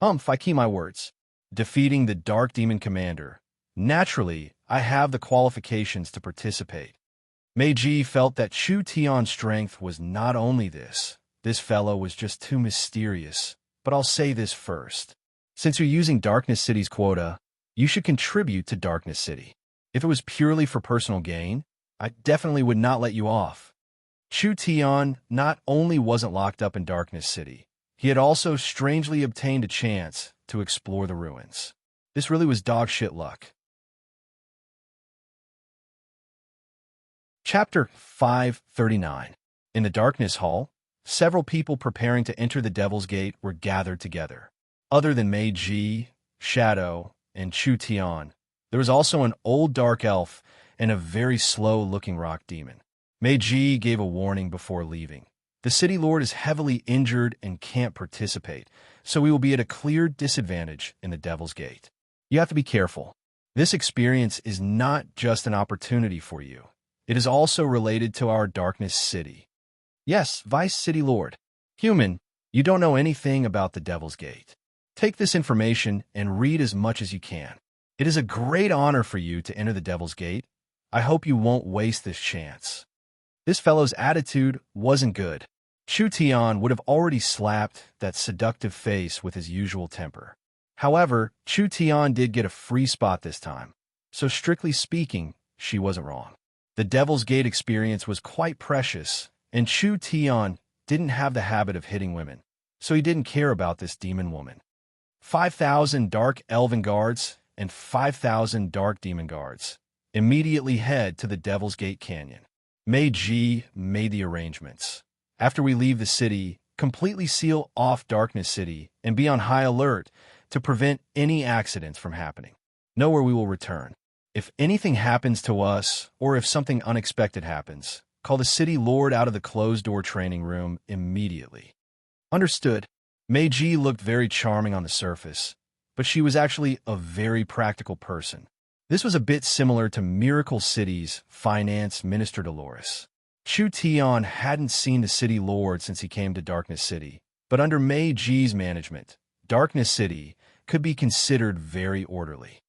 I keep my words. Defeating the Dark Demon Commander. Naturally, I have the qualifications to participate. Meiji felt that Chu Tian's strength was not only this. This fellow was just too mysterious. But I'll say this first. Since you're using Darkness City's quota, you should contribute to Darkness City. If it was purely for personal gain, I definitely would not let you off. Chu Tian not only wasn't locked up in Darkness City, he had also strangely obtained a chance to explore the ruins. This really was dog shit luck. Chapter 539. In the Darkness Hall, several people preparing to enter the Devil's Gate were gathered together. Other than Meiji, Shadow, and Chu Tian, there was also an old dark elf and a very slow-looking rock demon. Meiji gave a warning before leaving. The city lord is heavily injured and can't participate, so we will be at a clear disadvantage in the Devil's Gate. You have to be careful. This experience is not just an opportunity for you. It is also related to our Darkness City. Yes, Vice City Lord. Human, you don't know anything about the Devil's Gate. Take this information and read as much as you can. It is a great honor for you to enter the Devil's Gate. I hope you won't waste this chance. This fellow's attitude wasn't good. Chu Tian would have already slapped that seductive face with his usual temper. However, Chu Tian did get a free spot this time, so strictly speaking, she wasn't wrong. The Devil's Gate experience was quite precious, and Chu Tian didn't have the habit of hitting women, so he didn't care about this demon woman. 5,000 dark elven guards and 5,000 dark demon guards immediately head to the Devil's Gate Canyon. Meiji made the arrangements. After we leave the city, completely seal off Darkness City and be on high alert to prevent any accidents from happening. Know where we will return. If anything happens to us, or if something unexpected happens, call the city lord out of the closed-door training room immediately. Understood. Meiji looked very charming on the surface, but she was actually a very practical person. This was a bit similar to Miracle City's Finance Minister Dolores. Chu Tian hadn't seen the city lord since he came to Darkness City, but under Mei Ji's management, Darkness City could be considered very orderly.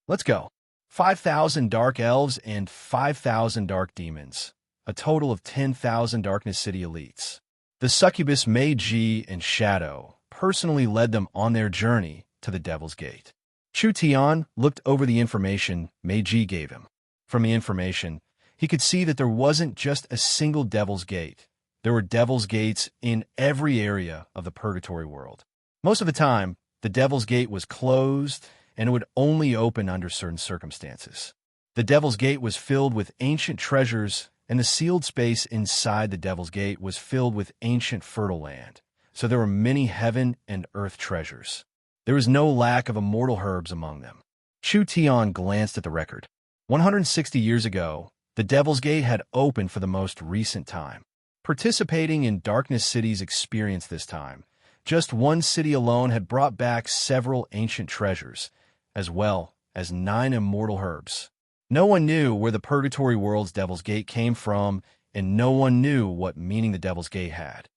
Let's go. 5,000 dark elves and 5,000 dark demons, a total of 10,000 Darkness City elites. The succubus Mei Ji and Shadow personally led them on their journey to the Devil's Gate. Chu Tian looked over the information Mei Ji gave him. From the information, he could see that there wasn't just a single Devil's Gate. There were Devil's Gates in every area of the Purgatory world. Most of the time, the Devil's Gate was closed and it would only open under certain circumstances. The Devil's Gate was filled with ancient treasures, and the sealed space inside the Devil's Gate was filled with ancient fertile land, so there were many heaven and earth treasures. There was no lack of immortal herbs among them. Chu Tian glanced at the record. 160 years ago, the Devil's Gate had opened for the most recent time. Participating in Darkness City's experience this time, just one city alone had brought back several ancient treasures, as well as 9 immortal herbs. No one knew where the Purgatory world's Devil's Gate came from, and no one knew what meaning the Devil's Gate had.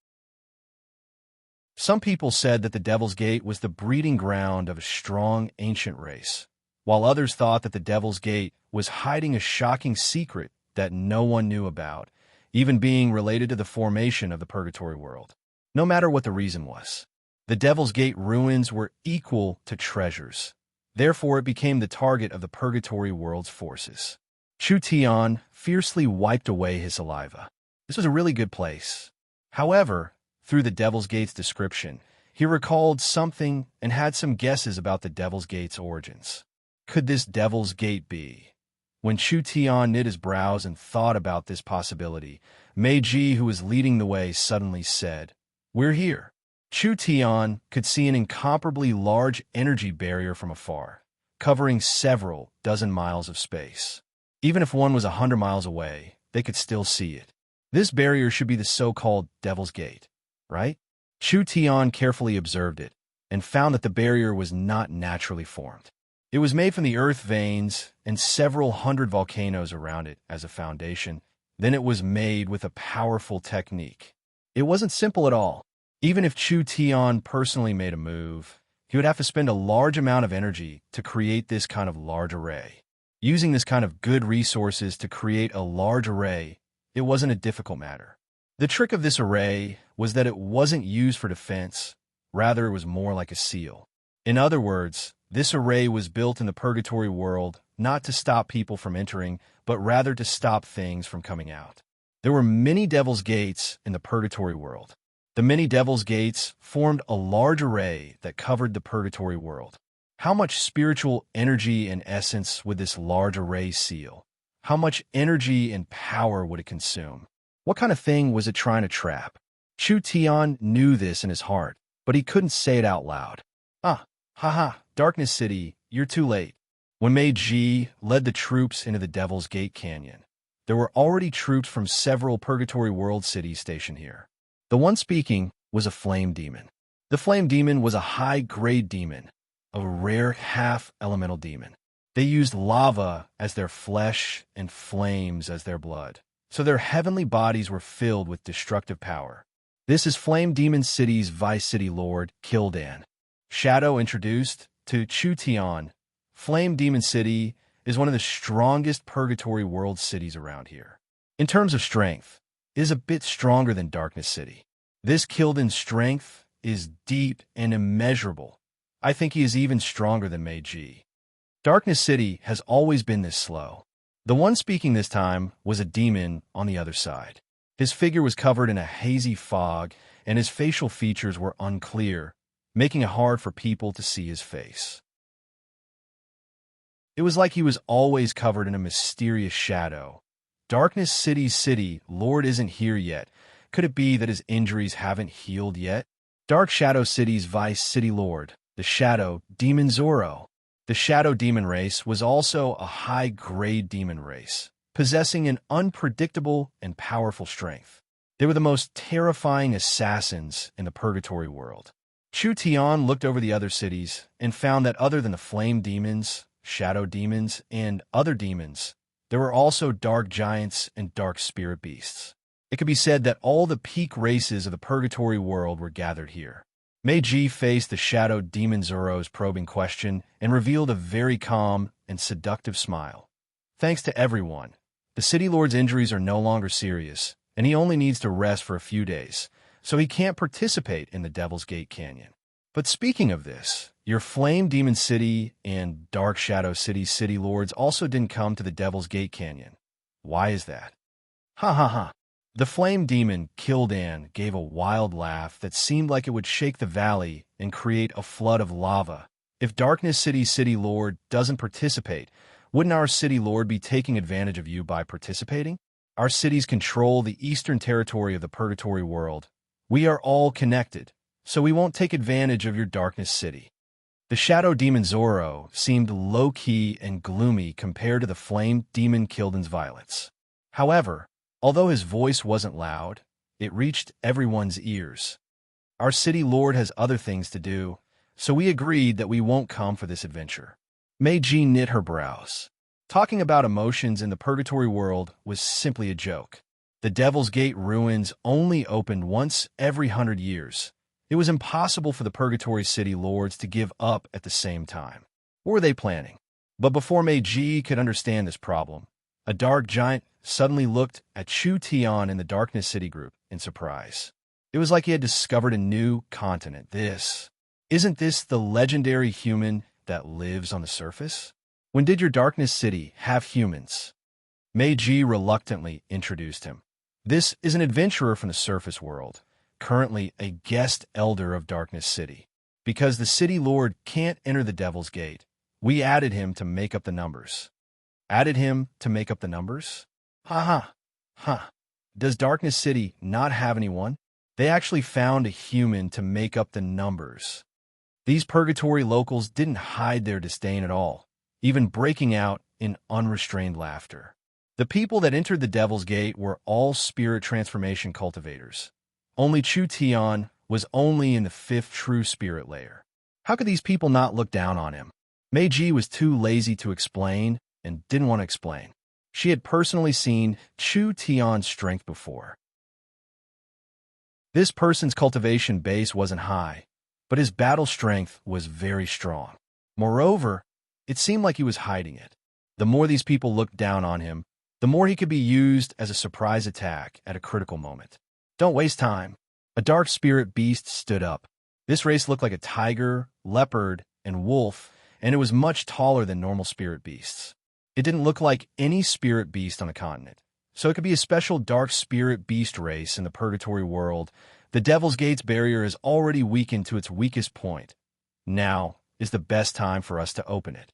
Some people said that the Devil's Gate was the breeding ground of a strong ancient race, while others thought that the Devil's Gate was hiding a shocking secret that no one knew about, even being related to the formation of the Purgatory world. No matter what the reason was, the Devil's Gate ruins were equal to treasures. Therefore, it became the target of the Purgatory world's forces. Chu Tian fiercely wiped away his saliva. This was a really good place. However, through the Devil's Gate's description, he recalled something and had some guesses about the Devil's Gate's origins. Could this Devil's Gate be? When Chu Tian knit his brows and thought about this possibility, Mei Ji, who was leading the way, suddenly said, "We're here." Chu Tian could see an incomparably large energy barrier from afar, covering several dozen miles of space. Even if one was 100 miles away, they could still see it. This barrier should be the so-called Devil's Gate, right? Chu Tian carefully observed it and found that the barrier was not naturally formed. It was made from the earth veins and several hundred volcanoes around it as a foundation. Then it was made with a powerful technique. It wasn't simple at all. Even if Chu Tian personally made a move, he would have to spend a large amount of energy to create this kind of large array. Using this kind of good resources to create a large array, it wasn't a difficult matter. The trick of this array was that it wasn't used for defense, rather it was more like a seal. In other words, this array was built in the Purgatory world not to stop people from entering, but rather to stop things from coming out. There were many Devil's Gates in the Purgatory world. The many Devil's Gates formed a large array that covered the Purgatory world. How much spiritual energy and essence would this large array seal? How much energy and power would it consume? What kind of thing was it trying to trap? Chu Tian knew this in his heart, but he couldn't say it out loud. Darkness City, you're too late. When Mei Ji led the troops into the Devil's Gate Canyon, there were already troops from several Purgatory world cities stationed here. The one speaking was a flame demon. The flame demon was a high-grade demon, a rare half-elemental demon. They used lava as their flesh and flames as their blood, so their heavenly bodies were filled with destructive power. This is Flame Demon City's Vice City Lord, Kildan. Shadow introduced to Chu Tian. Flame Demon City is one of the strongest Purgatory world cities around here. In terms of strength, it is a bit stronger than Darkness City. This Kildan's strength is deep and immeasurable. I think he is even stronger than Mei Ji. Darkness City has always been this slow. The one speaking this time was a demon on the other side. His figure was covered in a hazy fog, and his facial features were unclear, making it hard for people to see his face. It was like he was always covered in a mysterious shadow. Darkness City's city lord isn't here yet. Could it be that his injuries haven't healed yet? Dark Shadow City's Vice City Lord, the Shadow Demon Zoro. The Shadow Demon race was also a high-grade demon race, possessing an unpredictable and powerful strength. They were the most terrifying assassins in the Purgatory world. Chu Tian looked over the other cities and found that other than the flame demons, shadow demons, and other demons, there were also dark giants and dark spirit beasts. It could be said that all the peak races of the purgatory world were gathered here. Meiji faced the shadowed demon Zoro's probing question and revealed a very calm and seductive smile. Thanks to everyone, the City Lord's injuries are no longer serious, and he only needs to rest for a few days, so he can't participate in the Devil's Gate Canyon. But speaking of this, your Flame Demon City and Dark Shadow City City Lords also didn't come to the Devil's Gate Canyon. Why is that? Ha ha ha. The Flame Demon, Kildan, gave a wild laugh that seemed like it would shake the valley and create a flood of lava. If Darkness City City Lord doesn't participate, wouldn't our City Lord be taking advantage of you by participating? Our cities control the eastern territory of the Purgatory world. We are all connected, so we won't take advantage of your Darkness City. The Shadow Demon Zoro seemed low-key and gloomy compared to the Flame Demon Kildan's violence. However, although his voice wasn't loud, it reached everyone's ears. Our City Lord has other things to do, so we agreed that we won't come for this adventure. Meiji knit her brows. Talking about emotions in the Purgatory world was simply a joke. The Devil's Gate ruins only opened once every 100 years. It was impossible for the Purgatory City Lords to give up at the same time. What were they planning? But before Meiji could understand this problem, a dark giant suddenly looked at Chu Tian in the Darkness City group in surprise. It was like he had discovered a new continent. Isn't this the legendary human that lives on the surface? When did your Darkness City have humans? Meiji reluctantly introduced him. This is an adventurer from the surface world, currently a guest elder of Darkness City. Because the City Lord can't enter the Devil's Gate, we added him to make up the numbers. Added him to make up the numbers? Ha ha. Ha. Does Darkness City not have anyone? They actually found a human to make up the numbers. These Purgatory locals didn't hide their disdain at all, even breaking out in unrestrained laughter. The people that entered the Devil's Gate were all spirit transformation cultivators. Only Chu Tian was only in the 5th true spirit layer. How could these people not look down on him? Meiji was too lazy to explain and didn't want to explain. She had personally seen Chu Tian's strength before. This person's cultivation base wasn't high, but his battle strength was very strong. Moreover, it seemed like he was hiding it. The more these people looked down on him, the more he could be used as a surprise attack at a critical moment. Don't waste time. A dark spirit beast stood up. This race looked like a tiger, leopard, and wolf, and it was much taller than normal spirit beasts. It didn't look like any spirit beast on the continent, so it could be a special dark spirit beast race in the Purgatory world. The Devil's Gate's barrier is already weakened to its weakest point. Now is the best time for us to open it.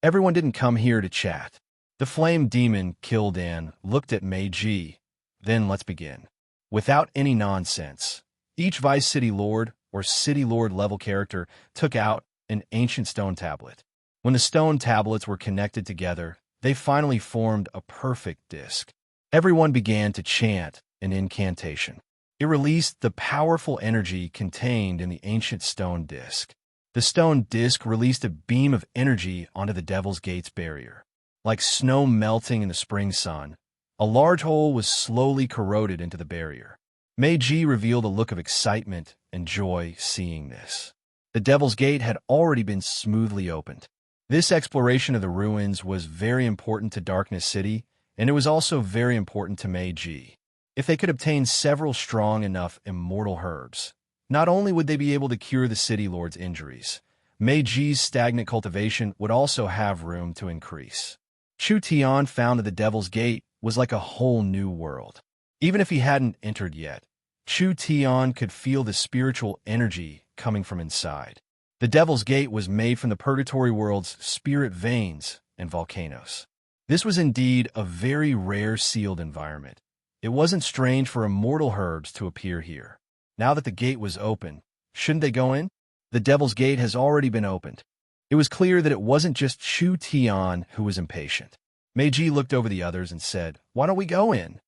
Everyone didn't come here to chat. The Flame Demon, Kildan, looked at Meiji. Then let's begin. Without any nonsense, each Vice City Lord or City Lord level character took out an ancient stone tablet. When the stone tablets were connected together, they finally formed a perfect disc. Everyone began to chant an incantation. It released the powerful energy contained in the ancient stone disc. The stone disc released a beam of energy onto the Devil's Gate's barrier. Like snow melting in the spring sun, a large hole was slowly corroded into the barrier. Meiji revealed a look of excitement and joy seeing this. The Devil's Gate had already been smoothly opened. This exploration of the ruins was very important to Darkness City, and it was also very important to Meiji. If they could obtain several strong enough immortal herbs, not only would they be able to cure the City Lord's injuries, Meiji's stagnant cultivation would also have room to increase. Chu Tian found that the Devil's Gate was like a whole new world. Even if he hadn't entered yet, Chu Tian could feel the spiritual energy coming from inside. The Devil's Gate was made from the Purgatory world's spirit veins and volcanoes. This was indeed a very rare sealed environment. It wasn't strange for immortal herbs to appear here. Now that the gate was open, shouldn't they go in? The Devil's Gate has already been opened. It was clear that it wasn't just Chu Tian who was impatient. Meiji looked over the others and said, "Why don't we go in?"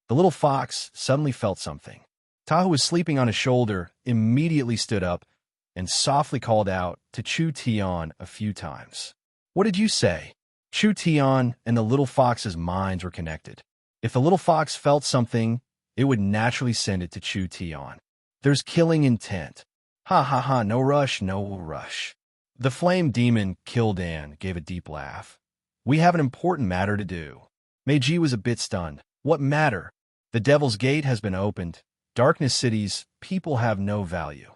The little fox suddenly felt something. Ta, who was sleeping on his shoulder, immediately stood up and softly called out to Chu Tian a few times. "What did you say?" Chu Tian and the little fox's minds were connected. If the little fox felt something, it would naturally send it to chew tea on. There's killing intent. Ha ha ha, no rush, no rush. The flame demon, Kil'dan, gave a deep laugh. We have an important matter to do. Meiji was a bit stunned. What matter? The Devil's Gate has been opened. Darkness City's people have no value.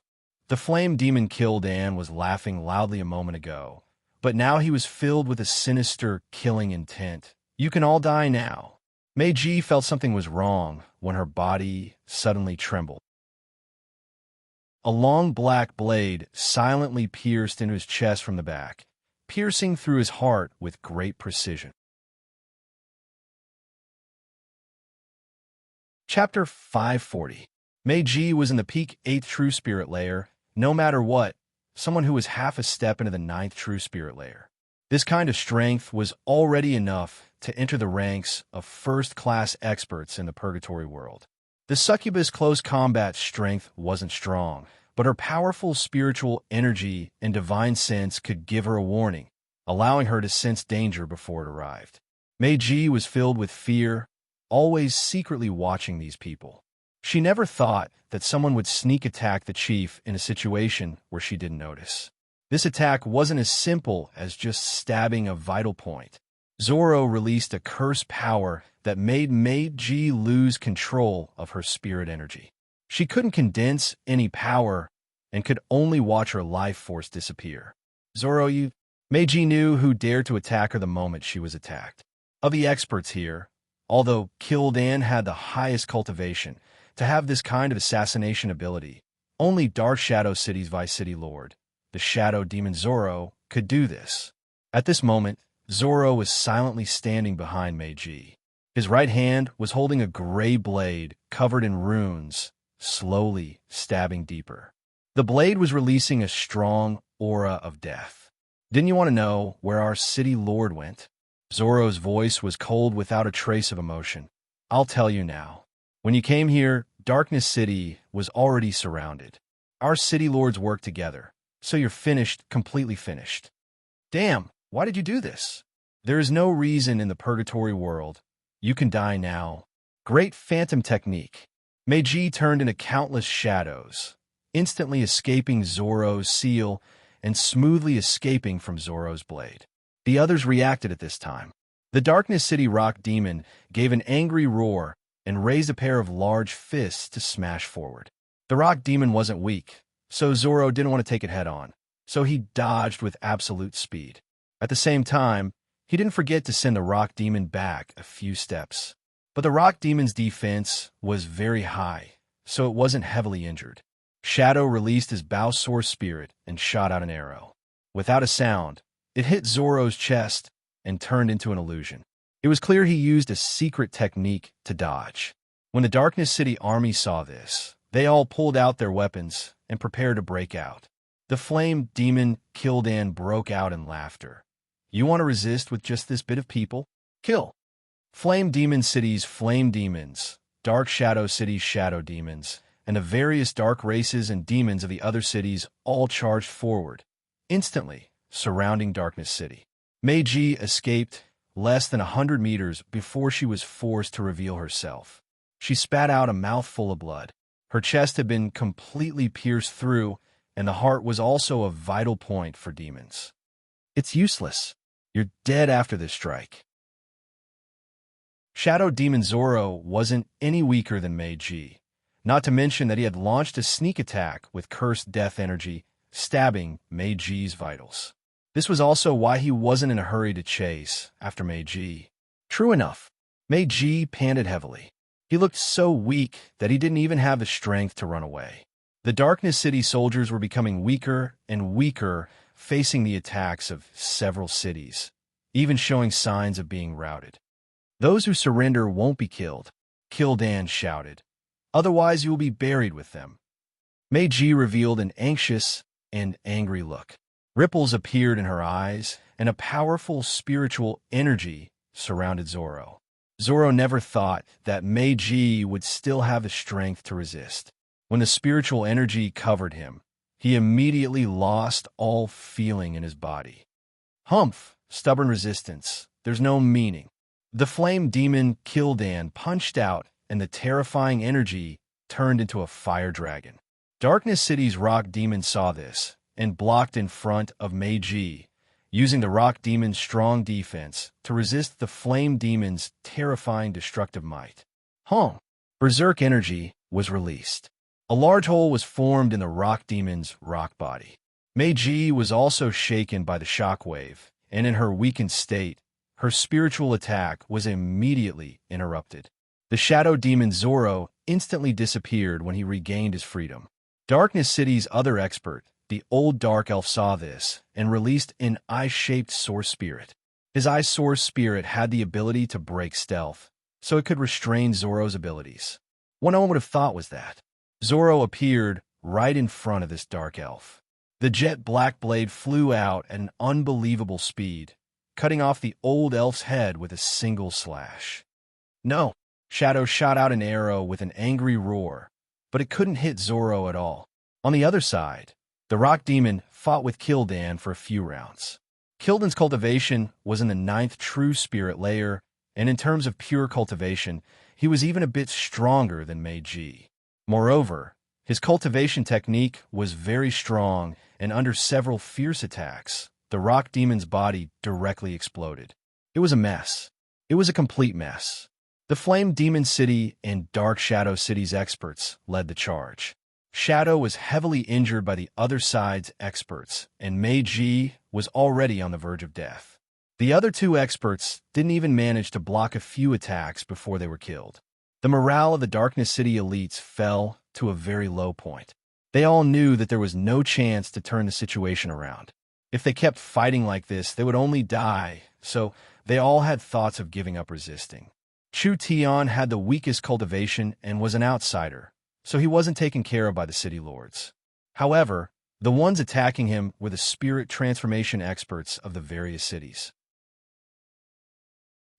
The flame demon Kil'dan was laughing loudly a moment ago, but now he was filled with a sinister, killing intent. You can all die now. Meiji felt something was wrong when her body suddenly trembled. A long black blade silently pierced into his chest from the back, piercing through his heart with great precision. Chapter 540. Meiji was in the peak 8th True Spirit layer, no matter what, someone who was half a step into the 9th True Spirit layer. This kind of strength was already enough to enter the ranks of first-class experts in the Purgatory world. The succubus close combat strength wasn't strong, but her powerful spiritual energy and divine sense could give her a warning, allowing her to sense danger before it arrived. Meiji was filled with fear, always secretly watching these people. She never thought that someone would sneak attack the chief in a situation where she didn't notice. This attack wasn't as simple as just stabbing a vital point. Zoro released a curse power that made Meiji lose control of her spirit energy. She couldn't condense any power and could only watch her life force disappear. Zoro, you... Meiji knew who dared to attack her the moment she was attacked. Of the experts here, although Kil'dan had the highest cultivation to have this kind of assassination ability, only Dark Shadow City's Vice City Lord, the Shadow Demon Zoro, could do this. At this moment, Zoro was silently standing behind Meiji. His right hand was holding a gray blade covered in runes, slowly stabbing deeper. The blade was releasing a strong aura of death. Didn't you want to know where our city lord went? Zoro's voice was cold without a trace of emotion. I'll tell you now. When you came here, Darkness City was already surrounded. Our city lords worked together, so you're finished, completely finished. Damn, why did you do this? There is no reason in the Purgatory world. You can die now. Great phantom technique. Meiji turned into countless shadows, instantly escaping Zoro's seal and smoothly escaping from Zoro's blade. The others reacted at this time. The Darkness City Rock Demon gave an angry roar and raised a pair of large fists to smash forward. The Rock Demon wasn't weak, so Zoro didn't want to take it head-on, so he dodged with absolute speed. At the same time, he didn't forget to send the Rock Demon back a few steps. But the Rock Demon's defense was very high, so it wasn't heavily injured. Shadow released his Bowsaur spirit and shot out an arrow. Without a sound, it hit Zoro's chest and turned into an illusion. It was clear he used a secret technique to dodge. When the Darkness City army saw this, they all pulled out their weapons and prepared to break out. The flame demon Kil'dan broke out in laughter. You want to resist with just this bit of people? Kill! Flame Demon City's flame demons, Dark Shadow City's shadow demons, and the various dark races and demons of the other cities all charged forward, instantly surrounding Darkness City. Meiji escaped less than 100 meters before she was forced to reveal herself. She spat out a mouthful of blood. Her chest had been completely pierced through, and the heart was also a vital point for demons. It's useless. You're dead after this strike. Shadow Demon Zoro wasn't any weaker than Meiji, not to mention that he had launched a sneak attack with cursed death energy, stabbing Meiji's vitals. This was also why he wasn't in a hurry to chase after Meiji. True enough, Meiji panted heavily. He looked so weak that he didn't even have the strength to run away. The Darkness City soldiers were becoming weaker and weaker, facing the attacks of several cities, even showing signs of being routed. Those who surrender won't be killed, Kil'dan shouted. Otherwise you will be buried with them. Meiji revealed an anxious and angry look. Ripples appeared in her eyes, and a powerful spiritual energy surrounded Zoro. Zoro never thought that Meiji would still have the strength to resist. When the spiritual energy covered him, he immediately lost all feeling in his body. Humph, stubborn resistance. There's no meaning. The flame demon Kil'dan punched out and the terrifying energy turned into a fire dragon. Darkness City's rock demon saw this and blocked in front of Meiji, using the rock demon's strong defense to resist the flame demon's terrifying destructive might. Berserk energy was released. A large hole was formed in the rock demon's rock body. Meiji was also shaken by the shockwave, and in her weakened state, her spiritual attack was immediately interrupted. The shadow demon Zoro instantly disappeared when he regained his freedom. Darkness City's other expert, the old dark elf, saw this and released an eye-shaped source spirit. His eye source spirit had the ability to break stealth, so it could restrain Zoro's abilities. What no one would have thought was that Zoro appeared right in front of this dark elf. The jet black blade flew out at an unbelievable speed, cutting off the old elf's head with a single slash. No, Shadow shot out an arrow with an angry roar, but it couldn't hit Zoro at all. On the other side, the rock demon fought with Kildan for a few rounds. Kildan's cultivation was in the 9th true spirit layer, and in terms of pure cultivation, he was even a bit stronger than Meiji. Moreover, his cultivation technique was very strong, and under several fierce attacks, the rock demon's body directly exploded. It was a mess. It was a complete mess. The Flame Demon City and Dark Shadow City's experts led the charge. Shadow was heavily injured by the other side's experts, and Meiji was already on the verge of death. The other two experts didn't even manage to block a few attacks before they were killed. The morale of the Darkness City elites fell to a very low point. They all knew that there was no chance to turn the situation around. If they kept fighting like this, they would only die, so they all had thoughts of giving up resisting. Chu Tian had the weakest cultivation and was an outsider, so he wasn't taken care of by the city lords. However, the ones attacking him were the spirit transformation experts of the various cities.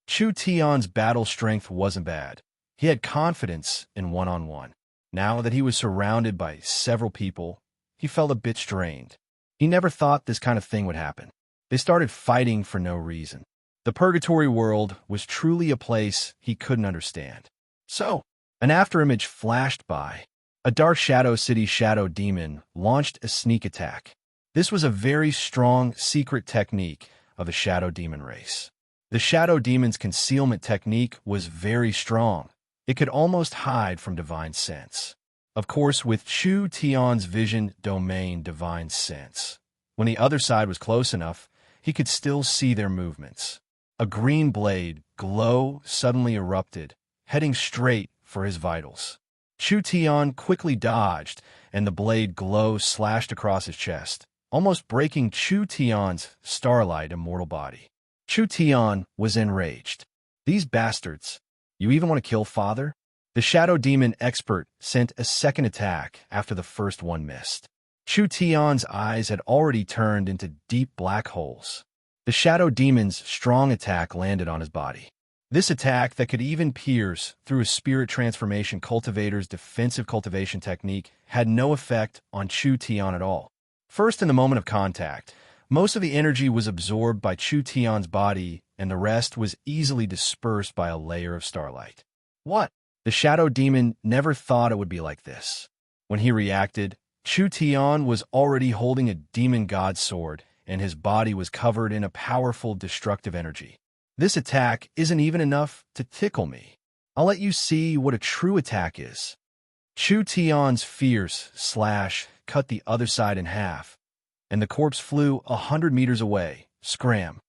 Chu Tian's battle strength wasn't bad. He had confidence in one-on-one. Now that he was surrounded by several people, he felt a bit strained. He never thought this kind of thing would happen. They started fighting for no reason. The Purgatory world was truly a place he couldn't understand. So, an afterimage flashed by. A Dark Shadow City shadow demon launched a sneak attack. This was a very strong secret technique of the shadow demon race. The shadow demon's concealment technique was very strong. It could almost hide from divine sense. Of course, with Chu Tian's vision domain divine sense, when the other side was close enough, he could still see their movements. A green blade glow suddenly erupted, heading straight for his vitals. Chu Tian quickly dodged, and the blade glow slashed across his chest, almost breaking Chu Tian's starlight immortal body. Chu Tian was enraged. These bastards! You even want to kill father? The shadow demon expert sent a second attack after the first one missed. Chu Tian's eyes had already turned into deep black holes. The shadow demon's strong attack landed on his body. This attack that could even pierce through a spirit transformation cultivator's defensive cultivation technique had no effect on Chu Tian at all. First, in the moment of contact, most of the energy was absorbed by Chu Tian's body, and the rest was easily dispersed by a layer of starlight. What? The shadow demon never thought it would be like this. When he reacted, Chu Tian was already holding a demon god sword, and his body was covered in a powerful destructive energy. This attack isn't even enough to tickle me. I'll let you see what a true attack is. Chu Tian's fierce slash cut the other side in half, and the corpse flew 100 meters away. Scram.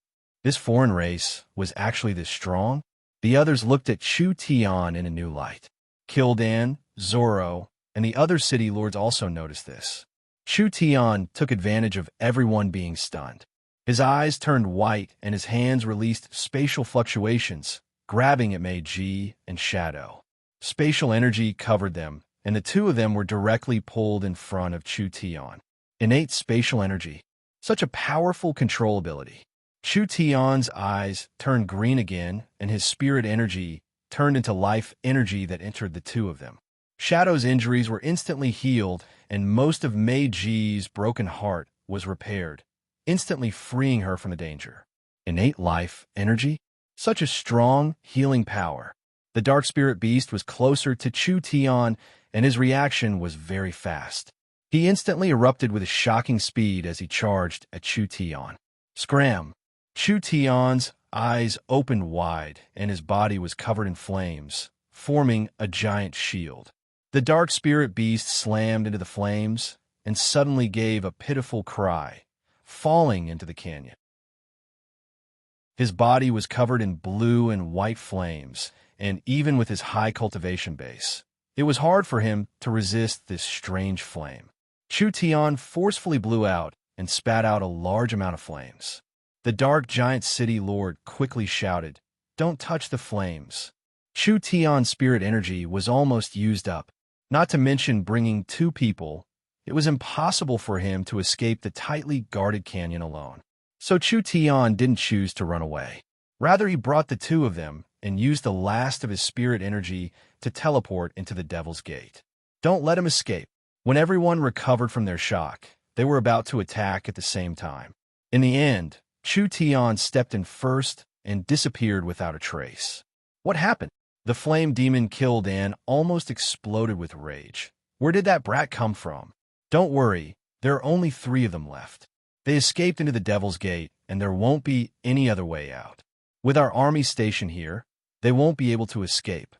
This foreign race was actually this strong? The others looked at Chu Tian in a new light. Kildan, Zoro, and the other city lords also noticed this. Chu Tian took advantage of everyone being stunned. His eyes turned white and his hands released spatial fluctuations, grabbing at Meiji and Shadow. Spatial energy covered them, and the two of them were directly pulled in front of Chu Tian. Innate spatial energy. Such a powerful control ability. Chu Tian's eyes turned green again, and his spirit energy turned into life energy that entered the two of them. Shadow's injuries were instantly healed, and most of Meiji's broken heart was repaired, instantly freeing her from the danger. Innate life energy? Such a strong, healing power. The dark spirit beast was closer to Chu Tian, and his reaction was very fast. He instantly erupted with a shocking speed as he charged at Chu Tian. Scram! Chu Tian's eyes opened wide, and his body was covered in flames, forming a giant shield. The dark spirit beast slammed into the flames and suddenly gave a pitiful cry, falling into the canyon. His body was covered in blue and white flames, and even with his high cultivation base, it was hard for him to resist this strange flame. Chu Tian forcefully blew out and spat out a large amount of flames. The dark giant city lord quickly shouted, "Don't touch the flames." Chu Tian's spirit energy was almost used up. Not to mention bringing two people, it was impossible for him to escape the tightly guarded canyon alone. So Chu Tian didn't choose to run away. Rather, he brought the two of them and used the last of his spirit energy to teleport into the Devil's Gate. Don't let him escape. When everyone recovered from their shock, they were about to attack at the same time. In the end, Chu Tian stepped in first and disappeared without a trace. What happened? The flame demon Kildan almost exploded with rage. Where did that brat come from? Don't worry, there are only 3 of them left. They escaped into the Devil's Gate, and there won't be any other way out. With our army stationed here, they won't be able to escape.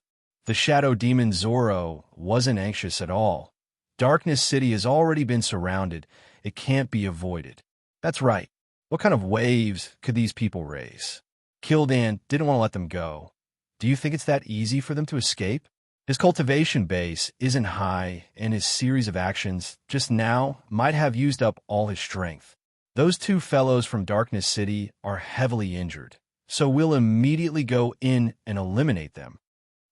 The shadow demon Zoro wasn't anxious at all. Darkness City has already been surrounded. It can't be avoided. That's right. What kind of waves could these people raise? Kildan didn't want to let them go. Do you think it's that easy for them to escape? His cultivation base isn't high, and his series of actions just now might have used up all his strength. Those 2 fellows from Darkness City are heavily injured, so we'll immediately go in and eliminate them.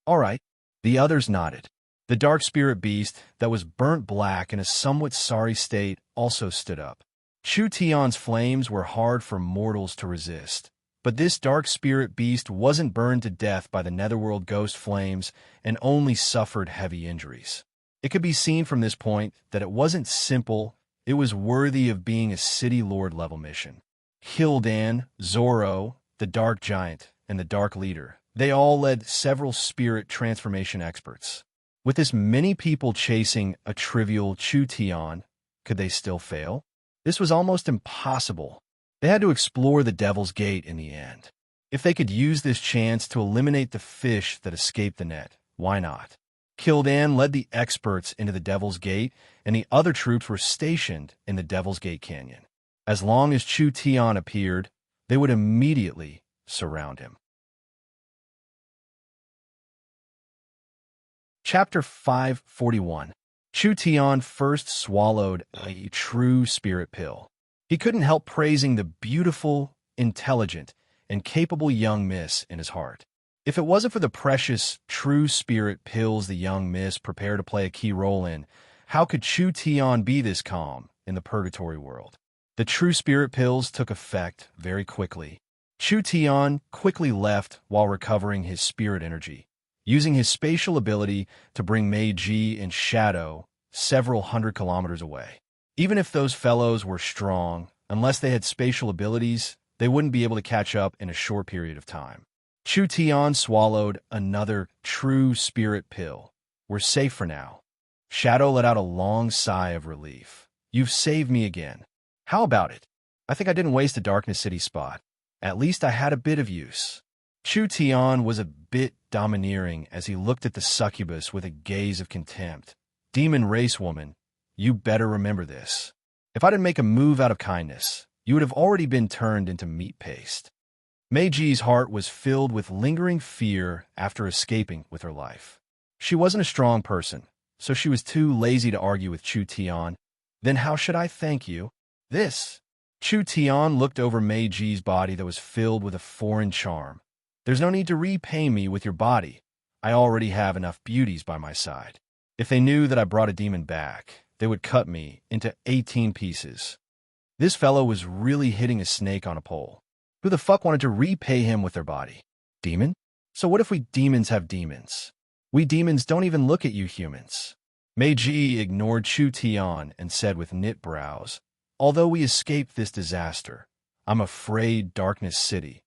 All right. The others nodded. The dark spirit beast that was burnt black in a somewhat sorry state also stood up. Chu Tian's flames were hard for mortals to resist, but this dark spirit beast wasn't burned to death by the netherworld ghost flames and only suffered heavy injuries. It could be seen from this point that it wasn't simple, it was worthy of being a city lord level mission. Kildan, Zoro, the dark giant, and the dark leader, they all led several spirit transformation experts. With this many people chasing a trivial Chu Tian, could they still fail? This was almost impossible. They had to explore the Devil's Gate in the end. If they could use this chance to eliminate the fish that escaped the net, why not? Kildan led the experts into the Devil's Gate, and the other troops were stationed in the Devil's Gate Canyon. As long as Chu Tian appeared, they would immediately surround him. Chapter 541. Chu Tian first swallowed a true spirit pill. He couldn't help praising the beautiful, intelligent, and capable young miss in his heart. If it wasn't for the precious, true spirit pills the young miss prepared to play a key role in, how could Chu Tian be this calm in the purgatory world? The true spirit pills took effect very quickly. Chu Tian quickly left while recovering his spirit energy, using his spatial ability to bring Meiji and Shadow several 100 kilometers away. Even if those fellows were strong, unless they had spatial abilities, they wouldn't be able to catch up in a short period of time. Chu Tian swallowed another true spirit pill. We're safe for now. Shadow let out a long sigh of relief. You've saved me again. How about it? I think I didn't waste a Darkness City spot. At least I had a bit of use. Chu Tian was a bit domineering as he looked at the succubus with a gaze of contempt. Demon race woman, you better remember this. If I didn't make a move out of kindness, you would have already been turned into meat paste. Meiji's heart was filled with lingering fear after escaping with her life. She wasn't a strong person, so she was too lazy to argue with Chu Tian. Then how should I thank you? This. Chu Tian looked over Meiji's body that was filled with a foreign charm. There's no need to repay me with your body. I already have enough beauties by my side. If they knew that I brought a demon back, they would cut me into 18 pieces. This fellow was really hitting a snake on a pole. Who the fuck wanted to repay him with their body? Demon? So what if we demons have demons? We demons don't even look at you humans. Meiji ignored Chu Tian and said with knit brows, although we escaped this disaster, I'm afraid Darkness City.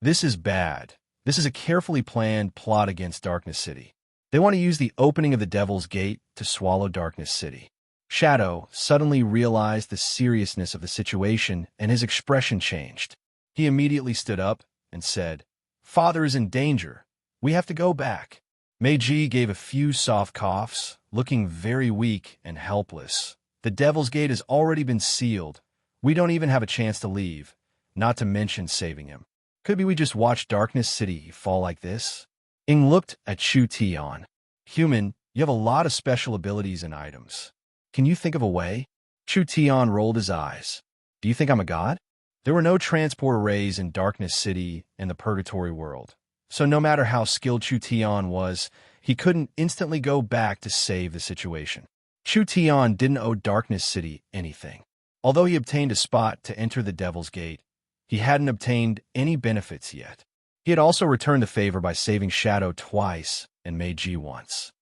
This is bad. This is a carefully planned plot against Darkness City. They want to use the opening of the Devil's Gate to swallow Darkness City. Shadow suddenly realized the seriousness of the situation, and his expression changed. He immediately stood up and said, "Father is in danger. We have to go back." Meiji gave a few soft coughs, looking very weak and helpless. The Devil's Gate has already been sealed. We don't even have a chance to leave, not to mention saving him. Could be we just watched Darkness City fall like this? Ing looked at Chu Tian. "Human, you have a lot of special abilities and items. Can you think of a way?" Chu Tian rolled his eyes. "Do you think I'm a god?" There were no transport arrays in Darkness City and the Purgatory world, so no matter how skilled Chu Tian was, he couldn't instantly go back to save the situation. Chu Tian didn't owe Darkness City anything. Although he obtained a spot to enter the Devil's Gate, he hadn't obtained any benefits yet. He had also returned the favor by saving Shadow twice and Meiji once.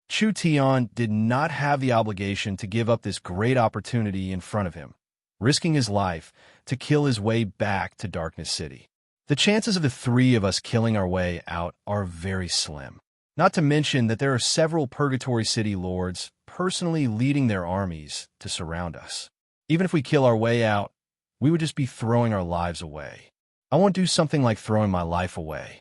Chu Tian did not have the obligation to give up this great opportunity in front of him, risking his life to kill his way back to Darkness City. The chances of the three of us killing our way out are very slim. Not to mention that there are several Purgatory City lords personally leading their armies to surround us. Even if we kill our way out, we would just be throwing our lives away. I won't do something like throwing my life away.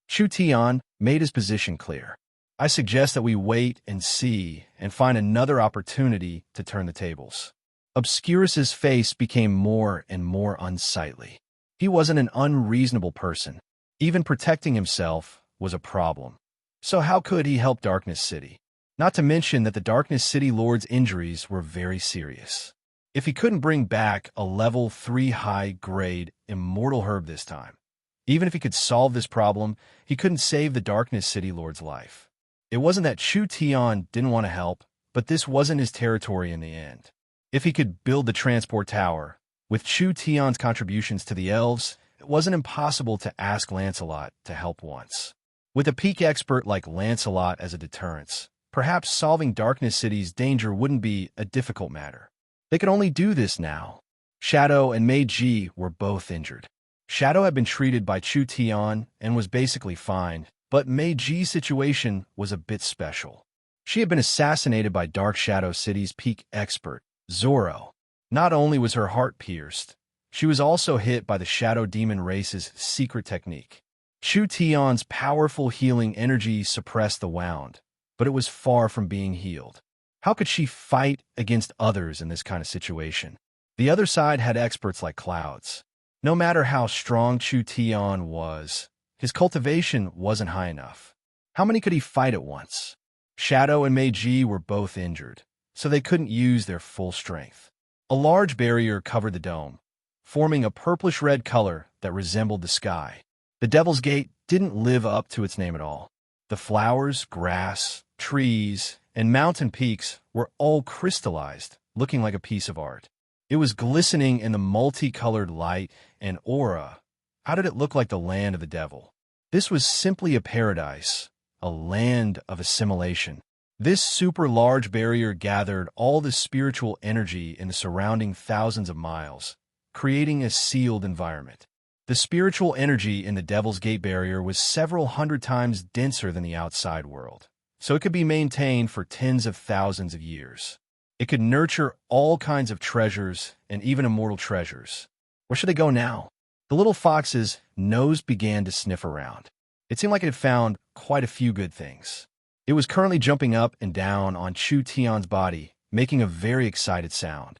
Chu Tian made his position clear. I suggest that we wait and see and find another opportunity to turn the tables. Obscurus's face became more and more unsightly. He wasn't an unreasonable person. Even protecting himself was a problem. So how could he help Darkness City? Not to mention that the Darkness City Lord's injuries were very serious. If he couldn't bring back a level 3 high-grade immortal herb this time, even if he could solve this problem, he couldn't save the Darkness City Lord's life. It wasn't that Chu Tian didn't want to help, but this wasn't his territory in the end. If he could build the transport tower, with Chu Tian's contributions to the elves, it wasn't impossible to ask Lancelot to help once. With a peak expert like Lancelot as a deterrence, perhaps solving Darkness City's danger wouldn't be a difficult matter. They could only do this now. Shadow and Meiji were both injured. Shadow had been treated by Chu Tian and was basically fine, but Meiji's situation was a bit special. She had been assassinated by Dark Shadow City's peak expert, Zoro. Not only was her heart pierced, she was also hit by the Shadow Demon race's secret technique. Chu Tian's powerful healing energy suppressed the wound, but it was far from being healed. How could she fight against others in this kind of situation? The other side had experts like Clouds. No matter how strong Chu Tian was, his cultivation wasn't high enough. How many could he fight at once? Shadow and Meiji were both injured, so they couldn't use their full strength. A large barrier covered the dome, forming a purplish-red color that resembled the sky. The Devil's Gate didn't live up to its name at all. The flowers, grass, trees, and mountain peaks were all crystallized, looking like a piece of art. It was glistening in the multicolored light and aura. How did it look like the land of the devil? This was simply a paradise, a land of assimilation. This super large barrier gathered all the spiritual energy in the surrounding thousands of miles, creating a sealed environment. The spiritual energy in the Devil's Gate barrier was several hundred times denser than the outside world, so it could be maintained for tens of thousands of years. It could nurture all kinds of treasures and even immortal treasures. Where should they go now? The little fox's nose began to sniff around. It seemed like it had found quite a few good things. It was currently jumping up and down on Chu Tian's body, making a very excited sound.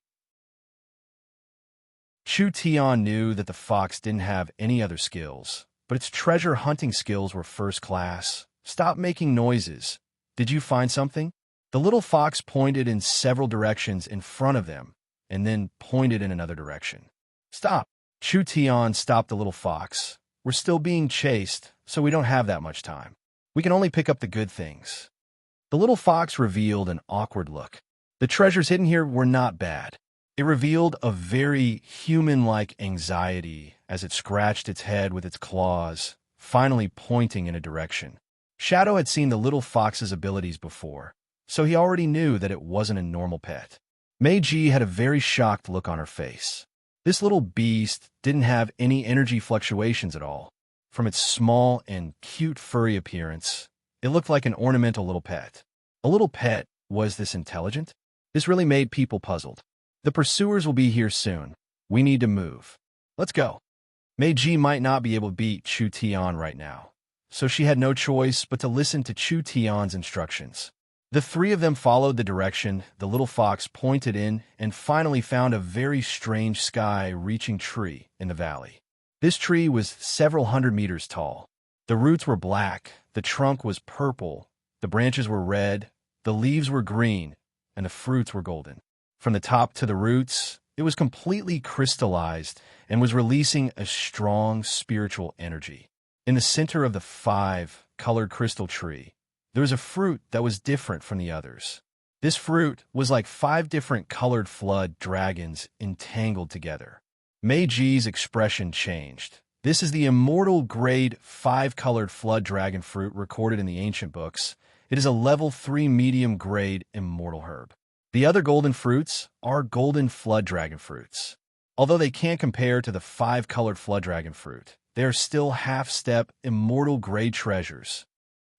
Chu Tian knew that the fox didn't have any other skills, but its treasure hunting skills were first class. Stop making noises. Did you find something? The little fox pointed in several directions in front of them, and then pointed in another direction. Stop! Chu Tian stopped the little fox. We're still being chased, so we don't have that much time. We can only pick up the good things. The little fox revealed an awkward look. The treasures hidden here were not bad. It revealed a very human-like anxiety as it scratched its head with its claws, finally pointing in a direction. Shadow had seen the little fox's abilities before, so he already knew that it wasn't a normal pet. Meiji had a very shocked look on her face. This little beast didn't have any energy fluctuations at all. From its small and cute furry appearance, it looked like an ornamental little pet. A little pet? Was this intelligent? This really made people puzzled. The pursuers will be here soon. We need to move. Let's go. Meiji might not be able to beat Chu Tian right now, so she had no choice but to listen to Chu Tian's instructions. The three of them followed the direction the little fox pointed in and finally found a very strange sky-reaching tree in the valley. This tree was several hundred meters tall. The roots were black, the trunk was purple, the branches were red, the leaves were green, and the fruits were golden. From the top to the roots, it was completely crystallized and was releasing a strong spiritual energy. In the center of the five-colored crystal tree, there was a fruit that was different from the others. This fruit was like 5 different colored flood dragons entangled together. Meiji's expression changed. This is the immortal grade 5-colored flood dragon fruit recorded in the ancient books. It is a level 3 medium grade immortal herb. The other golden fruits are golden flood dragon fruits. Although they can't compare to the 5-colored flood dragon fruit, they are still half-step immortal grade treasures.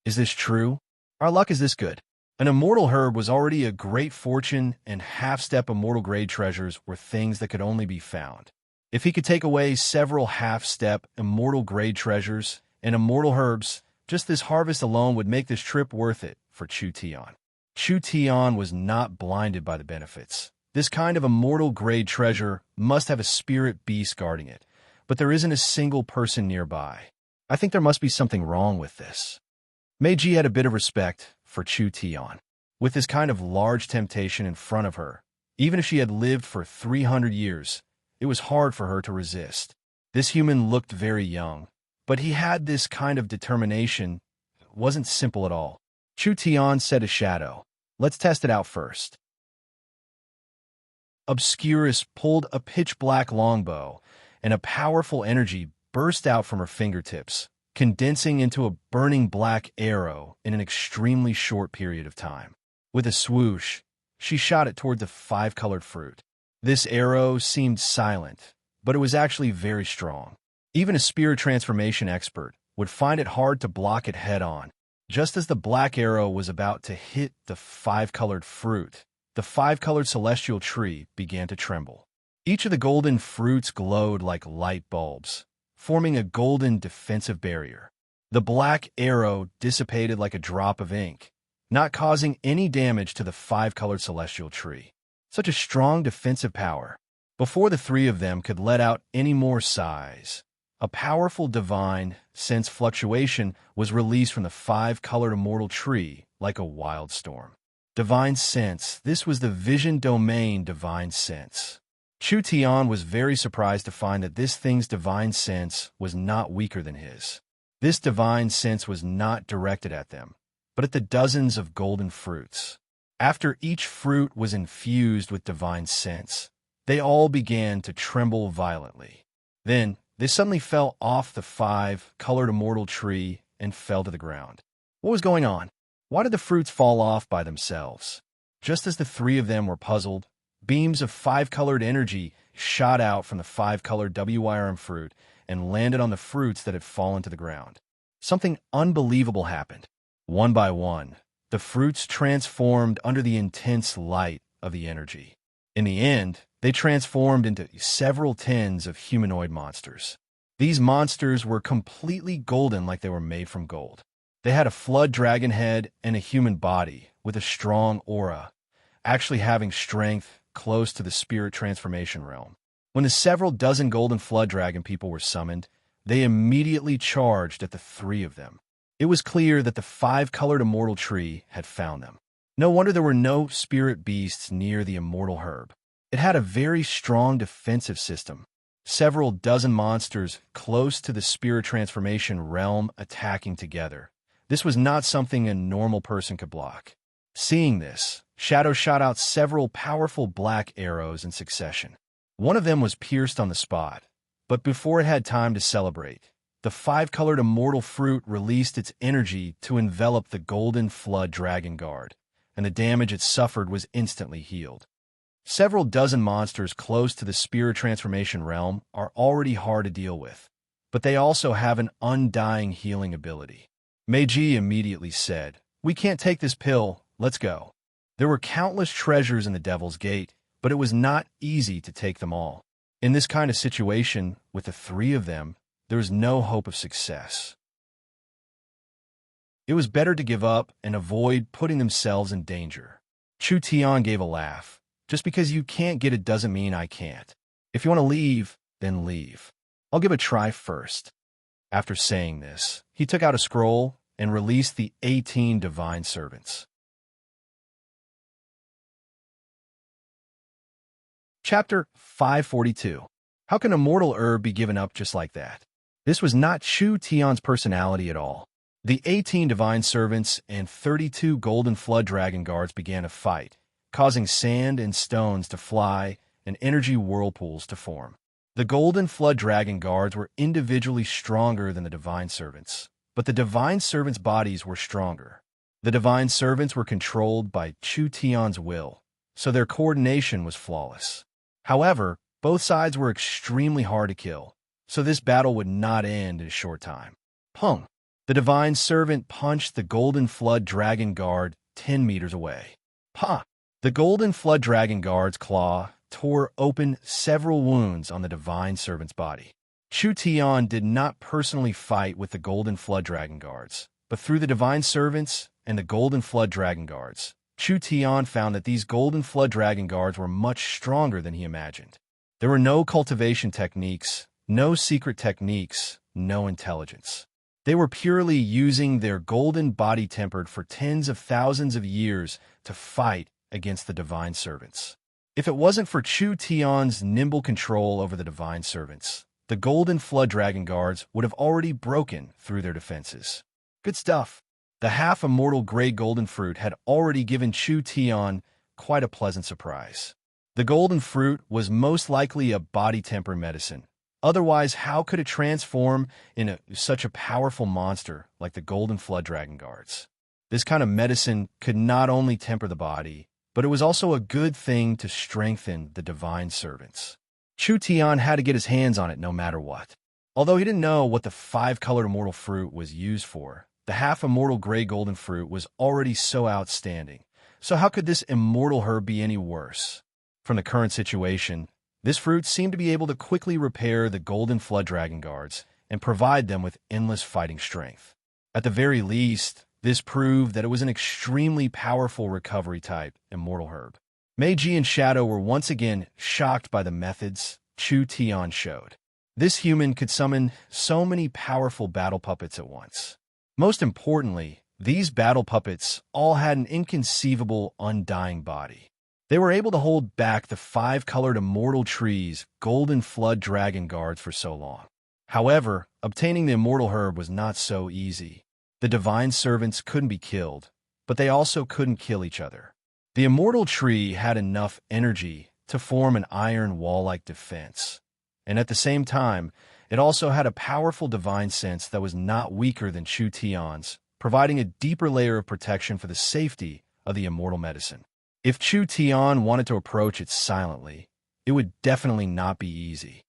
Is this true? Our luck is this good. An immortal herb was already a great fortune, and half-step immortal grade treasures were things that could only be found. If he could take away several half-step immortal grade treasures and immortal herbs, just this harvest alone would make this trip worth it for Chu Tian. Chu Tian was not blinded by the benefits. This kind of immortal grade treasure must have a spirit beast guarding it, but there isn't a single person nearby. I think there must be something wrong with this. Meiji had a bit of respect for Chu Tian. With this kind of large temptation in front of her, even if she had lived for 300 years, it was hard for her to resist. This human looked very young, but he had this kind of determination. It wasn't simple at all. Chu Tian said to Shadow, "Let's test it out first." Obscurus pulled a pitch-black longbow, and a powerful energy burst out from her fingertips, condensing into a burning black arrow in an extremely short period of time. With a swoosh, she shot it toward the 5-colored fruit. This arrow seemed silent, but it was actually very strong. Even a spirit transformation expert would find it hard to block it head-on. Just as the black arrow was about to hit the 5-colored fruit, the 5-colored celestial tree began to tremble. Each of the golden fruits glowed like light bulbs, forming a golden defensive barrier. The black arrow dissipated like a drop of ink, not causing any damage to the 5-colored celestial tree. Such a strong defensive power. Before the three of them could let out any more sighs, a powerful divine sense fluctuation was released from the 5-colored immortal tree like a wild storm. Divine sense. This was the vision domain divine sense. Chu Tian was very surprised to find that this thing's divine sense was not weaker than his. This divine sense was not directed at them, but at the dozens of golden fruits. After each fruit was infused with divine sense, they all began to tremble violently. Then, they suddenly fell off the 5-colored immortal tree and fell to the ground. What was going on? Why did the fruits fall off by themselves? Just as the three of them were puzzled, beams of 5-colored energy shot out from the 5-colored WYRM fruit and landed on the fruits that had fallen to the ground. Something unbelievable happened. One by one, the fruits transformed under the intense light of the energy. In the end, they transformed into several tens of humanoid monsters. These monsters were completely golden, like they were made from gold. They had a flood dragon head and a human body with a strong aura, actually having strength close to the spirit transformation realm. When the several dozen golden flood dragon people were summoned, they immediately charged at the three of them. It was clear that the 5-colored immortal tree had found them. No wonder there were no spirit beasts near the immortal herb. It had a very strong defensive system. Several dozen monsters close to the spirit transformation realm attacking together. This was not something a normal person could block. Seeing this, Shadow shot out several powerful black arrows in succession. One of them was pierced on the spot, but before it had time to celebrate, the 5-colored immortal fruit released its energy to envelop the golden flood dragon guard, and the damage it suffered was instantly healed. Several dozen monsters close to the spirit transformation realm are already hard to deal with, but they also have an undying healing ability. Meiji immediately said, "We can't take this pill, let's go." There were countless treasures in the Devil's Gate, but it was not easy to take them all. In this kind of situation, with the three of them, there was no hope of success. It was better to give up and avoid putting themselves in danger. Chu Tian gave a laugh. Just because you can't get it doesn't mean I can't. If you want to leave, then leave. I'll give a try first. After saying this, he took out a scroll and released the 18 divine servants. Chapter 542. How can a mortal herb be given up just like that? This was not Chu Tian's personality at all. The 18 divine servants and 32 golden flood dragon guards began a fight, causing sand and stones to fly and energy whirlpools to form. The golden flood dragon guards were individually stronger than the divine servants, but the divine servants' bodies were stronger. The divine servants were controlled by Chu Tian's will, so their coordination was flawless. However, both sides were extremely hard to kill, so this battle would not end in a short time. Pung! The divine servant punched the golden flood dragon guard 10 meters away. Pa! The golden flood dragon guard's claw tore open several wounds on the divine servant's body. Chu Tian did not personally fight with the golden flood dragon guards, but through the divine servants and the golden flood dragon guards, Chu Tian found that these golden flood dragon guards were much stronger than he imagined. There were no cultivation techniques, no secret techniques, no intelligence. They were purely using their golden body tempered for tens of thousands of years to fight against the divine servants. If it wasn't for Chu Tian's nimble control over the divine servants, the golden flood dragon guards would have already broken through their defenses. Good stuff. The half-immortal gray golden fruit had already given Chu Tian quite a pleasant surprise. The golden fruit was most likely a body temper medicine. Otherwise, how could it transform into such a powerful monster like the golden flood dragon guards? This kind of medicine could not only temper the body, but it was also a good thing to strengthen the divine servants. Chu Tian had to get his hands on it no matter what. Although he didn't know what the 5-colored immortal fruit was used for, the half-immortal gray golden fruit was already so outstanding. So how could this immortal herb be any worse? From the current situation, this fruit seemed to be able to quickly repair the golden flood dragon guards and provide them with endless fighting strength. At the very least, this proved that it was an extremely powerful recovery-type immortal herb. Meiji and Shadow were once again shocked by the methods Chu Tian showed. This human could summon so many powerful battle puppets at once. Most importantly, these battle puppets all had an inconceivable, undying body. They were able to hold back the 5-colored immortal tree's golden flood dragon guards for so long. However, obtaining the immortal herb was not so easy. The divine servants couldn't be killed, but they also couldn't kill each other. The immortal tree had enough energy to form an iron wall-like defense, and at the same time, it also had a powerful divine sense that was not weaker than Chu Tian's, providing a deeper layer of protection for the safety of the immortal medicine. If Chu Tian wanted to approach it silently, it would definitely not be easy.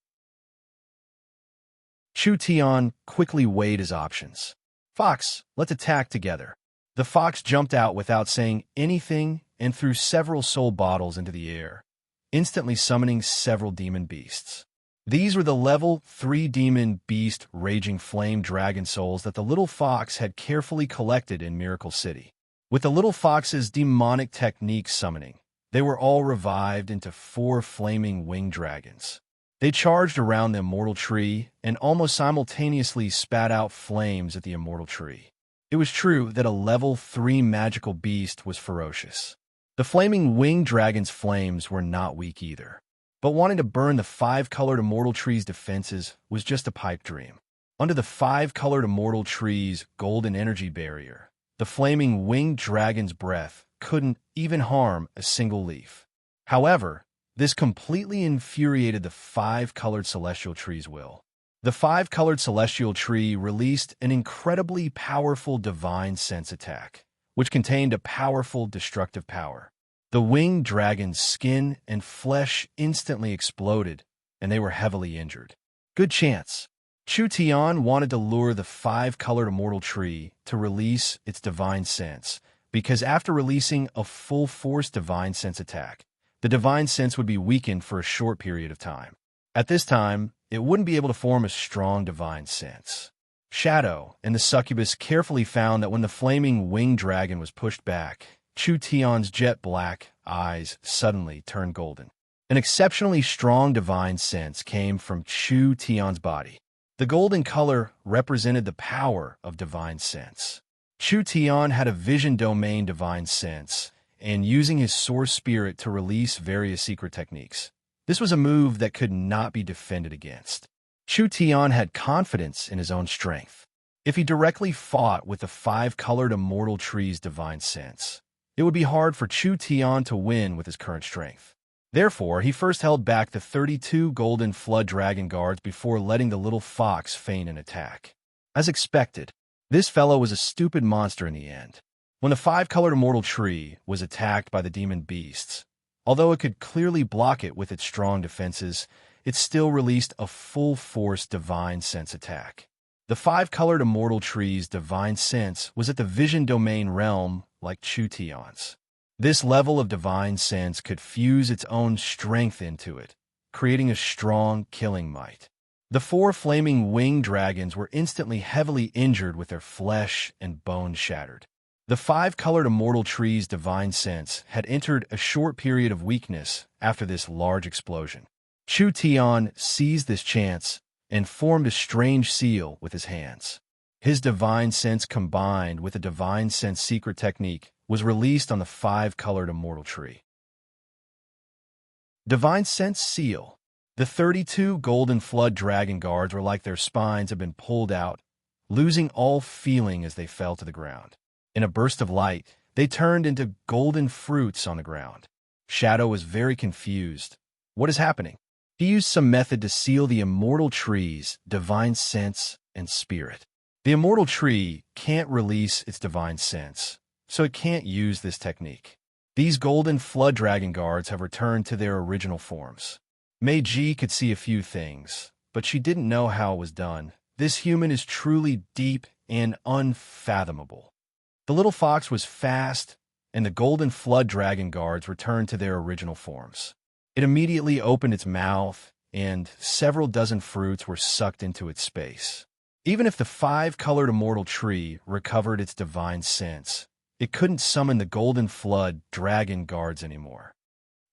Chu Tian quickly weighed his options. Fox, let's attack together. The fox jumped out without saying anything and threw several soul bottles into the air, instantly summoning several demon beasts. These were the level 3 demon beast raging flame dragon souls that the little fox had carefully collected in Miracle City. With the little fox's demonic technique summoning, they were all revived into 4 flaming winged dragons. They charged around the immortal tree and almost simultaneously spat out flames at the immortal tree. It was true that a level 3 magical beast was ferocious. The flaming winged dragon's flames were not weak either. But wanting to burn the 5-colored immortal tree's defenses was just a pipe dream. Under the 5-colored immortal tree's golden energy barrier, the flaming winged dragon's breath couldn't even harm a single leaf. However, this completely infuriated the 5-colored celestial tree's will. The 5-colored celestial tree released an incredibly powerful divine sense attack, which contained a powerful destructive power. The winged dragon's skin and flesh instantly exploded, and they were heavily injured. Good chance. Chu Tian wanted to lure the five-colored immortal tree to release its divine sense, because after releasing a full-force divine sense attack, the divine sense would be weakened for a short period of time. At this time, it wouldn't be able to form a strong divine sense. Shadow and the succubus carefully found that when the flaming winged dragon was pushed back, Chu Tian's jet-black eyes suddenly turned golden. An exceptionally strong divine sense came from Chu Tian's body. The golden color represented the power of divine sense. Chu Tian had a vision domain divine sense, and using his source spirit to release various secret techniques. This was a move that could not be defended against. Chu Tian had confidence in his own strength. If he directly fought with the five-colored immortal tree's divine sense, it would be hard for Chu Tian to win with his current strength. Therefore, he first held back the 32 golden flood dragon guards before letting the little fox feign an attack. As expected, this fellow was a stupid monster in the end. When the five-colored immortal tree was attacked by the demon beasts, although it could clearly block it with its strong defenses, it still released a full-force divine sense attack. The five-colored immortal tree's divine sense was at the vision domain realm like Chu Tian's. This level of divine sense could fuse its own strength into it, creating a strong killing might. The four flaming winged dragons were instantly heavily injured with their flesh and bones shattered. The five-colored immortal tree's divine sense had entered a short period of weakness after this large explosion. Chu Tian seized this chance and formed a strange seal with his hands. His divine sense combined with a divine sense secret technique was released on the five-colored immortal tree. Divine sense seal. The 32 golden flood dragon guards were like their spines had been pulled out, losing all feeling as they fell to the ground. In a burst of light, they turned into golden fruits on the ground. Shadow was very confused. What is happening? He used some method to seal the immortal tree's divine sense and spirit. The immortal tree can't release its divine sense, so it can't use this technique. These golden flood dragon guards have returned to their original forms. Mei Ji could see a few things, but she didn't know how it was done. This human is truly deep and unfathomable. The little fox was fast, and the golden flood dragon guards returned to their original forms. It immediately opened its mouth, and several dozen fruits were sucked into its space. Even if the five-colored immortal tree recovered its divine sense, it couldn't summon the golden flood dragon guards anymore.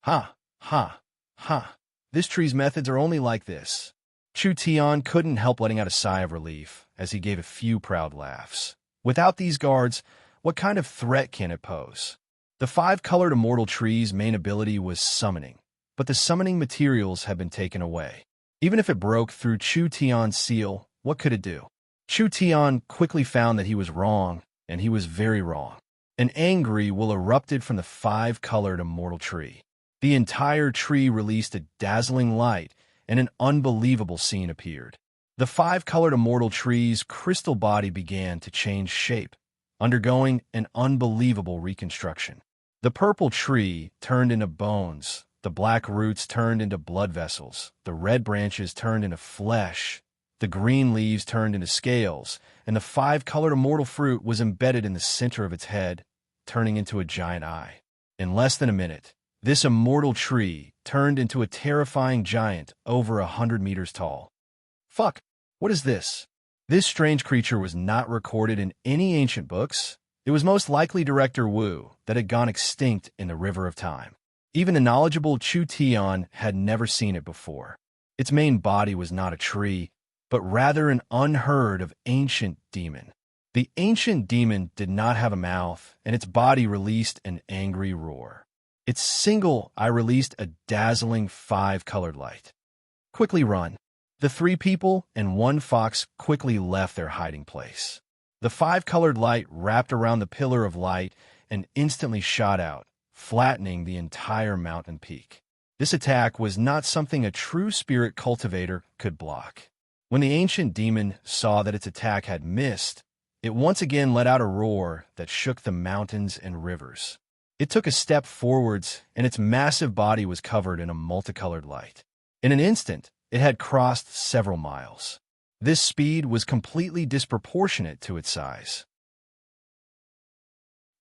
Ha, ha, ha. This tree's methods are only like this. Chu Tian couldn't help letting out a sigh of relief as he gave a few proud laughs. Without these guards, what kind of threat can it pose? The five-colored immortal tree's main ability was summoning, but the summoning materials had been taken away. Even if it broke through Chu Tian's seal, what could it do? Chu Tian quickly found that he was wrong, and he was very wrong. An angry will erupted from the five-colored immortal tree. The entire tree released a dazzling light, and an unbelievable scene appeared. The five-colored immortal tree's crystal body began to change shape, undergoing an unbelievable reconstruction. The purple tree turned into bones, the black roots turned into blood vessels, the red branches turned into flesh, the green leaves turned into scales, and the five-colored immortal fruit was embedded in the center of its head, turning into a giant eye. In less than a minute, this immortal tree turned into a terrifying giant over 100 meters tall. Fuck, what is this? This strange creature was not recorded in any ancient books. It was most likely Director Wu that had gone extinct in the river of time. Even the knowledgeable Chu Tian had never seen it before. Its main body was not a tree, but rather an unheard of ancient demon. The ancient demon did not have a mouth, and its body released an angry roar. Its single eye released a dazzling five-colored light. Quickly run. The three people and one fox quickly left their hiding place. The five-colored light wrapped around the pillar of light and instantly shot out, flattening the entire mountain peak. This attack was not something a true spirit cultivator could block. When the ancient demon saw that its attack had missed, it once again let out a roar that shook the mountains and rivers. It took a step forwards, and its massive body was covered in a multicolored light. In an instant, it had crossed several miles. This speed was completely disproportionate to its size.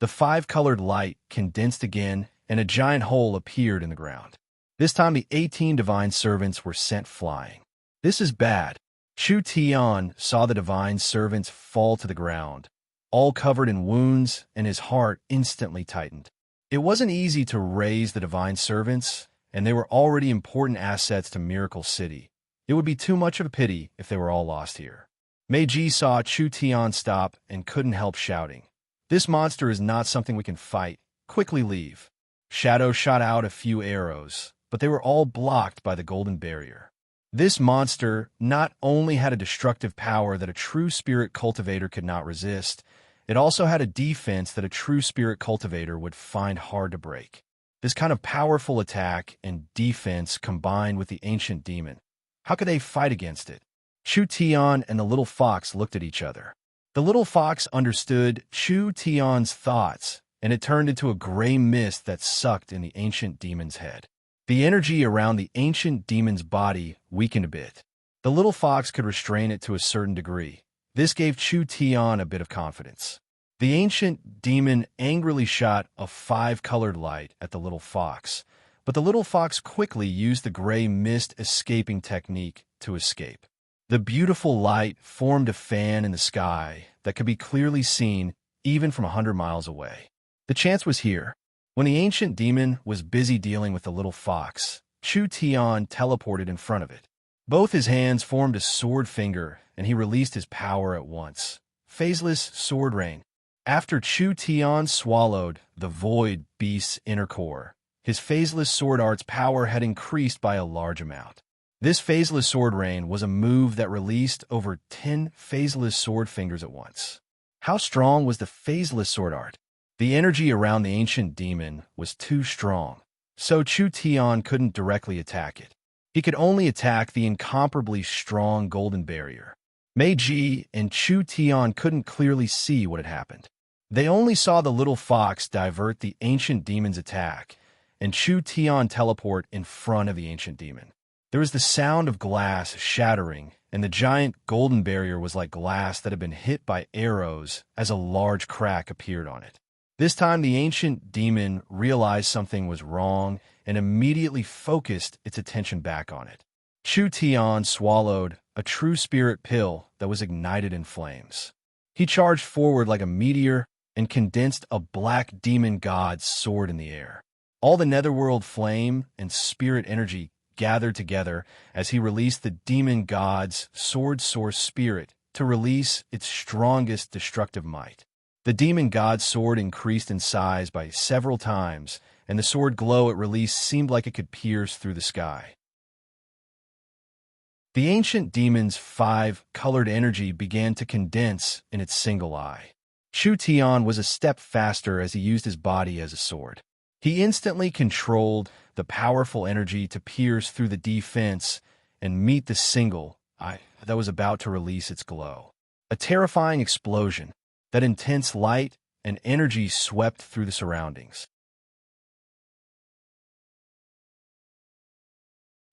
The five-colored light condensed again, and a giant hole appeared in the ground. This time the 18 divine servants were sent flying. This is bad. Chu Tian saw the divine servants fall to the ground, all covered in wounds, and his heart instantly tightened. It wasn't easy to raise the divine servants, and they were already important assets to Miracle City. It would be too much of a pity if they were all lost here. Meiji saw Chu Tian stop and couldn't help shouting, "This monster is not something we can fight. Quickly leave." Shadow shot out a few arrows, but they were all blocked by the golden barrier. This monster not only had a destructive power that a true spirit cultivator could not resist, it also had a defense that a true spirit cultivator would find hard to break. This kind of powerful attack and defense combined with the ancient demon. How could they fight against it? Chu Tian and the little fox looked at each other. The little fox understood Chu Tian's thoughts, and it turned into a gray mist that sucked in the ancient demon's head. The energy around the ancient demon's body weakened a bit. The little fox could restrain it to a certain degree. This gave Chu Tian a bit of confidence. The ancient demon angrily shot a five-colored light at the little fox, but the little fox quickly used the gray mist escaping technique to escape. The beautiful light formed a fan in the sky that could be clearly seen even from 100 miles away. The chance was here. When the ancient demon was busy dealing with the little fox, Chu Tian teleported in front of it. Both his hands formed a sword finger, and he released his power at once. Phaseless sword rain. After Chu Tian swallowed the void beast's inner core, his phaseless sword art's power had increased by a large amount. This phaseless sword rain was a move that released over 10 phaseless sword fingers at once. How strong was the phaseless sword art? The energy around the ancient demon was too strong, so Chu Tian couldn't directly attack it. He could only attack the incomparably strong golden barrier. Meiji and Chu Tian couldn't clearly see what had happened. They only saw the little fox divert the ancient demon's attack, and Chu Tian teleport in front of the ancient demon. There was the sound of glass shattering, and the giant golden barrier was like glass that had been hit by arrows as a large crack appeared on it. This time the ancient demon realized something was wrong and immediately focused its attention back on it. Chu Tian swallowed a true spirit pill that was ignited in flames. He charged forward like a meteor and condensed a black demon god's sword in the air. All the netherworld flame and spirit energy gathered together as he released the demon god's sword source spirit to release its strongest destructive might. The demon god's sword increased in size by several times, and the sword glow it released seemed like it could pierce through the sky. The ancient demon's five-colored energy began to condense in its single eye. Chu Tian was a step faster as he used his body as a sword. He instantly controlled the powerful energy to pierce through the defense and meet the single eye that was about to release its glow. A terrifying explosion. That intense light and energy swept through the surroundings.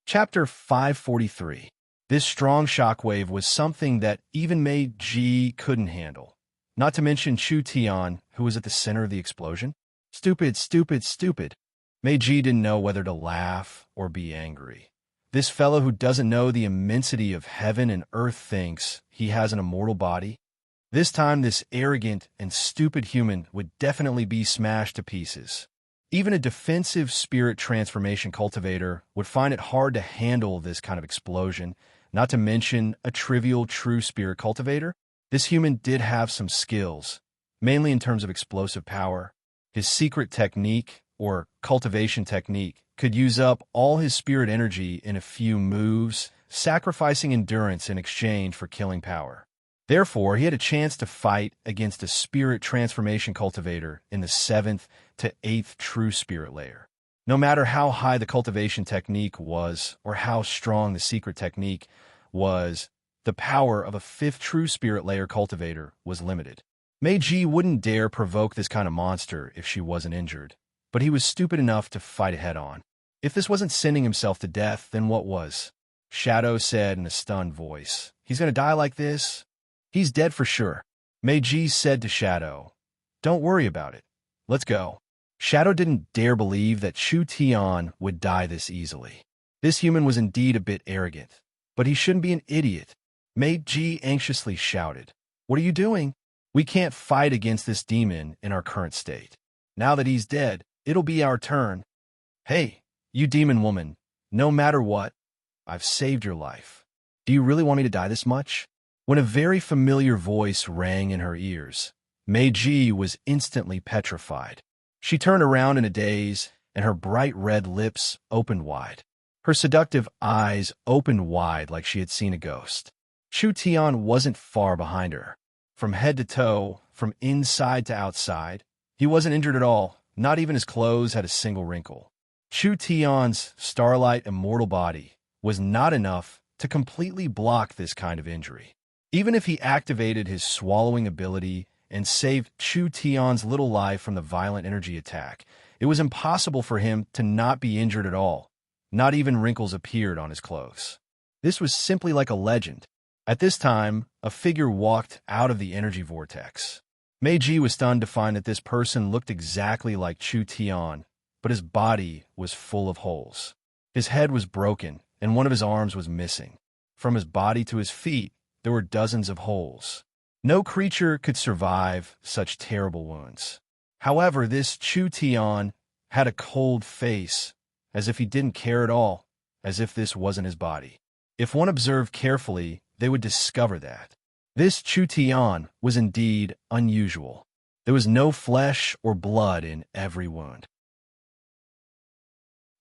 Chapter 543. This strong shockwave was something that even Meiji couldn't handle. Not to mention Chu Tian, who was at the center of the explosion. Stupid, stupid, stupid. Meiji didn't know whether to laugh or be angry. This fellow who doesn't know the immensity of heaven and earth thinks he has an immortal body. This time, this arrogant and stupid human would definitely be smashed to pieces. Even a defensive spirit transformation cultivator would find it hard to handle this kind of explosion, not to mention a trivial true spirit cultivator. This human did have some skills, mainly in terms of explosive power. His secret technique, or cultivation technique, could use up all his spirit energy in a few moves, sacrificing endurance in exchange for killing power. Therefore, he had a chance to fight against a spirit transformation cultivator in the 7th to 8th true spirit layer. No matter how high the cultivation technique was or how strong the secret technique was, the power of a 5th true spirit layer cultivator was limited. Meiji wouldn't dare provoke this kind of monster if she wasn't injured. but he was stupid enough to fight it head-on. If this wasn't sending himself to death, then what was? Shadow said in a stunned voice. He's gonna die like this? He's dead for sure. Meiji said to Shadow, don't worry about it. Let's go. Shadow didn't dare believe that Chu Tian would die this easily. This human was indeed a bit arrogant, but he shouldn't be an idiot. Meiji anxiously shouted, what are you doing? We can't fight against this demon in our current state. Now that he's dead, it'll be our turn. Hey, you demon woman, no matter what, I've saved your life. Do you really want me to die this much? When a very familiar voice rang in her ears, Meiji was instantly petrified. She turned around in a daze, and her bright red lips opened wide. Her seductive eyes opened wide like she had seen a ghost. Chu Tian wasn't far behind her. From head to toe, from inside to outside, he wasn't injured at all. Not even his clothes had a single wrinkle. Chu Tian's starlight immortal body was not enough to completely block this kind of injury. Even if he activated his swallowing ability and saved Chu Tian's little life from the violent energy attack, it was impossible for him to not be injured at all. Not even wrinkles appeared on his clothes. This was simply like a legend. At this time, a figure walked out of the energy vortex. Meiji was stunned to find that this person looked exactly like Chu Tian, but his body was full of holes. His head was broken, and one of his arms was missing. From his body to his feet, there were dozens of holes. No creature could survive such terrible wounds. However, this Chu Tian had a cold face, as if he didn't care at all, as if this wasn't his body. If one observed carefully, they would discover that. This Chu Tian was indeed unusual. There was no flesh or blood in every wound.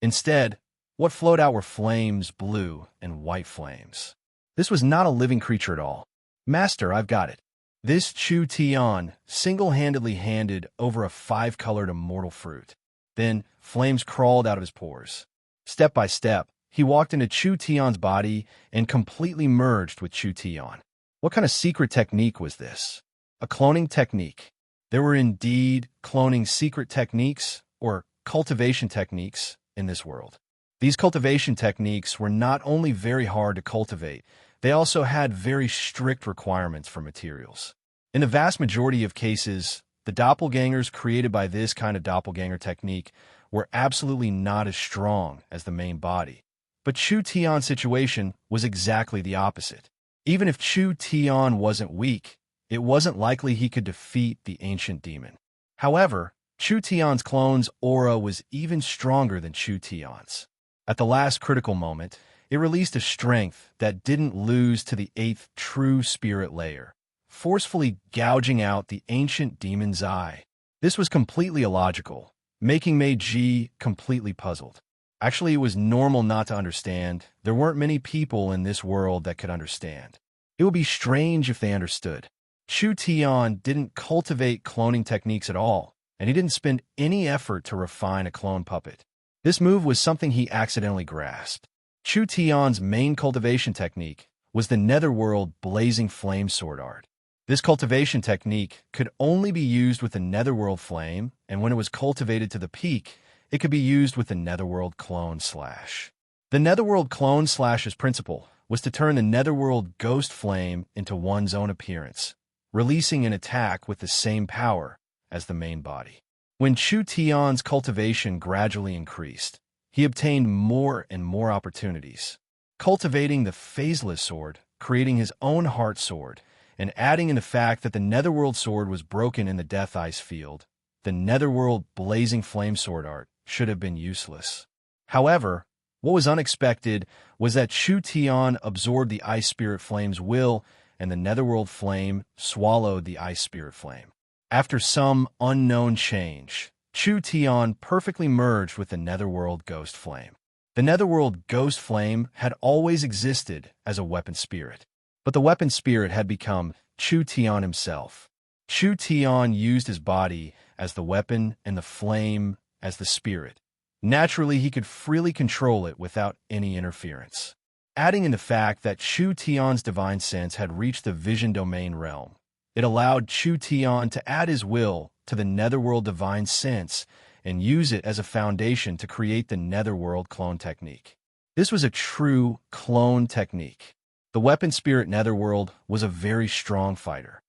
Instead, what flowed out were flames, blue and white flames. This was not a living creature at all. Master, I've got it. This Chu Tian single-handedly handed over a 5-colored immortal fruit. Then, flames crawled out of his pores. Step by step, he walked into Chu Tian's body and completely merged with Chu Tian. What kind of secret technique was this? A cloning technique. There were indeed cloning secret techniques, or cultivation techniques, in this world. These cultivation techniques were not only very hard to cultivate, they also had very strict requirements for materials. In the vast majority of cases, the doppelgangers created by this kind of doppelganger technique were absolutely not as strong as the main body. But Chu Tian's situation was exactly the opposite. Even if Chu Tian wasn't weak, it wasn't likely he could defeat the ancient demon. However, Chu Tian's clone's aura was even stronger than Chu Tian's. At the last critical moment, it released a strength that didn't lose to the 8th true spirit layer, forcefully gouging out the ancient demon's eye. This was completely illogical, making Meiji completely puzzled. Actually, it was normal not to understand. There weren't many people in this world that could understand. It would be strange if they understood. Chu Tian didn't cultivate cloning techniques at all, and he didn't spend any effort to refine a clone puppet. This move was something he accidentally grasped. Chu Tian's main cultivation technique was the netherworld blazing flame sword art. This cultivation technique could only be used with the netherworld flame, and when it was cultivated to the peak, it could be used with the netherworld clone slash. The netherworld clone slash's principle was to turn the netherworld ghost flame into one's own appearance, releasing an attack with the same power as the main body. When Chu Tian's cultivation gradually increased, he obtained more and more opportunities, cultivating the phaseless sword, creating his own heart sword, and adding in the fact that the netherworld sword was broken in the death ice field. The netherworld blazing flame sword art should have been useless. However, what was unexpected was that Chu Tian absorbed the ice spirit flame's will, and the netherworld flame swallowed the ice spirit flame. After some unknown change, Chu Tian perfectly merged with the netherworld ghost flame. The netherworld ghost flame had always existed as a weapon spirit, but the weapon spirit had become Chu Tian himself. Chu Tian used his body as the weapon and the flame as the spirit. Naturally, he could freely control it without any interference. Adding in the fact that Chu Tian's divine sense had reached the vision domain realm, it allowed Chu Tian to add his will to the netherworld divine sense and use it as a foundation to create the Netherworld clone technique. This was a true clone technique. The weapon spirit Netherworld was a very strong fighter.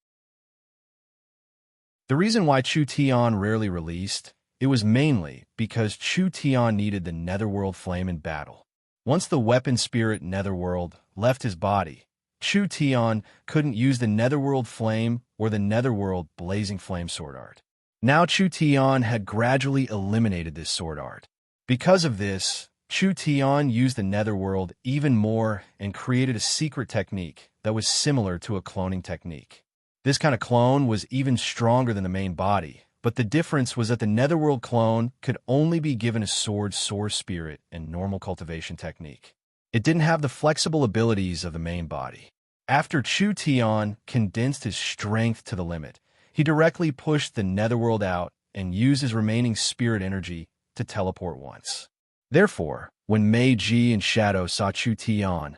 The reason why Chu Tian rarely released, it was mainly because Chu Tian needed the Netherworld flame in battle. Once the weapon spirit Netherworld left his body, Chu Tian couldn't use the Netherworld flame or the Netherworld blazing flame sword art. Now Chu Tian had gradually eliminated this sword art. Because of this, Chu Tian used the Netherworld even more and created a secret technique that was similar to a cloning technique. This kind of clone was even stronger than the main body, but the difference was that the Netherworld clone could only be given a sword source spirit and normal cultivation technique. It didn't have the flexible abilities of the main body. After Chu Tian condensed his strength to the limit, he directly pushed the Netherworld out and used his remaining spirit energy to teleport once. Therefore, when Mei Ji and Shadow saw Chu Tian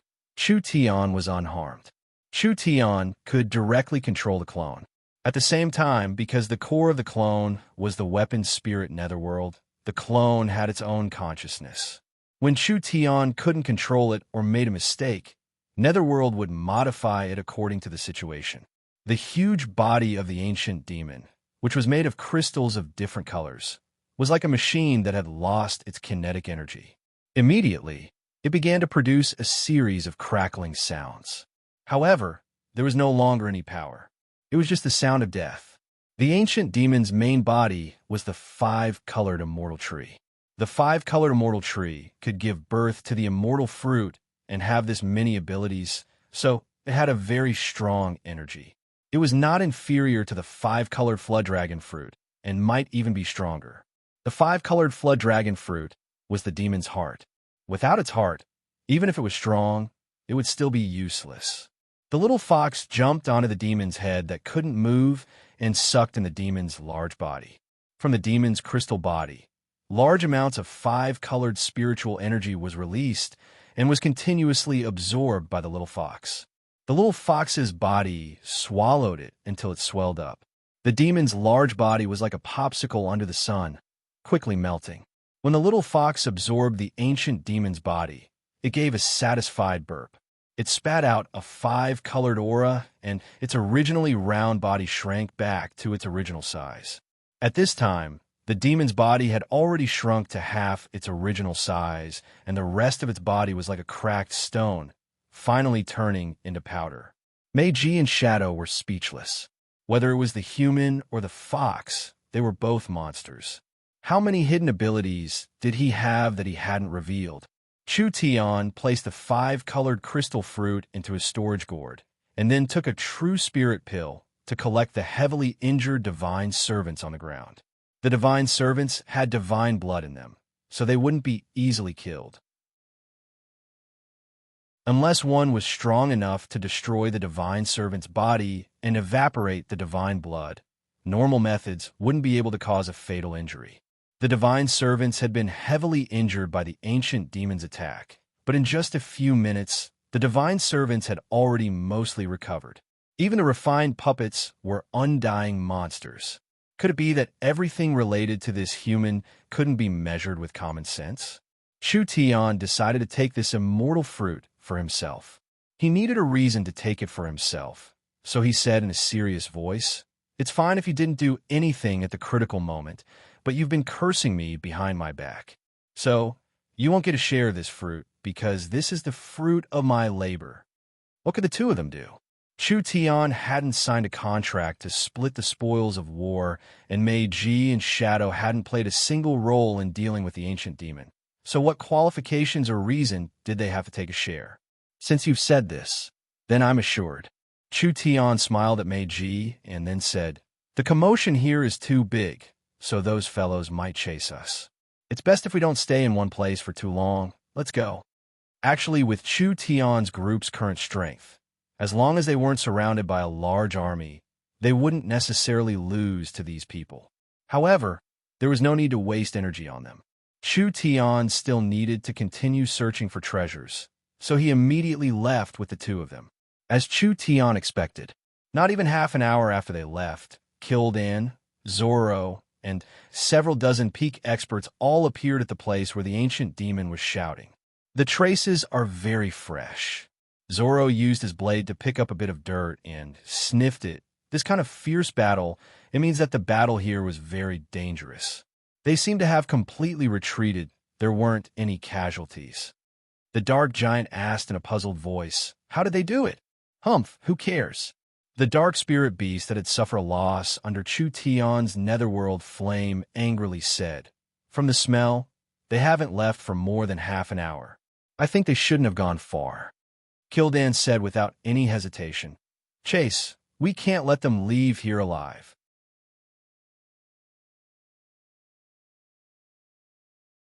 was unharmed. Chu Tian could directly control the clone. At the same time, because the core of the clone was the weapon spirit Netherworld, the clone had its own consciousness. When Chu Tian couldn't control it or made a mistake, Netherworld would modify it according to the situation. The huge body of the ancient demon, which was made of crystals of different colors, was like a machine that had lost its kinetic energy. Immediately, it began to produce a series of crackling sounds. However, there was no longer any power. It was just the sound of death. The ancient demon's main body was the five-colored immortal tree. The five-colored immortal tree could give birth to the immortal fruit and have this many abilities, so it had a very strong energy. It was not inferior to the five-colored flood dragon fruit and might even be stronger. The five-colored flood dragon fruit was the demon's heart. Without its heart, even if it was strong, it would still be useless. The little fox jumped onto the demon's head that couldn't move and sucked in the demon's large body. From the demon's crystal body, large amounts of five-colored spiritual energy was released and was continuously absorbed by the little fox. The little fox's body swallowed it until it swelled up. The demon's large body was like a popsicle under the sun, quickly melting. When the little fox absorbed the ancient demon's body, it gave a satisfied burp. It spat out a five-colored aura, and its originally round body shrank back to its original size. At this time, the demon's body had already shrunk to half its original size, and the rest of its body was like a cracked stone, finally turning into powder. Mei Ji and Shadow were speechless. Whether it was the human or the fox, they were both monsters. How many hidden abilities did he have that he hadn't revealed? Chu Tian placed the five-colored crystal fruit into his storage gourd, and then took a true spirit pill to collect the heavily injured divine servants on the ground. The divine servants had divine blood in them, so they wouldn't be easily killed. Unless one was strong enough to destroy the divine servant's body and evaporate the divine blood, normal methods wouldn't be able to cause a fatal injury. The divine servants had been heavily injured by the ancient demon's attack, but in just a few minutes, the divine servants had already mostly recovered. Even the refined puppets were undying monsters. Could it be that everything related to this human couldn't be measured with common sense? Chu Tian decided to take this immortal fruit for himself. He needed a reason to take it for himself, so he said in a serious voice, "It's fine if you didn't do anything at the critical moment, but you've been cursing me behind my back. So, you won't get a share of this fruit, because this is the fruit of my labor." What could the two of them do? Chu Tian hadn't signed a contract to split the spoils of war, and Mei Ji and Shadow hadn't played a single role in dealing with the ancient demon. So what qualifications or reason did they have to take a share? Since you've said this, then I'm assured. Chu Tian smiled at Mei Ji and then said, "The commotion here is too big, so those fellows might chase us. It's best if we don't stay in one place for too long. Let's go." Actually, with Chu Tian's group's current strength, as long as they weren't surrounded by a large army, they wouldn't necessarily lose to these people. However, there was no need to waste energy on them. Chu Tian still needed to continue searching for treasures, so he immediately left with the two of them. As Chu Tian expected, not even half an hour after they left, Kildan, Zoro, and several dozen peak experts all appeared at the place where the ancient demon was shouting. The traces are very fresh. Zoro used his blade to pick up a bit of dirt and sniffed it. This kind of fierce battle, it means that the battle here was very dangerous. They seem to have completely retreated. There weren't any casualties. The dark giant asked in a puzzled voice, "How did they do it?" "Humph, who cares?" The dark spirit beast that had suffered a loss under Chu Tion's netherworld flame angrily said, "From the smell, they haven't left for more than half an hour. I think they shouldn't have gone far." Kildan said without any hesitation, "Chase, we can't let them leave here alive."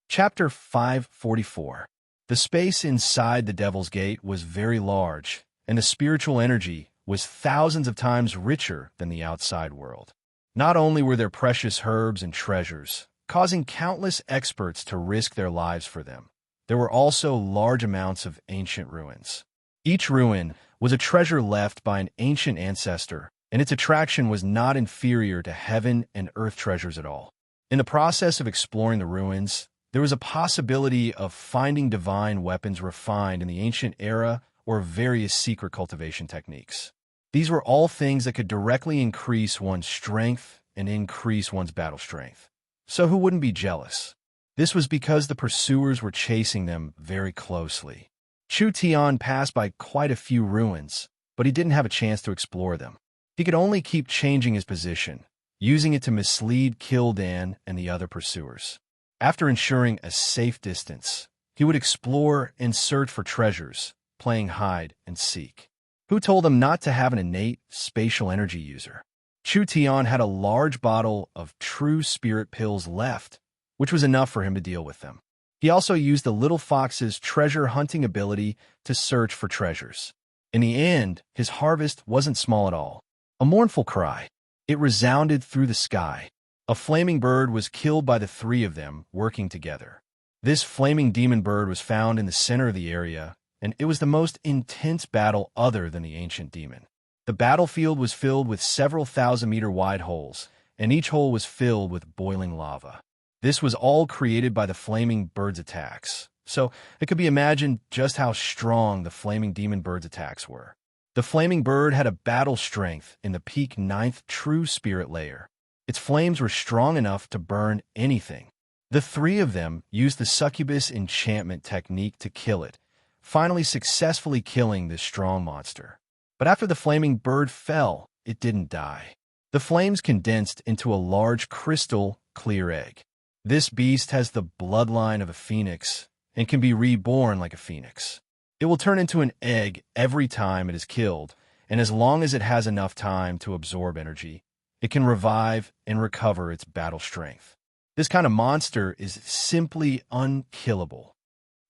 Chapter 544. The space inside the Devil's Gate was very large, and the spiritual energy was thousands of times richer than the outside world. Not only were there precious herbs and treasures, causing countless experts to risk their lives for them, there were also large amounts of ancient ruins. Each ruin was a treasure left by an ancient ancestor, and its attraction was not inferior to heaven and earth treasures at all. In the process of exploring the ruins, there was a possibility of finding divine weapons refined in the ancient era or various secret cultivation techniques. These were all things that could directly increase one's strength and increase one's battle strength. So who wouldn't be jealous? This was because the pursuers were chasing them very closely. Chu Tian passed by quite a few ruins, but he didn't have a chance to explore them. He could only keep changing his position, using it to mislead Kildan and the other pursuers. After ensuring a safe distance, he would explore and search for treasures, playing hide and seek. Who told him not to have an innate spatial energy user? Chu Tian had a large bottle of true spirit pills left, which was enough for him to deal with them. He also used the little fox's treasure hunting ability to search for treasures. In the end, his harvest wasn't small at all. A mournful cry. It resounded through the sky. A flaming bird was killed by the three of them working together. This flaming demon bird was found in the center of the area, and it was the most intense battle other than the ancient demon. The battlefield was filled with several thousand-meter wide holes, and each hole was filled with boiling lava. This was all created by the flaming bird's attacks, so it could be imagined just how strong the flaming demon bird's attacks were. The flaming bird had a battle strength in the peak 9th true spirit layer. Its flames were strong enough to burn anything. The three of them used the succubus enchantment technique to kill it, finally successfully killing this strong monster. But after the flaming bird fell, it didn't die. The flames condensed into a large crystal clear egg. This beast has the bloodline of a phoenix and can be reborn like a phoenix. It will turn into an egg every time it is killed, and as long as it has enough time to absorb energy, it can revive and recover its battle strength. This kind of monster is simply unkillable.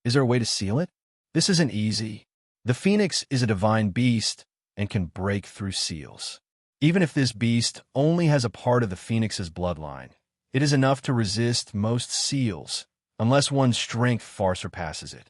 Is there a way to seal it? This isn't easy. The phoenix is a divine beast and can break through seals. Even if this beast only has a part of the phoenix's bloodline, it is enough to resist most seals, unless one's strength far surpasses it.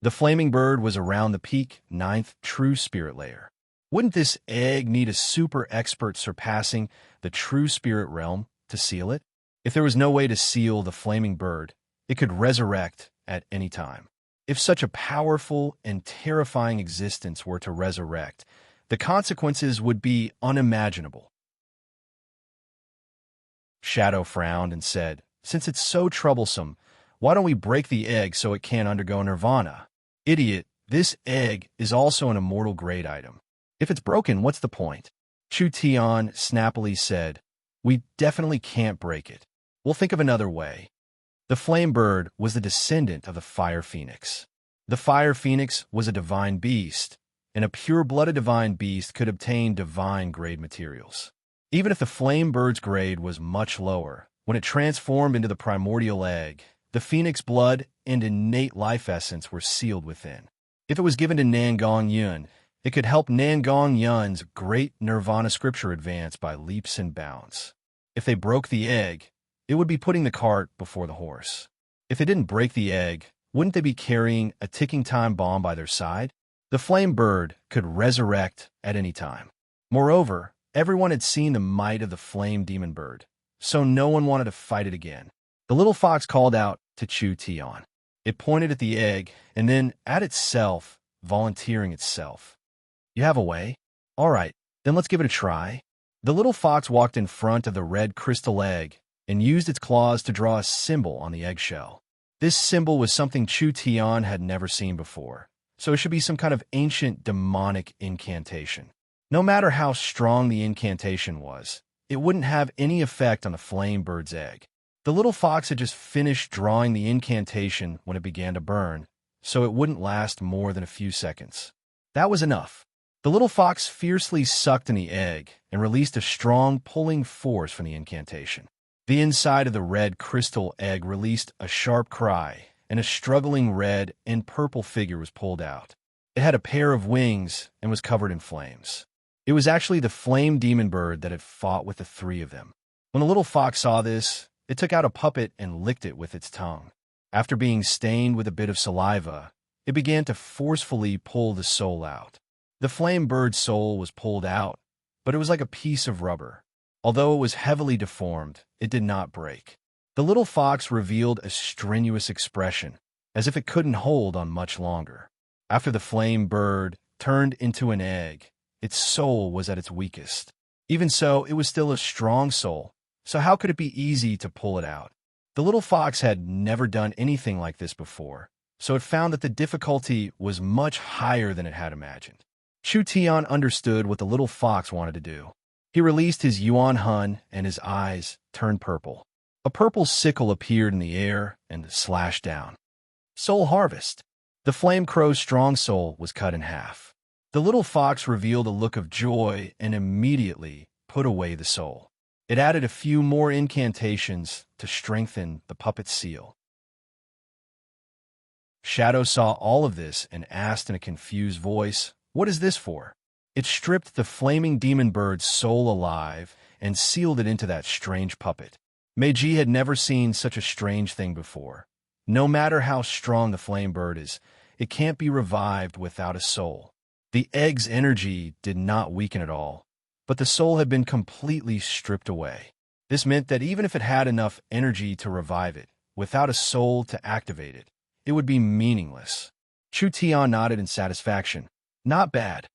The flaming bird was around the peak 9th true spirit layer. Wouldn't this egg need a super expert surpassing the true spirit realm to seal it? If there was no way to seal the flaming bird, it could resurrect at any time. If such a powerful and terrifying existence were to resurrect, the consequences would be unimaginable. Shadow frowned and said, "Since it's so troublesome, why don't we break the egg so it can't undergo nirvana?" "Idiot, this egg is also an immortal grade item. If it's broken, what's the point?" Chu Tian snappily said, "We definitely can't break it. We'll think of another way." The flame bird was the descendant of the fire phoenix. The fire phoenix was a divine beast, and a pure-blooded divine beast could obtain divine-grade materials. Even if the flame bird's grade was much lower, when it transformed into the primordial egg, the phoenix blood and innate life essence were sealed within. If it was given to Nangong Yun, it could help Nangong Yun's great nirvana scripture advance by leaps and bounds. If they broke the egg, it would be putting the cart before the horse. If they didn't break the egg, wouldn't they be carrying a ticking time bomb by their side? The flame bird could resurrect at any time. Moreover, everyone had seen the might of the flame demon bird, so no one wanted to fight it again. The little fox called out to Chu Tian. It pointed at the egg and then at itself, volunteering itself. You have a way? All right, then let's give it a try. The little fox walked in front of the red crystal egg and used its claws to draw a symbol on the eggshell. This symbol was something Chu Tian had never seen before, so it should be some kind of ancient demonic incantation. No matter how strong the incantation was, it wouldn't have any effect on the flame bird's egg. The little fox had just finished drawing the incantation when it began to burn, so it wouldn't last more than a few seconds. That was enough. The little fox fiercely sucked in the egg and released a strong pulling force from the incantation. The inside of the red crystal egg released a sharp cry, and a struggling red and purple figure was pulled out. It had a pair of wings and was covered in flames. It was actually the flame demon bird that had fought with the three of them. When the little fox saw this, it took out a puppet and licked it with its tongue. After being stained with a bit of saliva, it began to forcefully pull the soul out. The flame bird's soul was pulled out, but it was like a piece of rubber. Although it was heavily deformed, it did not break. The little fox revealed a strenuous expression, as if it couldn't hold on much longer. After the flame bird turned into an egg, its soul was at its weakest. Even so, it was still a strong soul, so how could it be easy to pull it out? The little fox had never done anything like this before, so it found that the difficulty was much higher than it had imagined. Chu Tian understood what the little fox wanted to do. He released his Yuan Hun, and his eyes turned purple. A purple sickle appeared in the air and slashed down. Soul harvest. The flame crow's strong soul was cut in half. The little fox revealed a look of joy and immediately put away the soul. It added a few more incantations to strengthen the puppet's seal. Shadow saw all of this and asked in a confused voice, "What is this for?" It stripped the flaming demon bird's soul alive and sealed it into that strange puppet. Meiji had never seen such a strange thing before. No matter how strong the flame bird is, it can't be revived without a soul. The egg's energy did not weaken at all, but the soul had been completely stripped away. This meant that even if it had enough energy to revive it, without a soul to activate it, it would be meaningless. Chu Tian nodded in satisfaction. Not bad.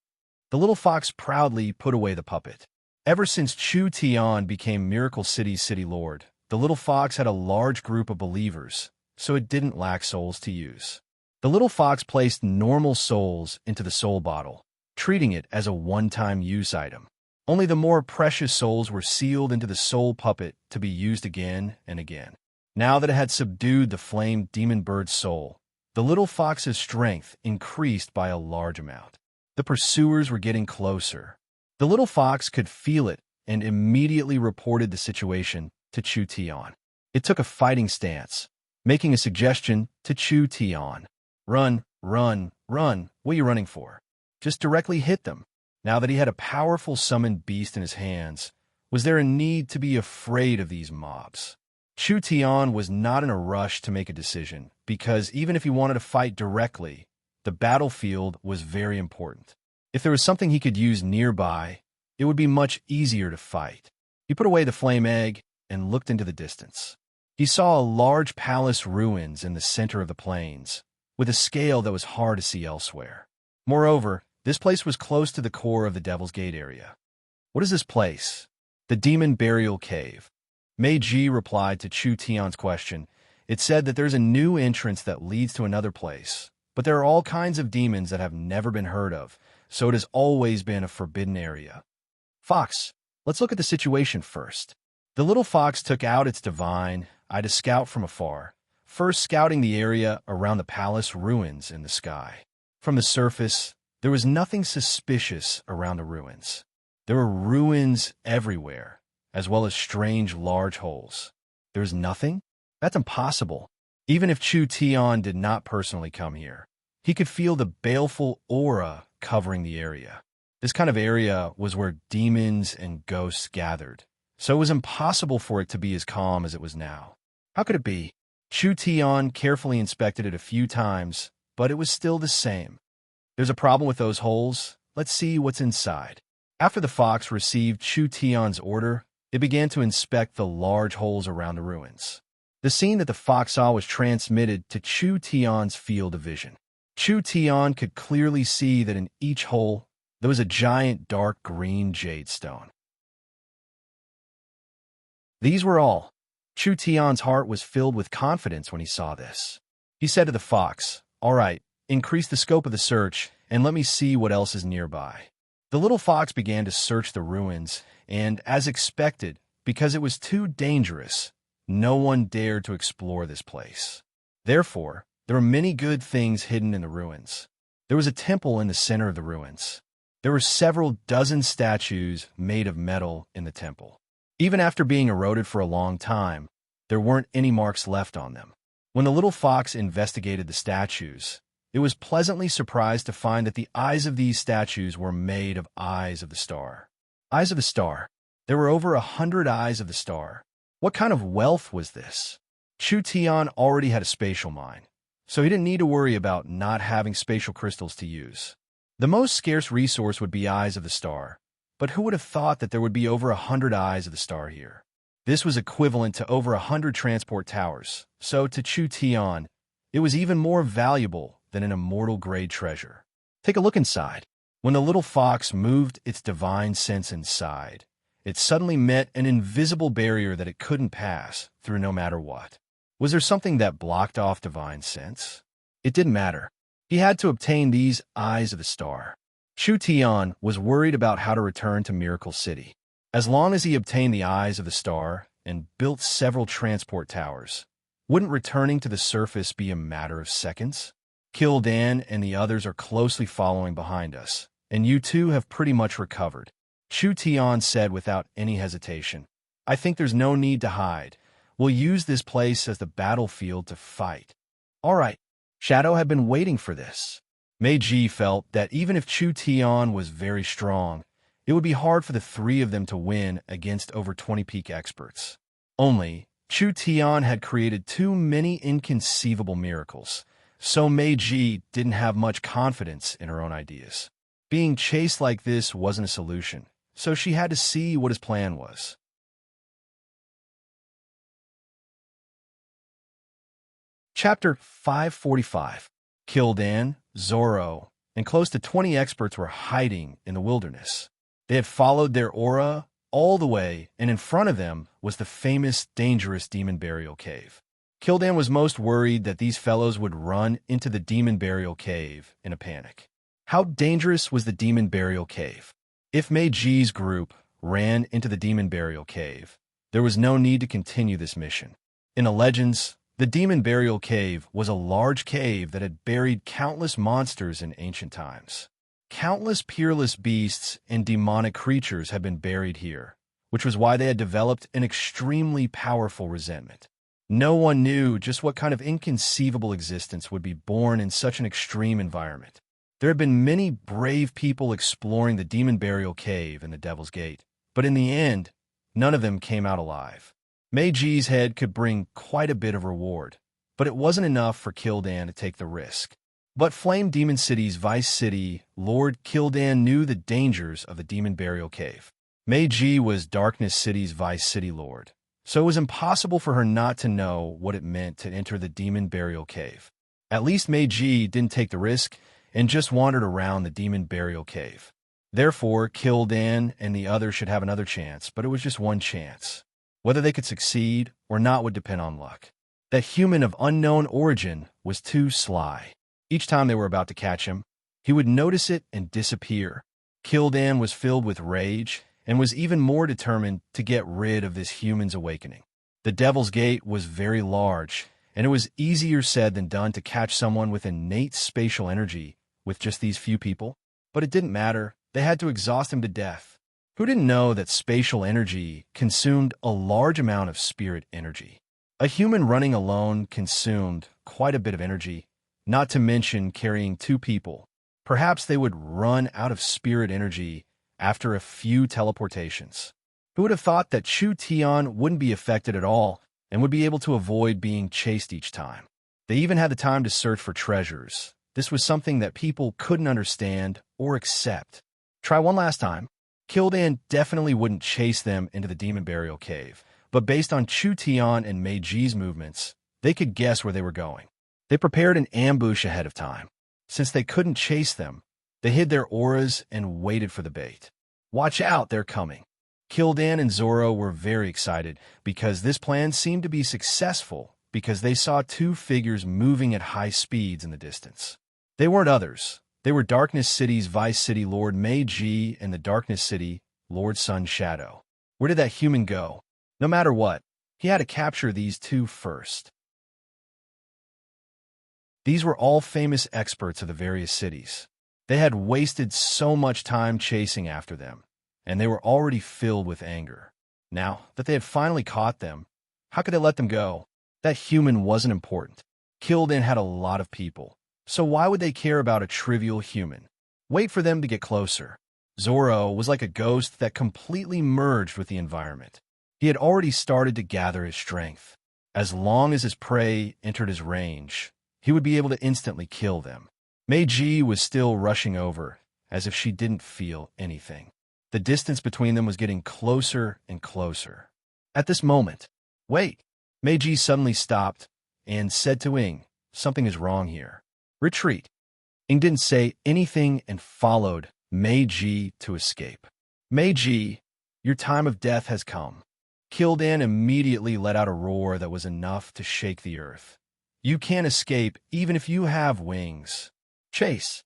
The little fox proudly put away the puppet. Ever since Chu Tian became Miracle City's city lord, the little fox had a large group of believers, so it didn't lack souls to use. The little fox placed normal souls into the soul bottle, treating it as a one-time use item. Only the more precious souls were sealed into the soul puppet to be used again and again. Now that it had subdued the flame demon bird's soul, the little fox's strength increased by a large amount. The pursuers were getting closer. The little fox could feel it and immediately reported the situation to Chu Tian. It took a fighting stance, making a suggestion to Chu Tian. Run, run, run. What are you running for? Just directly hit them. Now that he had a powerful summoned beast in his hands, was there a need to be afraid of these mobs? Chu Tian was not in a rush to make a decision, because even if he wanted to fight directly, the battlefield was very important. If there was something he could use nearby, it would be much easier to fight. He put away the flame egg and looked into the distance. He saw a large palace ruins in the center of the plains, with a scale that was hard to see elsewhere. Moreover, this place was close to the core of the Devil's Gate area. What is this place? The Demon Burial Cave. Meiji replied to Chu Tian's question. It said that there's a new entrance that leads to another place, but there are all kinds of demons that have never been heard of, so it has always been a forbidden area. Fox, let's look at the situation first. The little fox took out its divine eye to scout from afar, first scouting the area around the palace ruins in the sky. From the surface, there was nothing suspicious around the ruins. There were ruins everywhere, as well as strange large holes. There's nothing? That's impossible. Even if Chu Tian did not personally come here, he could feel the baleful aura covering the area. This kind of area was where demons and ghosts gathered, so it was impossible for it to be as calm as it was now. How could it be? Chu Tian carefully inspected it a few times, but it was still the same. There's a problem with those holes. Let's see what's inside. After the fox received Chu Tian's order, It began to inspect the large holes around the ruins. The scene that the fox saw was transmitted to Chu Tian's field of vision. Chu Tian could clearly see that in each hole there was a giant dark green jade stone. These were all. Chu Tian's heart was filled with confidence when he saw this. He said to the fox, "All right, increase the scope of the search and let me see what else is nearby." The little fox began to search the ruins, and, as expected, because it was too dangerous, no one dared to explore this place. Therefore, there were many good things hidden in the ruins. There was a temple in the center of the ruins. There were several dozen statues made of metal in the temple. Even after being eroded for a long time, there weren't any marks left on them. When the little fox investigated the statues, it was pleasantly surprised to find that the eyes of these statues were made of eyes of the star. Eyes of the star. There were over 100 eyes of the star. What kind of wealth was this? Chu Tian already had a spatial mind, so he didn't need to worry about not having spatial crystals to use. The most scarce resource would be eyes of the star, but who would have thought that there would be over 100 eyes of the star here? This was equivalent to over 100 transport towers, so to Chu Tian, it was even more valuable than an immortal-grade treasure. Take a look inside. When the little fox moved its divine sense inside, it suddenly met an invisible barrier that it couldn't pass through no matter what. Was there something that blocked off divine sense? It didn't matter. He had to obtain these eyes of the star. Chu Tian was worried about how to return to Miracle City. As long as he obtained the eyes of the star and built several transport towers, wouldn't returning to the surface be a matter of seconds? Kil'dan and the others are closely following behind us, and you two have pretty much recovered. Chu Tian said without any hesitation. I think there's no need to hide. We'll use this place as the battlefield to fight. All right. Shadow had been waiting for this. Meiji felt that even if Chu Tian was very strong, it would be hard for the three of them to win against over 20 peak experts. Only, Chu Tian had created too many inconceivable miracles, so Meiji didn't have much confidence in her own ideas. Being chased like this wasn't a solution, so she had to see what his plan was. Chapter 545. Kil'dan, Zoro, and close to 20 experts were hiding in the wilderness. They had followed their aura all the way, and in front of them was the famous, dangerous Demon Burial Cave. Kil'dan was most worried that these fellows would run into the Demon Burial Cave in a panic. How dangerous was the Demon Burial Cave? If Meiji's group ran into the Demon Burial Cave, there was no need to continue this mission. In the legends, the Demon Burial Cave was a large cave that had buried countless monsters in ancient times. Countless peerless beasts and demonic creatures had been buried here, which was why they had developed an extremely powerful resentment. No one knew just what kind of inconceivable existence would be born in such an extreme environment. There had been many brave people exploring the Demon Burial Cave and the Devil's Gate, but in the end, none of them came out alive. Meiji's head could bring quite a bit of reward, but it wasn't enough for Kil'dan to take the risk. But Flame Demon City's Vice City Lord Kil'dan knew the dangers of the Demon Burial Cave. Meiji was Darkness City's Vice City Lord, so it was impossible for her not to know what it meant to enter the Demon Burial Cave. At least Meiji didn't take the risk and just wandered around the Demon Burial Cave. Therefore, Kil'dan and the others should have another chance, but it was just one chance. Whether they could succeed or not would depend on luck. That human of unknown origin was too sly. Each time they were about to catch him, he would notice it and disappear. Kil'dan was filled with rage and was even more determined to get rid of this human's awakening. The Devil's Gate was very large, and it was easier said than done to catch someone with innate spatial energy with just these few people. But it didn't matter. They had to exhaust him to death. Who didn't know that spatial energy consumed a large amount of spirit energy? A human running alone consumed quite a bit of energy, not to mention carrying two people. Perhaps they would run out of spirit energy after a few teleportations. Who would have thought that Chu Tian wouldn't be affected at all and would be able to avoid being chased each time? They even had the time to search for treasures. This was something that people couldn't understand or accept. Try one last time. Kil'dan definitely wouldn't chase them into the demon burial cave, but based on Chu Tian and Mei Ji's movements, they could guess where they were going. They prepared an ambush ahead of time. Since they couldn't chase them, they hid their auras and waited for the bait. Watch out, they're coming. Kil'dan and Zoro were very excited because this plan seemed to be successful because they saw two figures moving at high speeds in the distance. They weren't others. They were Darkness City's Vice City Lord Mei Ji and the Darkness City Lord Sun Shadow. Where did that human go? No matter what, he had to capture these two first. These were all famous experts of the various cities. They had wasted so much time chasing after them, and they were already filled with anger. Now that they had finally caught them, how could they let them go? That human wasn't important. Kil'dan had a lot of people, so why would they care about a trivial human? Wait for them to get closer. Zoro was like a ghost that completely merged with the environment. He had already started to gather his strength. As long as his prey entered his range, he would be able to instantly kill them. Mei Ji was still rushing over, as if she didn't feel anything. The distance between them was getting closer and closer. At this moment, wait! Mei Ji suddenly stopped and said to Ing, "Something is wrong here. Retreat." Ing didn't say anything and followed Mei Ji to escape. "Mei Ji, your time of death has come." Kil'dan immediately let out a roar that was enough to shake the earth. "You can't escape even if you have wings. Chase!"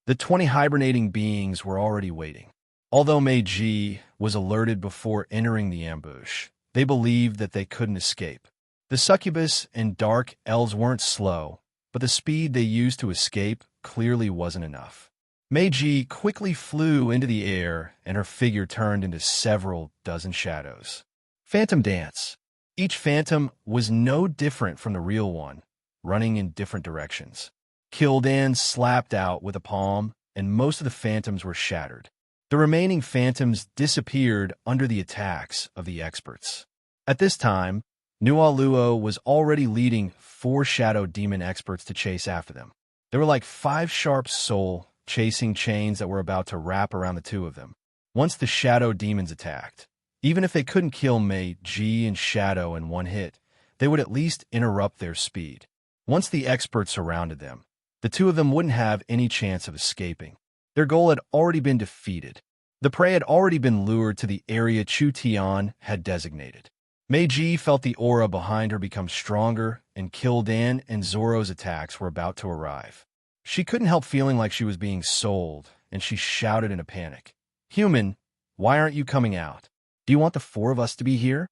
The 20 hibernating beings were already waiting. Although Mei Ji was alerted before entering the ambush, they believed that they couldn't escape. The succubus and dark elves weren't slow, but the speed they used to escape clearly wasn't enough. Mei Ji quickly flew into the air, and her figure turned into several dozen shadows. Phantom dance. Each phantom was no different from the real one, running in different directions. Kil'dan slapped out with a palm, and most of the phantoms were shattered. The remaining phantoms disappeared under the attacks of the experts. At this time, Nualuo was already leading 4 shadow demon experts to chase after them. They were like 5 sharp soul chasing chains that were about to wrap around the two of them. Once the shadow demons attacked, even if they couldn't kill Mei Ji and Shadow in one hit, they would at least interrupt their speed. Once the experts surrounded them, the two of them wouldn't have any chance of escaping. Their goal had already been defeated. The prey had already been lured to the area Chu Tian had designated. Mei Ji felt the aura behind her become stronger, and Kil'dan and Zoro's attacks were about to arrive. She couldn't help feeling like she was being sold, and she shouted in a panic, "Human, why aren't you coming out? Do you want the 4 of us to be here?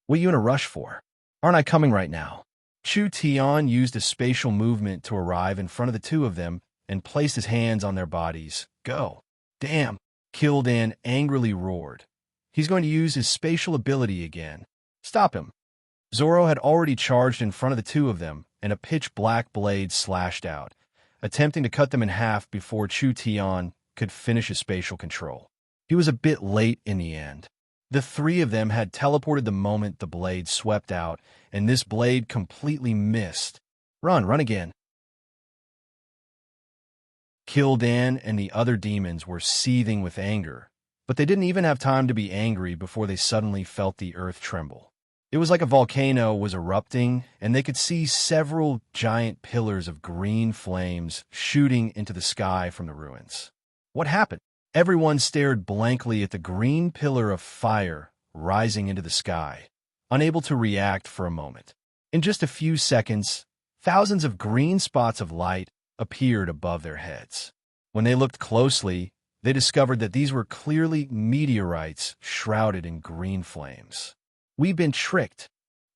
What are you in a rush for? Aren't I coming right now?" Chu Tian used a spatial movement to arrive in front of the two of them and placed his hands on their bodies. "Go." "Damn!" Kil'dan angrily roared. "He's going to use his spatial ability again. Stop him." Zoro had already charged in front of the two of them, and a pitch-black blade slashed out, attempting to cut them in half before Chu Tian could finish his spatial control. He was a bit late in the end. The 3 of them had teleported the moment the blade swept out, and this blade completely missed. Run again." Kil'dan and the other demons were seething with anger, but they didn't even have time to be angry before they suddenly felt the earth tremble. It was like a volcano was erupting, and they could see several giant pillars of green flames shooting into the sky from the ruins. What happened? Everyone stared blankly at the green pillar of fire rising into the sky, unable to react for a moment. In just a few seconds, thousands of green spots of light appeared above their heads. When they looked closely, they discovered that these were clearly meteorites shrouded in green flames. "We've been tricked."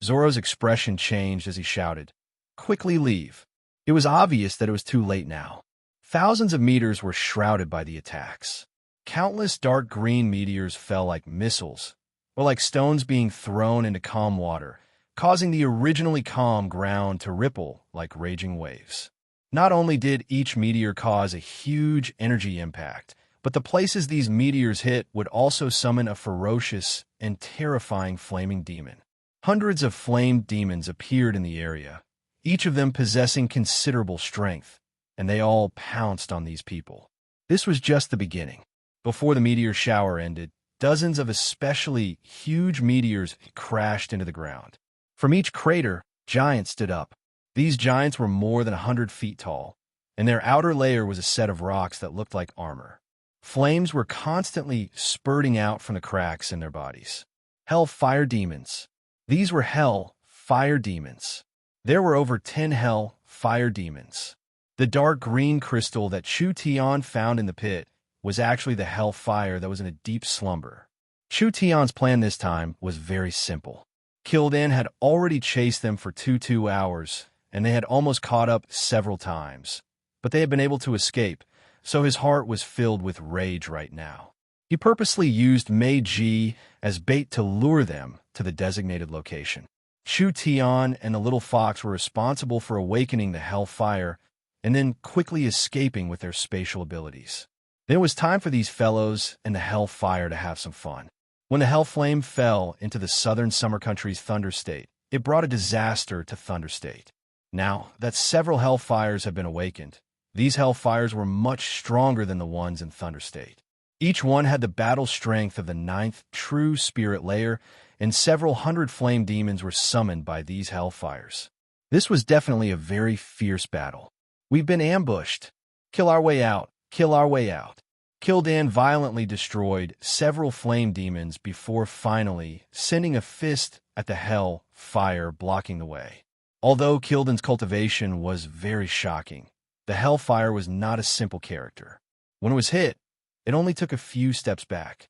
Zoro's expression changed as he shouted, "Quickly leave." It was obvious that it was too late now. Thousands of meters were shrouded by the attacks. Countless dark green meteors fell like missiles, or like stones being thrown into calm water, causing the originally calm ground to ripple like raging waves. Not only did each meteor cause a huge energy impact, but the places these meteors hit would also summon a ferocious and terrifying flaming demon. Hundreds of flamed demons appeared in the area, each of them possessing considerable strength, and they all pounced on these people. This was just the beginning. Before the meteor shower ended, dozens of especially huge meteors crashed into the ground. From each crater, giants stood up. These giants were more than 100 feet tall, and their outer layer was a set of rocks that looked like armor. Flames were constantly spurting out from the cracks in their bodies. Hell-fire demons. These were hell-fire demons. There were over 10 hell-fire demons. The dark green crystal that Chu Tian found in the pit was actually the hellfire that was in a deep slumber. Chu Tian's plan this time was very simple. Kil'jaeden had already chased them for 2 hours, and they had almost caught up several times. But they had been able to escape, so his heart was filled with rage right now. He purposely used Meiji as bait to lure them to the designated location. Chu Tian and the little fox were responsible for awakening the hellfire and then quickly escaping with their spatial abilities. Then it was time for these fellows and the hellfire to have some fun. When the hell flame fell into the southern summer country's Thunder State, it brought a disaster to Thunder State. Now that several hellfires have been awakened, these hellfires were much stronger than the ones in Thunder State. Each one had the battle strength of the 9th true spirit layer, and several hundred flame demons were summoned by these hellfires. This was definitely a very fierce battle. We've been ambushed. Kill our way out. Kill our way out. Kil'jaeden violently destroyed several flame demons before finally sending a fist at the hell fire blocking the way. Although Kil'jaeden's cultivation was very shocking, the hellfire was not a simple character. When it was hit, it only took a few steps back.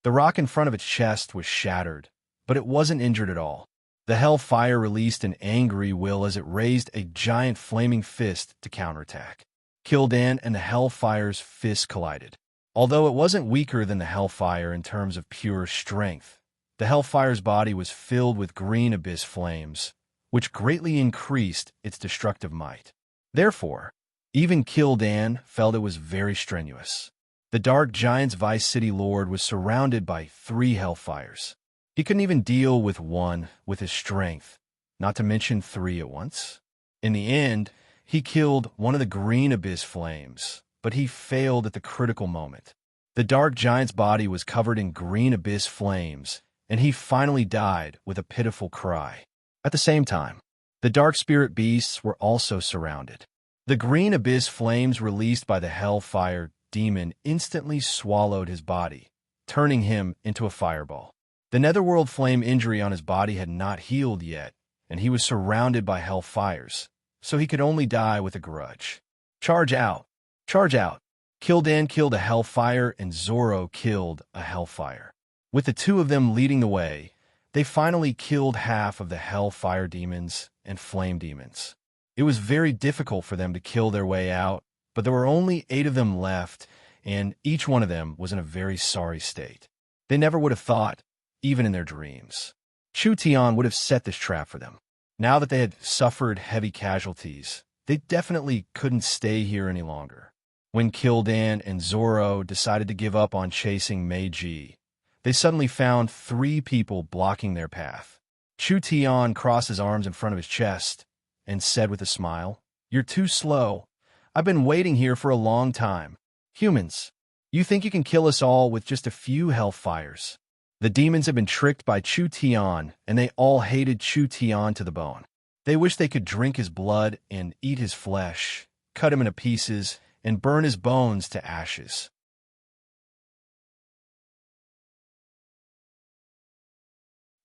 The rock in front of its chest was shattered, but it wasn't injured at all. The hellfire released an angry will as it raised a giant flaming fist to counterattack. Kil'jaeden and the hellfire's fists collided. Although it wasn't weaker than the hellfire in terms of pure strength, the hellfire's body was filled with green abyss flames, which greatly increased its destructive might. Therefore, even Kil'jaeden felt it was very strenuous. The Dark Giant's Vice City Lord was surrounded by 3 hellfires. He couldn't even deal with one with his strength, not to mention 3 at once. In the end, he killed one of the green abyss flames, but he failed at the critical moment. The Dark Giant's body was covered in green abyss flames, and he finally died with a pitiful cry. At the same time, the dark spirit beasts were also surrounded. The green abyss flames released by the hellfire demon instantly swallowed his body, turning him into a fireball. The netherworld flame injury on his body had not healed yet, and he was surrounded by hellfires, so he could only die with a grudge. Charge out! Charge out! Kil'jaeden killed a hellfire and Zoro killed a hellfire. With the 2 of them leading the way, they finally killed half of the hellfire demons and flame demons. It was very difficult for them to kill their way out, but there were only 8 of them left, and each one of them was in a very sorry state. They never would have thought, even in their dreams, Chu Tian would have set this trap for them. Now that they had suffered heavy casualties, they definitely couldn't stay here any longer. When Kil'jaeden and Zoro decided to give up on chasing Meiji, they suddenly found 3 people blocking their path. Chu Tian crossed his arms in front of his chest and said with a smile, "You're too slow. I've been waiting here for a long time. Humans, you think you can kill us all with just a few hellfires?" The demons had been tricked by Chu Tian, and they all hated Chu Tian to the bone. They wished they could drink his blood and eat his flesh, cut him into pieces, and burn his bones to ashes.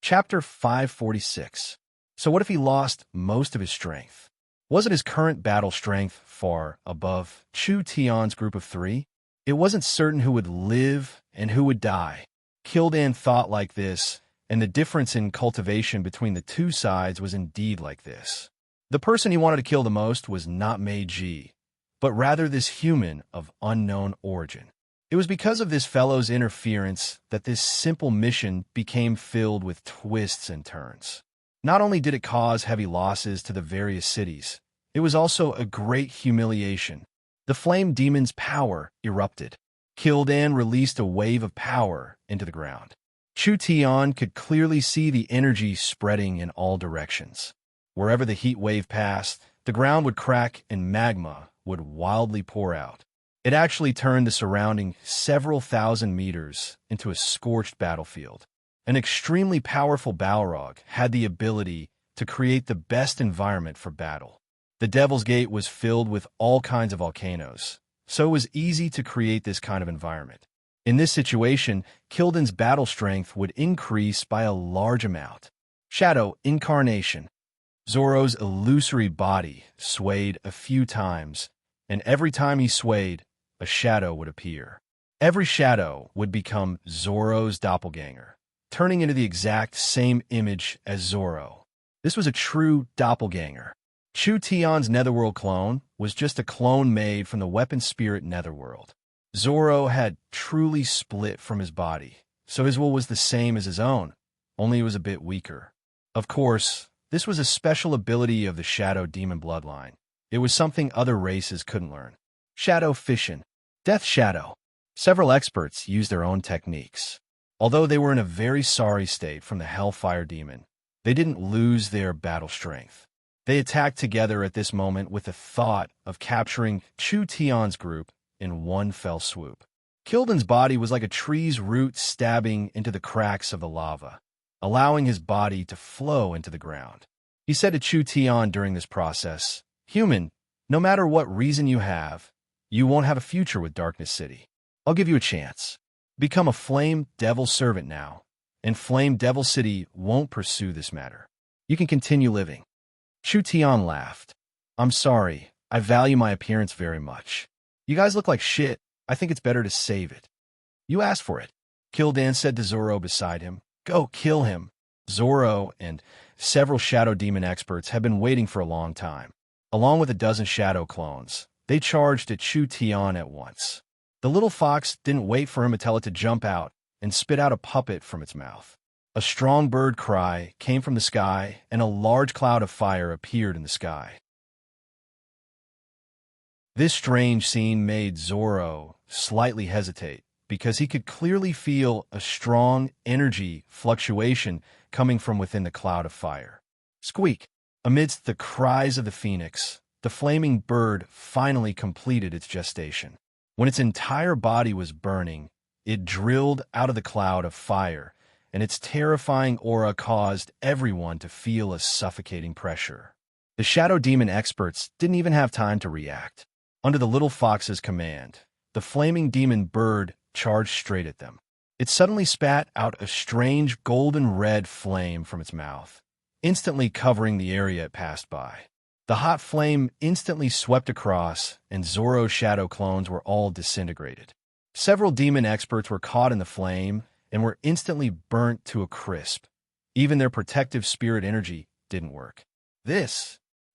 Chapter 546. So what if he lost most of his strength? Wasn't his current battle strength far above Chu Tian's group of 3? It wasn't certain who would live and who would die. Kil'jaeden thought like this, and the difference in cultivation between the 2 sides was indeed like this. The person he wanted to kill the most was not Meiji, but rather this human of unknown origin. It was because of this fellow's interference that this simple mission became filled with twists and turns. Not only did it cause heavy losses to the various cities, it was also a great humiliation. The flame demon's power erupted. Kil'jaeden released a wave of power into the ground. Chu Tian could clearly see the energy spreading in all directions. Wherever the heat wave passed, the ground would crack and magma would wildly pour out. It actually turned the surrounding several thousand meters into a scorched battlefield. An extremely powerful Balrog had the ability to create the best environment for battle. The Devil's Gate was filled with all kinds of volcanoes, so it was easy to create this kind of environment. In this situation, Kildan's battle strength would increase by a large amount. Shadow Incarnation. Zoro's illusory body swayed a few times, and every time he swayed, a shadow would appear. Every shadow would become Zoro's doppelganger, turning into the exact same image as Zoro. This was a true doppelganger. Chu Tian's Netherworld clone was just a clone made from the weapon spirit Netherworld. Zoro had truly split from his body, so his will was the same as his own, only it was a bit weaker. Of course, this was a special ability of the Shadow Demon bloodline. It was something other races couldn't learn. Shadow Fission. Death Shadow. Several experts used their own techniques. Although they were in a very sorry state from the Hellfire Demon, they didn't lose their battle strength. They attacked together at this moment with the thought of capturing Chu Tian's group in one fell swoop. Kildan's body was like a tree's root stabbing into the cracks of the lava, allowing his body to flow into the ground. He said to Chu Tian during this process, "Human, no matter what reason you have, you won't have a future with Darkness City. I'll give you a chance. Become a Flame Devil servant now, and Flame Devil City won't pursue this matter. You can continue living." Chu Tian laughed. "I'm sorry. I value my appearance very much. You guys look like shit. I think it's better to save it." "You asked for it," Kildan said to Zoro beside him. "Go kill him." Zoro and several Shadow Demon experts had been waiting for a long time. Along with a dozen Shadow clones, they charged at Chu Tian at once. The little fox didn't wait for him to tell it to jump out and spit out a puppet from its mouth. A strong bird cry came from the sky, and a large cloud of fire appeared in the sky. This strange scene made Zoro slightly hesitate, because he could clearly feel a strong energy fluctuation coming from within the cloud of fire. Squeak! Amidst the cries of the phoenix, the flaming bird finally completed its gestation. When its entire body was burning, it drilled out of the cloud of fire, and its terrifying aura caused everyone to feel a suffocating pressure. The Shadow Demon experts didn't even have time to react. Under the little fox's command, the flaming demon bird charged straight at them. It suddenly spat out a strange golden-red flame from its mouth, instantly covering the area it passed by. The hot flame instantly swept across, and Zoro's shadow clones were all disintegrated. Several demon experts were caught in the flame and were instantly burnt to a crisp. Even their protective spirit energy didn't work.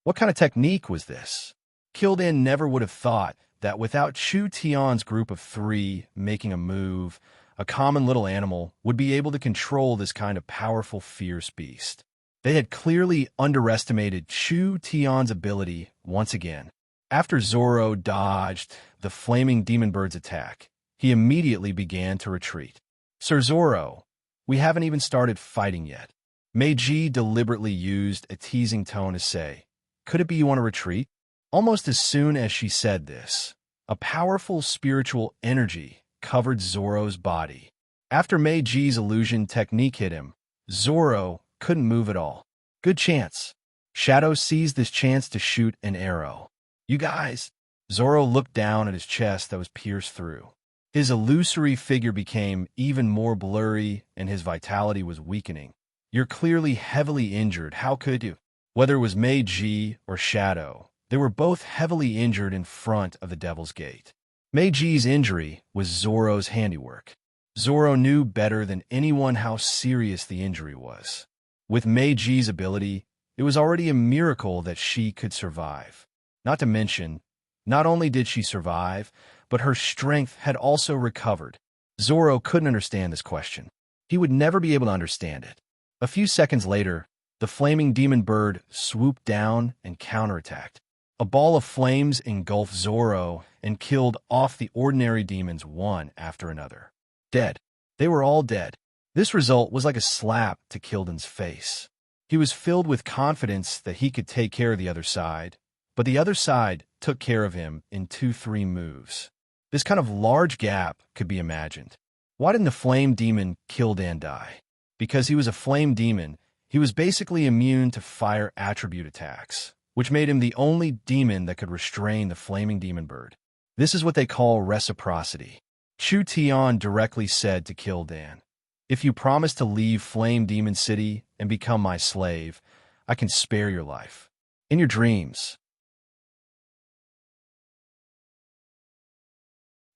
What kind of technique was this? Kildan never would have thought that without Chu Tian's group of 3 making a move, a common little animal would be able to control this kind of powerful, fierce beast. They had clearly underestimated Chu Tian's ability once again. After Zoro dodged the flaming demon bird's attack, he immediately began to retreat. "Sir Zoro, we haven't even started fighting yet." Meiji deliberately used a teasing tone to say, "Could it be you want to retreat?" Almost as soon as she said this, a powerful spiritual energy covered Zoro's body. After Meiji's illusion technique hit him, Zoro couldn't move at all. Good chance. Shadow seized this chance to shoot an arrow. "You guys!" Zoro looked down at his chest that was pierced through. His illusory figure became even more blurry, and his vitality was weakening. "You're clearly heavily injured. How could you?" Whether it was Meiji or Shadow, they were both heavily injured in front of the Devil's Gate. Meiji's injury was Zoro's handiwork. Zoro knew better than anyone how serious the injury was. With Meiji's ability, it was already a miracle that she could survive. Not to mention, not only did she survive, but her strength had also recovered. Zoro couldn't understand this question. He would never be able to understand it. A few seconds later, the flaming demon bird swooped down and counterattacked. A ball of flames engulfed Zoro and killed off the ordinary demons one after another. Dead. They were all dead. This result was like a slap to Kildan's face. He was filled with confidence that he could take care of the other side, but the other side took care of him in 2-3 moves. This kind of large gap could be imagined. Why didn't the flame demon Kil'dan die? Because he was a flame demon, he was basically immune to fire attribute attacks, which made him the only demon that could restrain the flaming demon bird. This is what they call reciprocity. Chu Tian directly said to Kil'dan, "If you promise to leave Flame Demon City and become my slave, I can spare your life. In your dreams."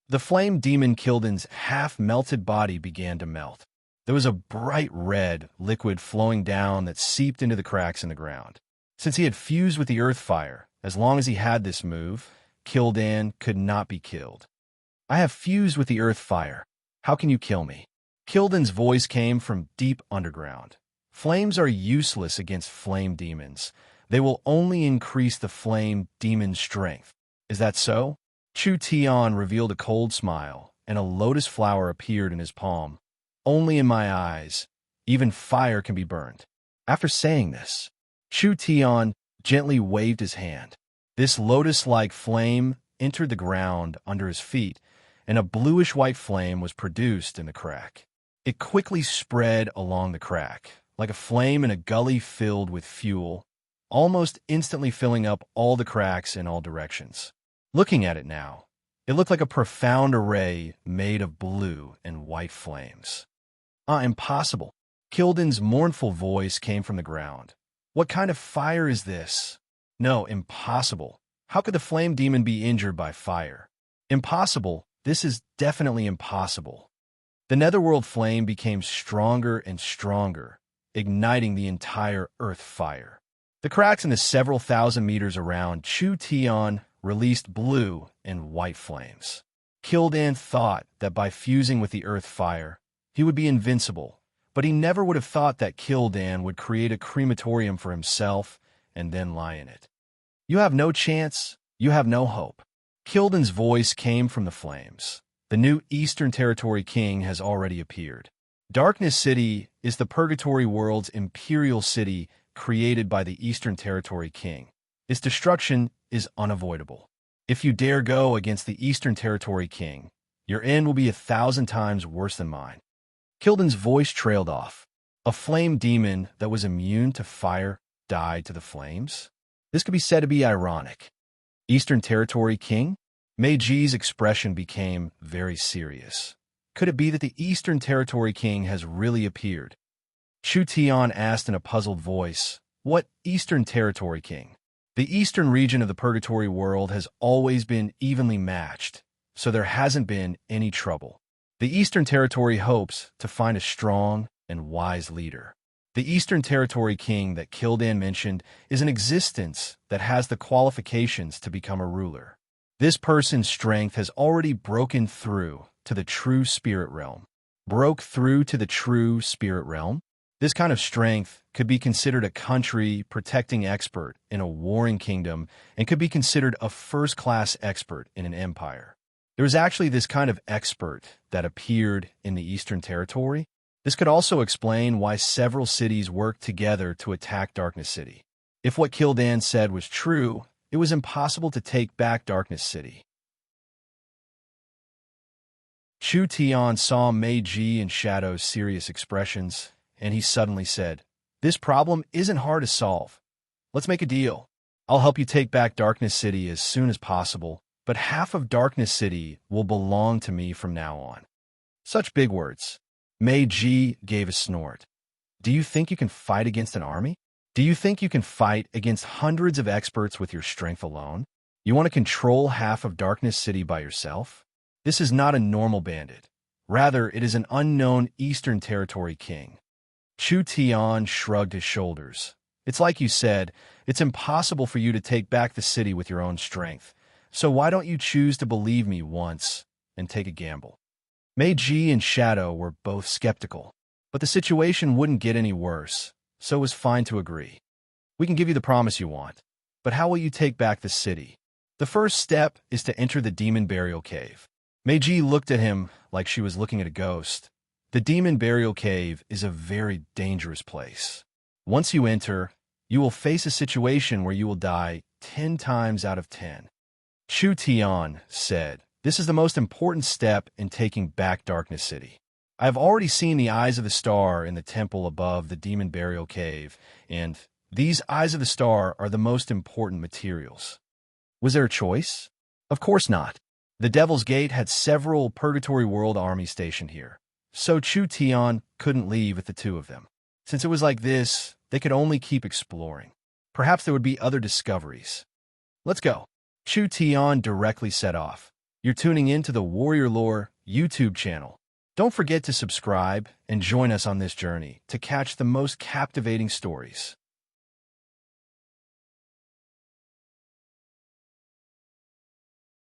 The flame demon Kil'dan's half-melted body began to melt. There was a bright red liquid flowing down that seeped into the cracks in the ground. Since he had fused with the earth fire, as long as he had this move, Kil'dan could not be killed. "I have fused with the earth fire. How can you kill me?" Kil'dan's voice came from deep underground. Flames are useless against flame demons. They will only increase the flame demon's strength. Is that so? Chu Tian revealed a cold smile, and a lotus flower appeared in his palm. "Only in my eyes. Even fire can be burned." After saying this, Chu Tian gently waved his hand. This lotus-like flame entered the ground under his feet, and a bluish-white flame was produced in the crack. It quickly spread along the crack, like a flame in a gully filled with fuel, almost instantly filling up all the cracks in all directions. Looking at it now, it looked like a profound array made of blue and white flames. Impossible." Kil'dan's mournful voice came from the ground. "What kind of fire is this?" "No, impossible. How could the flame demon be injured by fire?" "Impossible. This is definitely impossible." The netherworld flame became stronger and stronger, igniting the entire earth fire. The cracks in the several thousand meters around Chu Tian released blue and white flames. Kil'dan thought that by fusing with the earth fire, he would be invincible, but he never would have thought that Kil'dan would create a crematorium for himself and then lie in it. "You have no chance. You have no hope." Kil'dan's voice came from the flames. "The new Eastern Territory King has already appeared. Darkness City is the Purgatory World's imperial city created by the Eastern Territory King. Its destruction is unavoidable. If you dare go against the Eastern Territory King, your end will be 1,000 times worse than mine." Kil'dan's voice trailed off. A flame demon that was immune to fire died to the flames? This could be said to be ironic. Eastern Territory King? Meiji's expression became very serious. Could it be that the Eastern Territory King has really appeared? Chu Tian asked in a puzzled voice, "What Eastern Territory King?" The eastern region of the Purgatory World has always been evenly matched, so there hasn't been any trouble. The Eastern Territory hopes to find a strong and wise leader. The Eastern Territory King that Kil'dan mentioned is an existence that has the qualifications to become a ruler. This person's strength has already broken through to the true spirit realm. Broke through to the true spirit realm? This kind of strength could be considered a country protecting expert in a warring kingdom and could be considered a first-class expert in an empire. There was actually this kind of expert that appeared in the Eastern Territory. This could also explain why several cities worked together to attack Darkness City. If what Kil'dan said was true, it was impossible to take back Darkness City. Chu Tian saw Meiji and Shadow's serious expressions, and he suddenly said, "This problem isn't hard to solve. Let's make a deal. I'll help you take back Darkness City as soon as possible, but half of Darkness City will belong to me from now on." Such big words. Meiji gave a snort. "Do you think you can fight against an army? Do you think you can fight against hundreds of experts with your strength alone? You want to control half of Darkness City by yourself? This is not a normal bandit. Rather, it is an unknown Eastern Territory King." Chu Tian shrugged his shoulders. "It's like you said, it's impossible for you to take back the city with your own strength. So why don't you choose to believe me once and take a gamble?" Meiji and Shadow were both skeptical, but the situation wouldn't get any worse, so it was fine to agree. "We can give you the promise you want, but how will you take back the city?" "The first step is to enter the Demon Burial Cave." Meiji looked at him like she was looking at a ghost. The Demon Burial Cave is a very dangerous place. Once you enter, you will face a situation where you will die 10 times out of 10. Chu Tian said, This is the most important step in taking back Darkness City. I have already seen the Eyes of the Star in the temple above the Demon Burial Cave, and these Eyes of the Star are the most important materials. Was there a choice? Of course not. The Devil's Gate had several Purgatory World armies stationed here, so Chu Tian couldn't leave with the two of them. Since it was like this, they could only keep exploring. Perhaps there would be other discoveries. Let's go. Chu Tian directly set off. You're tuning in to the Warrior Lore YouTube channel. Don't forget to subscribe and join us on this journey to catch the most captivating stories.